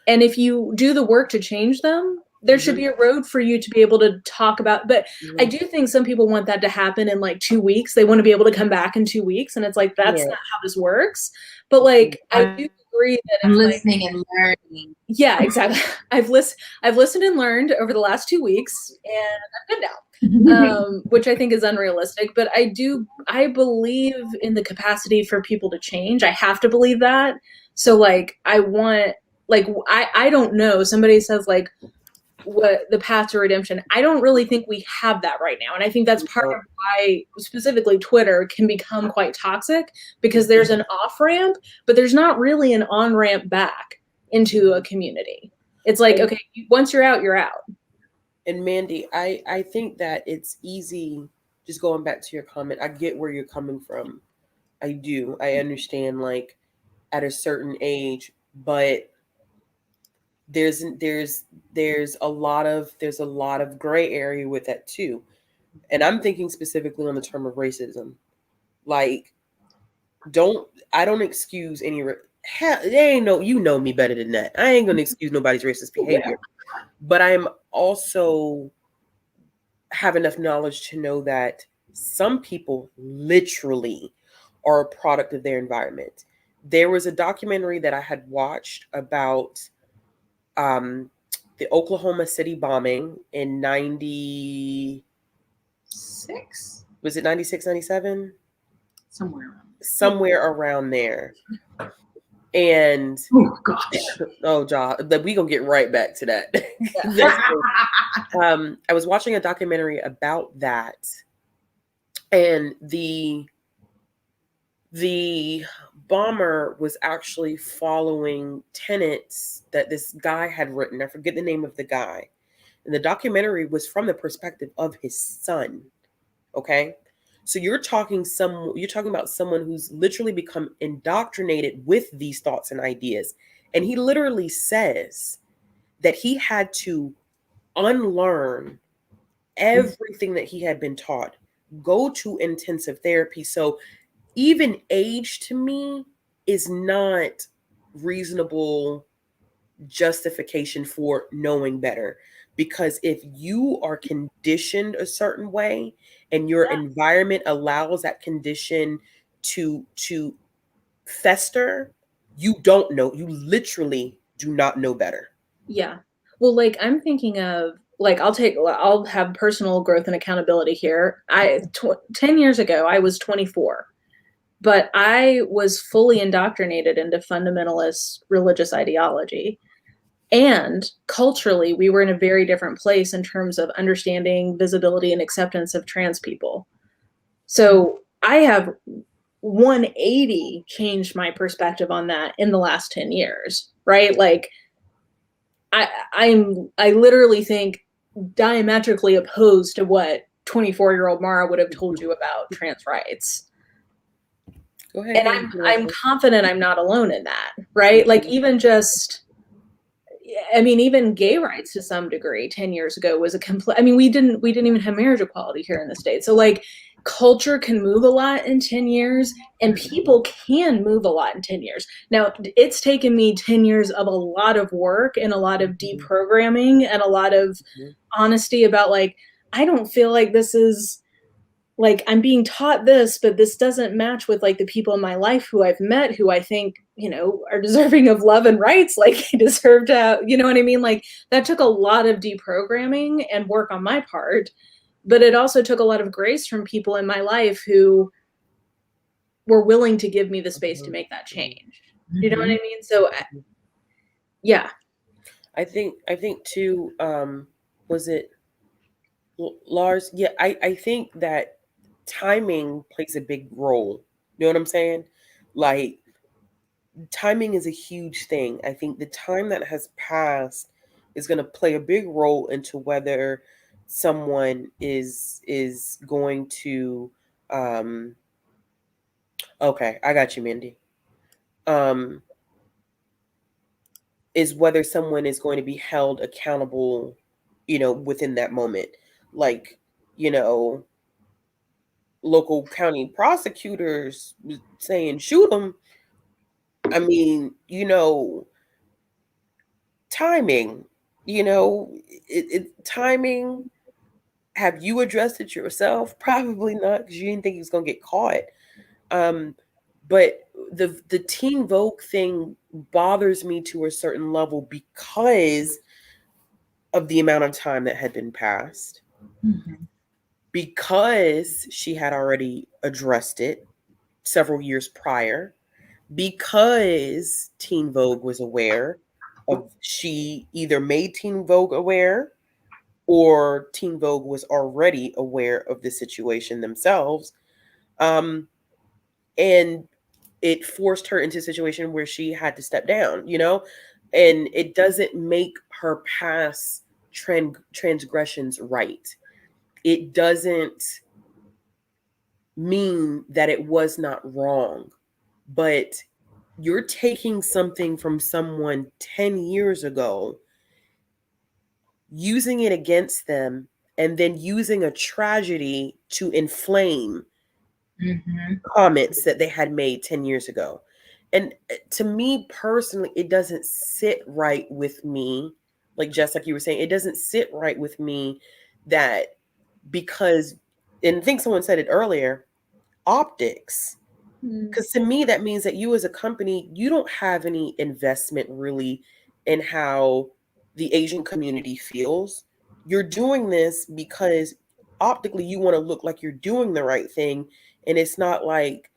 And if you do the work to change them, there should be a road for you to be able to talk about. But I do think some people want that to happen in like 2 weeks. They want to be able to come back in 2 weeks. And it's like, that's not how this works. But like, I do agree that I'm listening and learning. Yeah, exactly. I've listened and learned over the last 2 weeks and I'm good now. Which I think is unrealistic, but I believe in the capacity for people to change. I have to believe that. So like, I don't know. Somebody says like, what the path to redemption. I don't really think we have that right now. And I think that's part of why specifically Twitter can become quite toxic, because there's an off ramp, but there's not really an on ramp back into a community. It's like, okay, once you're out, you're out. And Mandy, I think that it's easy, just going back to your comment, I get where you're coming from. I do. I understand like at a certain age, but there's a lot of gray area with that too. And I'm thinking specifically on the term of racism. Like, I don't excuse any they ain't no, you know me better than that. I ain't gonna excuse nobody's racist behavior. But I'm also have enough knowledge to know that some people literally are a product of their environment. There was a documentary that I had watched about the Oklahoma City bombing in 96. Was it 96, 97? Somewhere around there. And oh gosh, oh John, we gonna get right back to that. I was watching a documentary about that, and the bomber was actually following tenets that this guy had written. I forget the name of the guy, and the documentary was from the perspective of his son. Okay. So you're talking about someone who's literally become indoctrinated with these thoughts and ideas. And he literally says that he had to unlearn everything that he had been taught, go to intensive therapy. So even age to me is not reasonable justification for knowing better. Because if you are conditioned a certain way and your environment allows that condition to fester, you don't know. You literally do not know better. Yeah. Well, like I'm thinking of like I'll have personal growth and accountability here. 10 years ago, I was 24, but I was fully indoctrinated into fundamentalist religious ideology. And culturally, we were in a very different place in terms of understanding, visibility, and acceptance of trans people. So I have 180 changed my perspective on that in the last 10 years, right? Like I literally think diametrically opposed to what 24-year-old Mara would have told you about trans rights. Go ahead. And I'm confident I'm not alone in that, right? Like even gay rights to some degree 10 years ago was we didn't even have marriage equality here in the States. So like culture can move a lot in 10 years and people can move a lot in 10 years. Now it's taken me 10 years of a lot of work and a lot of deprogramming and a lot of honesty about like, I don't feel like this is like I'm being taught this, but this doesn't match with like the people in my life who I've met, who I think, are deserving of love and rights. Like they deserve to, you know what I mean? Like that took a lot of deprogramming and work on my part, but it also took a lot of grace from people in my life who were willing to give me the space to make that change. You know what I mean? So yeah. I think too, was it Lars? Yeah, I think that timing plays a big role. You know what I'm saying? Like timing is a huge thing. I think the time that has passed is going to play a big role into whether someone is going to okay, I got you, Mindy. Is whether someone is going to be held accountable, within that moment. Like, local county prosecutors saying shoot them. I mean, timing, timing. Have you addressed it yourself? Probably not, because you didn't think he was going to get caught. But the Teen Vogue thing bothers me to a certain level because of the amount of time that had been passed. Mm-hmm. Because she had already addressed it several years prior, because Teen Vogue was aware of, she either made Teen Vogue aware or Teen Vogue was already aware of the situation themselves. And it forced her into a situation where she had to step down, and it doesn't make her past transgressions right. It doesn't mean that it was not wrong, but you're taking something from someone 10 years ago, using it against them, and then using a tragedy to inflame comments that they had made 10 years ago. And to me personally, it doesn't sit right with me. Like, just like you were saying, it doesn't sit right with me that because, and I think someone said it earlier, optics. Because to me, that means that you as a company, you don't have any investment really in how the Asian community feels. You're doing this because optically you want to look like you're doing the right thing. And it's not like,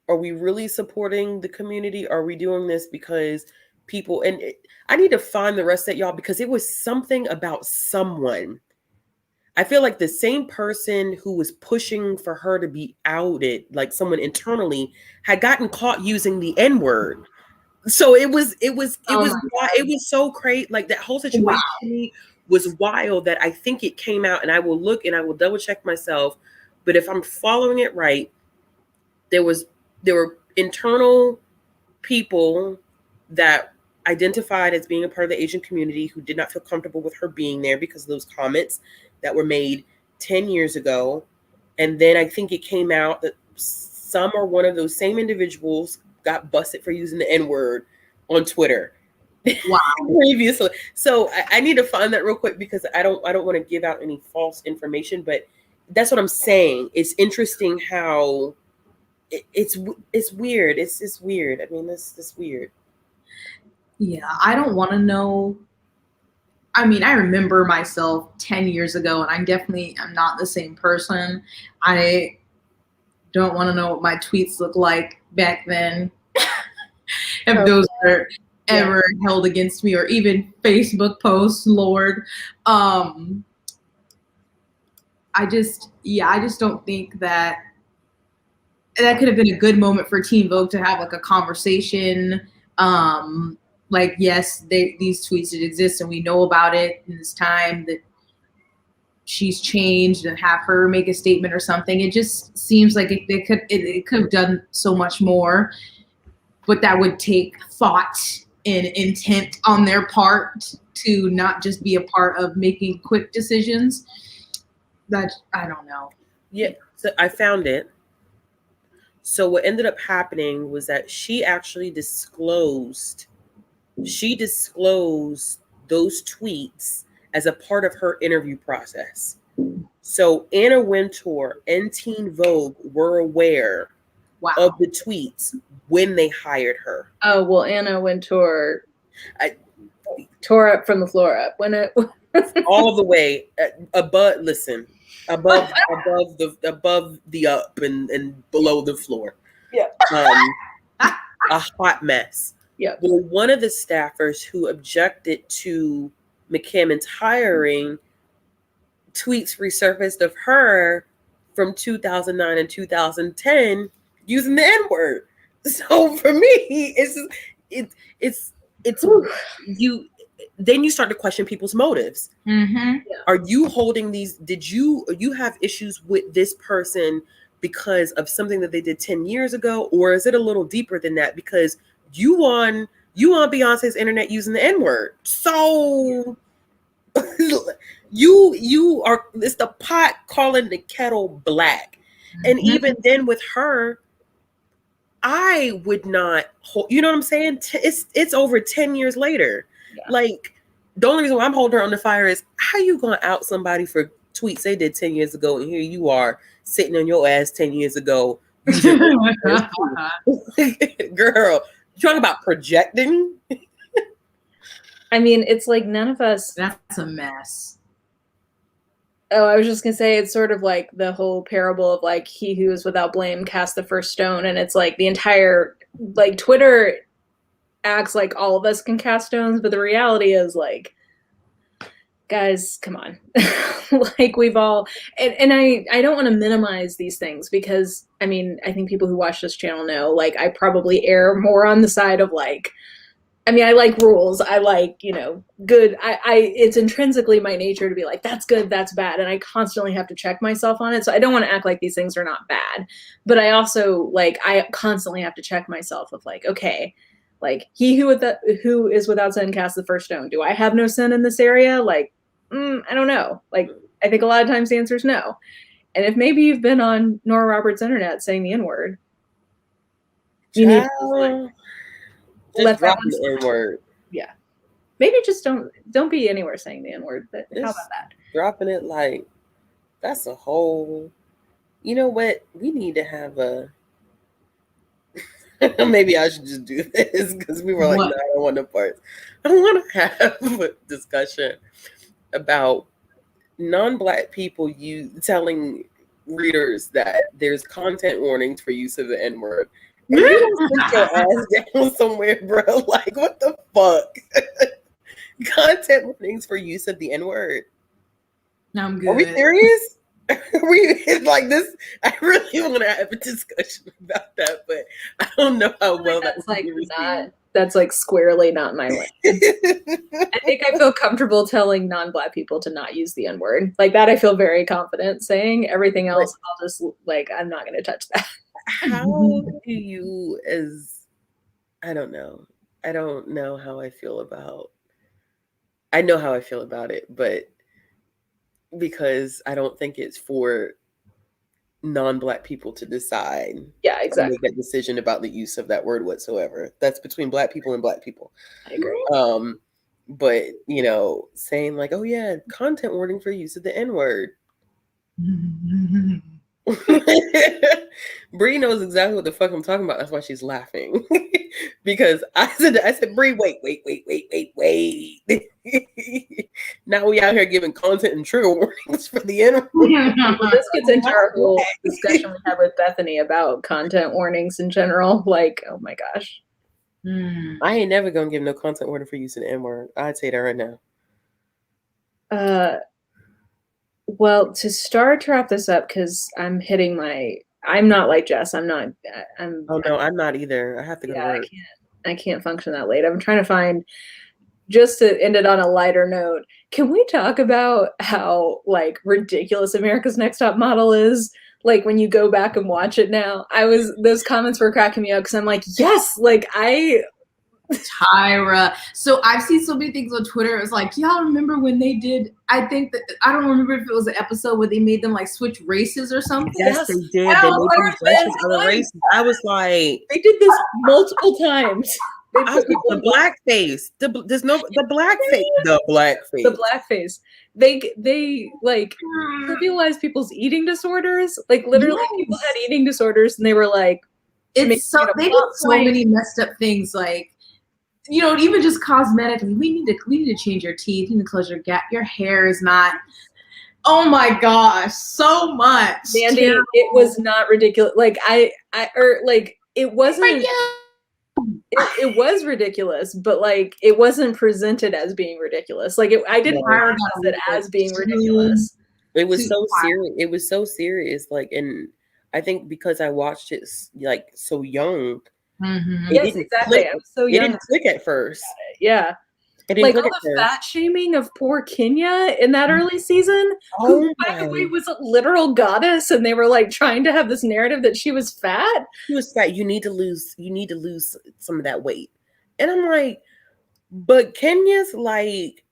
are we really supporting the community? Are we doing this because people, and I need to find the rest of that, y'all, because it was something about someone. I feel like the same person who was pushing for her to be outed, like someone internally, had gotten caught using the N-word. So it was so crazy. Like, that whole situation to me was wild, that I think it came out, and I will look and I will double check myself. But if I'm following it right, there were internal people that identified as being a part of the Asian community who did not feel comfortable with her being there because of those comments that were made 10 years ago. And then I think it came out that some or one of those same individuals got busted for using the N-word on Twitter. Wow. Previously. So I need to find that real quick, because I don't want to give out any false information, but that's what I'm saying. It's interesting how it's weird. It's weird. I mean, this weird. Yeah, I don't want to know. I mean, I remember myself 10 years ago, and I'm not the same person. I don't want to know what my tweets look like back then. If those were ever held against me, or even Facebook posts, Lord. I just don't think that could have been a good moment for Teen Vogue to have like a conversation. Like, yes, these tweets did exist and we know about it, and it's time that she's changed, and have her make a statement or something. It just seems like it could have done so much more, but that would take thought and intent on their part to not just be a part of making quick decisions. That, I don't know. Yeah, so I found it. So what ended up happening was that she actually disclosed those tweets as a part of her interview process. So Anna Wintour and Teen Vogue were aware of the tweets when they hired her. Oh, well, Anna Wintour tore up from the floor up when it all the way above. Listen, above the up and below the floor. Yeah. A hot mess. Yeah. Well, one of the staffers who objected to McCammon's hiring, tweets resurfaced of her from 2009 and 2010 using the N-word. So for me, it's then you start to question people's motives. Mm-hmm. Are you holding these? Did you have issues with this person because of something that they did 10 years ago, or is it a little deeper than that? Because you on Beyonce's internet using the N-word, so you are, it's the pot calling the kettle black. And even then with her, I would not hold, you know what I'm saying? It's over 10 years later. Yeah. Like, the only reason why I'm holding her on the fire is, how you gonna out somebody for tweets they did 10 years ago, and here you are sitting on your ass 10 years ago using girl, you talking about projecting? I mean, it's like none of us. That's a mess. Oh, I was just gonna say, it's sort of like the whole parable of like, he who is without blame cast the first stone, and it's like the entire, like, Twitter acts like all of us can cast stones, but the reality is, like, guys, come on. Like, we've all, and I don't want to minimize these things, because I mean, I think people who watch this channel know, like, I probably err more on the side of, like, I mean, I like rules. I like, you know, good. It's intrinsically my nature to be like, that's good, that's bad. And I constantly have to check myself on it. So I don't want to act like these things are not bad. But I also, like, I constantly have to check myself of like, okay, like, he who is without sin cast the first stone. Do I have no sin in this area? Like, I don't know. Like, I think a lot of times the answer is no. And if maybe you've been on Nora Roberts' internet saying the N-word, you need to just drop the N-word. Yeah. Maybe just don't be anywhere saying the N-word, but how about that? Dropping it, like, that's a whole, you know what? We need to have a, maybe I should just do this, because we were like, no, I don't want no parts. I want to have a discussion about non-Black people telling readers that there's content warnings for use of the N-word. And you don't sit your ass down somewhere, bro. Like, what the fuck? Content warnings for use of the N-word. No, I'm good. Are we serious? Are we like this? I really want to have a discussion about that, but I don't know how well that's like not. That's like squarely not my lane. I think I feel comfortable telling non-Black people to not use the N-word. Like that, I feel very confident saying. Everything else, I'll just, like, I'm not going to touch that. How do you, I don't know how I feel about, I know how I feel about it, but because I don't think it's for non-Black people to decide. Yeah, exactly. Make that decision about the use of that word whatsoever. That's between Black people and Black people. I agree. But, you know, saying like, oh yeah, content warning for use of the N-word. Bree knows exactly what the fuck I'm talking about. That's why she's laughing. Because I said, Bree, wait. Now we out here giving content and trigger warnings for the N-word. Well, this gets into our whole discussion we had with Bethany about content warnings in general. Like, oh my gosh. I ain't never gonna give no content warning for use of the N-word. I'd say that right now. Well, to wrap this up, because I'm not like Jess. I'm not. Oh no, I'm not either. I have to go to work. I can't function that late. I'm trying to find, just to end it on a lighter note, can we talk about how, like, ridiculous America's Next Top Model is? Like, when you go back and watch it now, those comments were cracking me up, because I'm like, yes, like, Tyra. So I've seen so many things on Twitter. It was like, y'all remember when they did, I don't remember if it was an episode where they made them like switch races or something. Yes, they did. They made them dress as other races. I was like, they did this multiple times. I was like, the blackface. The blackface. They like trivialized people's eating disorders. Like, literally, people had eating disorders, and they were like, they did so many messed up things, like, you know, even just cosmetically. We need to change your teeth. You need to close your gap. Your hair is not. Oh my gosh, so much. Mandy, it was not ridiculous. Like it wasn't. It was ridiculous, but like it wasn't presented as being ridiculous. Like I didn't process it as being ridiculous. It was so serious. It was so serious. Like, and I think because I watched it like so young. Yes, exactly. I was so young. It didn't click at first. Yeah. I didn't Like click all at the first. fat shaming of poor Kenya in that early season, Oh who, by the my. way, was a literal goddess, and they were like trying to have this narrative that she was fat. He was fat. You need to lose some of that weight. And I'm like, but Kenya's like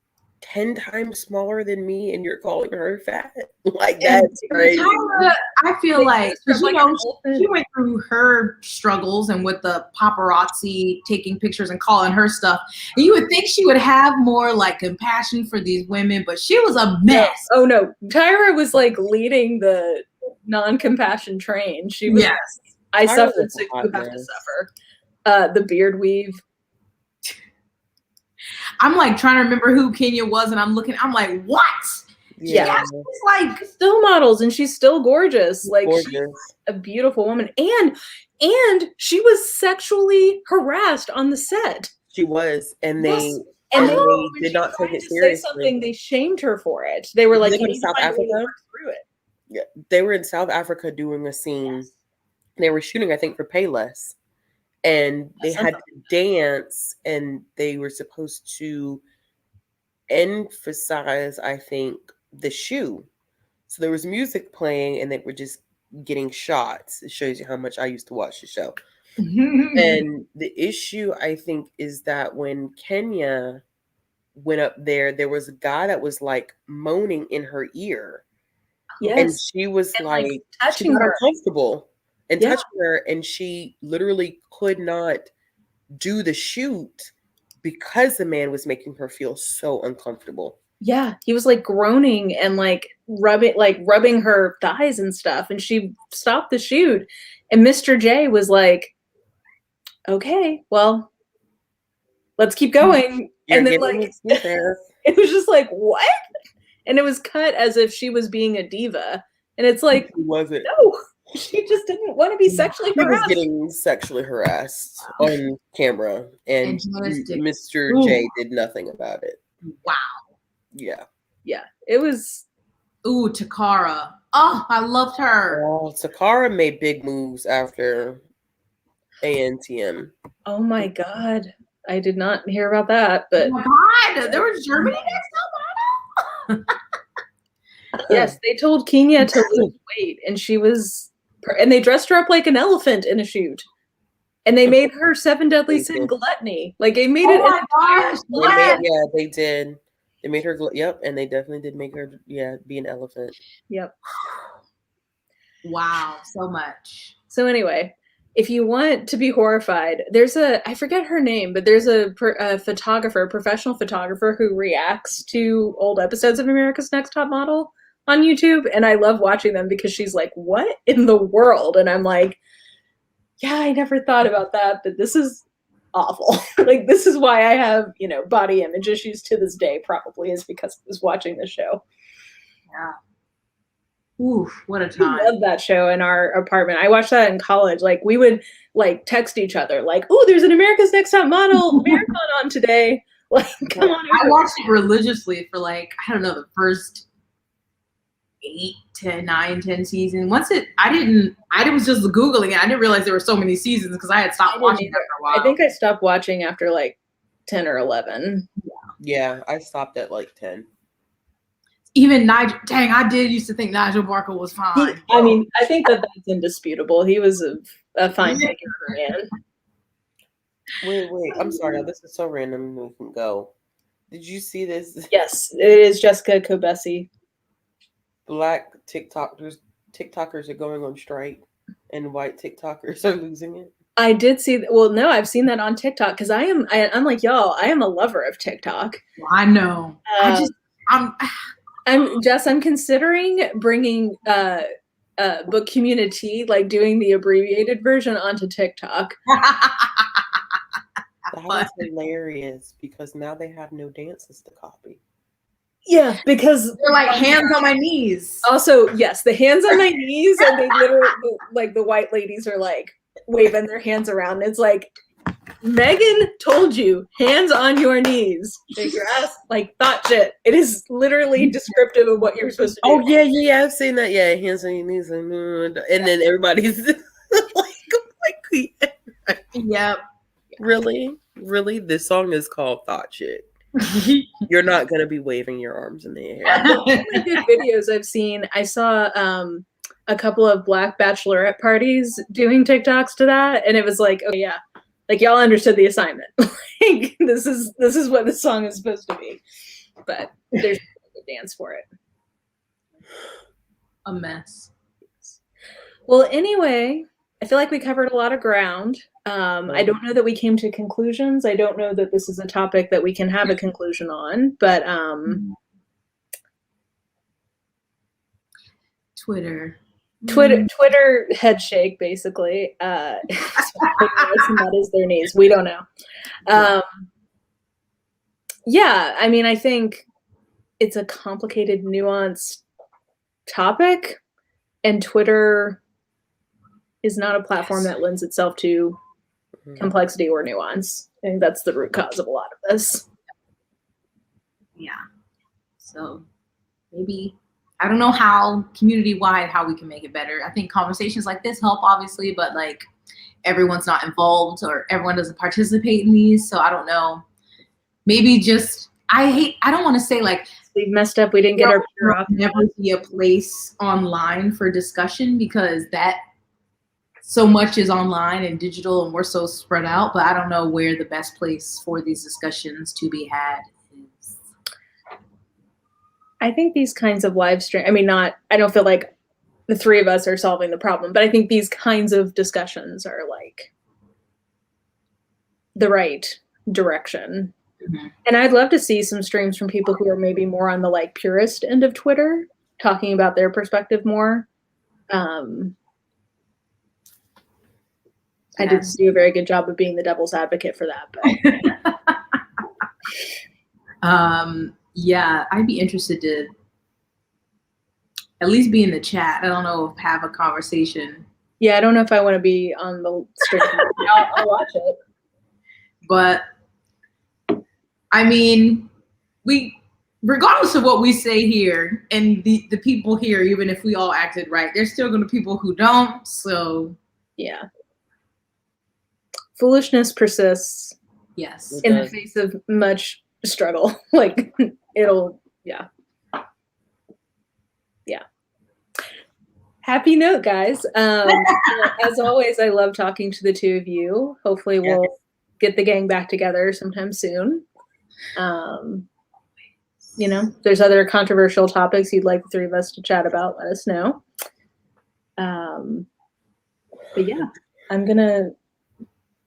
10 times smaller than me, and you're calling her fat? Like, that's crazy. Tyra, I feel like, dressed her up like an elephant. she went through her struggles and with the paparazzi taking pictures and calling her stuff. And you would think she would have more like compassion for these women, but she was a mess. Oh no, Tyra was like leading the non-compassion train. She was. Yes. I Tyra suffered, was so a hot you have to mess. suffer. The beard weave. I'm like trying to remember who Kenya was, and I'm like, what? Yeah. She's like Still models, and she's still gorgeous. Like she's Gorgeous. a beautiful woman, and she was sexually harassed on the set. She was, and Yes. And they when did she not tried take it to say seriously. something, they shamed her for it. They were like, Did they "You go to need to South find a way to Africa? work through it." Yeah, they were in South Africa doing a scene. They were shooting, I think, for Payless, and they had to dance, and they were supposed to emphasize, I think, the shoe. So there was music playing, and they were just getting shots. It shows you how much I used to watch the show. And the issue, I think, is that when Kenya went up there, there was a guy that was like moaning in her ear. Yes, And she was and, like like, she touching got her. uncomfortable and Yeah. touching her, and she literally could not do the shoot because the man was making her feel so uncomfortable. Yeah, he was like groaning and like rubbing her thighs and stuff, and she stopped the shoot. And Mr. J was like, "Okay, well, let's keep going." You're and then getting like excuses. it was just like, what? And it was cut as if she was being a diva. And it's like, She wasn't. no, she just didn't want to be sexually She was harassed. getting sexually harassed on camera, and Mr. J did nothing about it. Wow. Yeah. Yeah, it was. Ooh, Takara. Oh, I loved her. Well, Takara made big moves after ANTM. Oh my God. I did not hear about that, but Oh my God, there was Germany next time. yes, they told Kenya to lose weight, and she was, and they dressed her up like an elephant in a shoot, and they made her 7 Deadly Sin gluttony. Like they made it. Oh my gosh! Yeah, they did. They made her. Yep, and they definitely did make her. Yeah, be an elephant. Yep. Wow, so much. So anyway, if you want to be horrified, there's I forget her name, but there's a photographer, professional photographer who reacts to old episodes of America's Next Top Model on YouTube. And I love watching them because she's like, what in the world? And I'm like, yeah, I never thought about that, but this is awful. Like, this is why I have, body image issues to this day, probably is because I was watching the show. Yeah. Oof, what a time. We loved that show in our apartment. I watched that in college. Like, we would like text each other like, oh, there's an America's Next Top Model marathon on today. Like, come on. I watched it religiously for like, I don't know, the first 8, 10, 9, 10 seasons. Once I was just Googling it. I didn't realize there were so many seasons because I had stopped watching that for a while. I think I stopped watching after like 10 or 11. Yeah, I stopped at like 10. Even Nigel, dang, I did used to think Nigel Barker was fine. I mean, I think that's indisputable. He was a fine man. Wait, I'm sorry. Now, this is so random. We can go. Did you see this? Yes, it is Jessica Kobesi. Black TikTokers are going on strike, and white TikTokers are losing it. I did see that. Well, no, I've seen that on TikTok because I'm like y'all. I am a lover of TikTok. I know. I'm considering bringing book community, like doing the abbreviated version onto TikTok. That is hilarious because now they have no dances to copy. Yeah, because they're like hands on my knees. Also, yes, the hands on my knees, and they literally like the white ladies are like waving their hands around. It's like, Megan told you, hands on your knees. Shake your ass like thought shit. It is literally descriptive of what you're supposed to do. Oh yeah, I've seen that. Yeah, hands on your knees, and then everybody's like, yep. Really? This song is called Thought Shit. You're not gonna be waving your arms in the air. Really good videos I've seen. I saw a couple of Black bachelorette parties doing TikToks to that, and it was like, oh yeah, like y'all understood the assignment. Like this is what the song is supposed to be, but there's a dance for it. A mess. Well, anyway, I feel like we covered a lot of ground. I don't know that we came to conclusions. I don't know that this is a topic that we can have a conclusion on, but Twitter head shake, basically. And that is their knees. We don't know. Yeah, I mean, I think it's a complicated, nuanced topic, and Twitter is not a platform that lends itself to complexity or nuance. I think that's the root cause of a lot of this. Yeah. So maybe, I don't know how community-wide, how we can make it better. I think conversations like this help, obviously, but like everyone's not involved or everyone doesn't participate in these. So I don't know. Maybe just, I don't want to say like, we messed up, we didn't get our never be a place online for discussion, because that so much is online and digital and we're so spread out, but I don't know where the best place for these discussions to be had is. I think these kinds of live stream, I don't feel like the three of us are solving the problem, but I think these kinds of discussions are like the right direction. Mm-hmm. And I'd love to see some streams from people who are maybe more on the like purist end of Twitter, talking about their perspective more. I didn't do a very good job of being the devil's advocate for that. But. Yeah, I'd be interested to at least be in the chat. I don't know if have a conversation. Yeah, I don't know if I want to be on the stream. I'll watch it. But I mean, regardless of what we say here and the people here, even if we all acted right, there's still going to be people who don't. So yeah. Foolishness persists. Yes. In the face of much struggle. Like it'll, yeah. Happy note, guys. As always, I love talking to the two of you. Hopefully we'll get the gang back together sometime soon. There's other controversial topics you'd like the three of us to chat about, let us know. But yeah, I'm gonna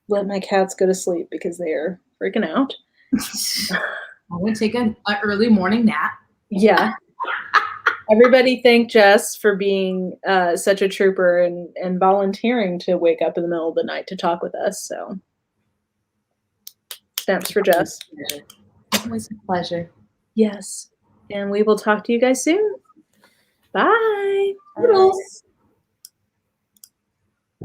let my cats go to sleep because they are freaking out. I'm gonna take an early morning nap. Yeah. Everybody thank Jess for being such a trooper and volunteering to wake up in the middle of the night to talk with us. So snaps for Jess. Always a pleasure. Yes. And we will talk to you guys soon. Bye. Toodles.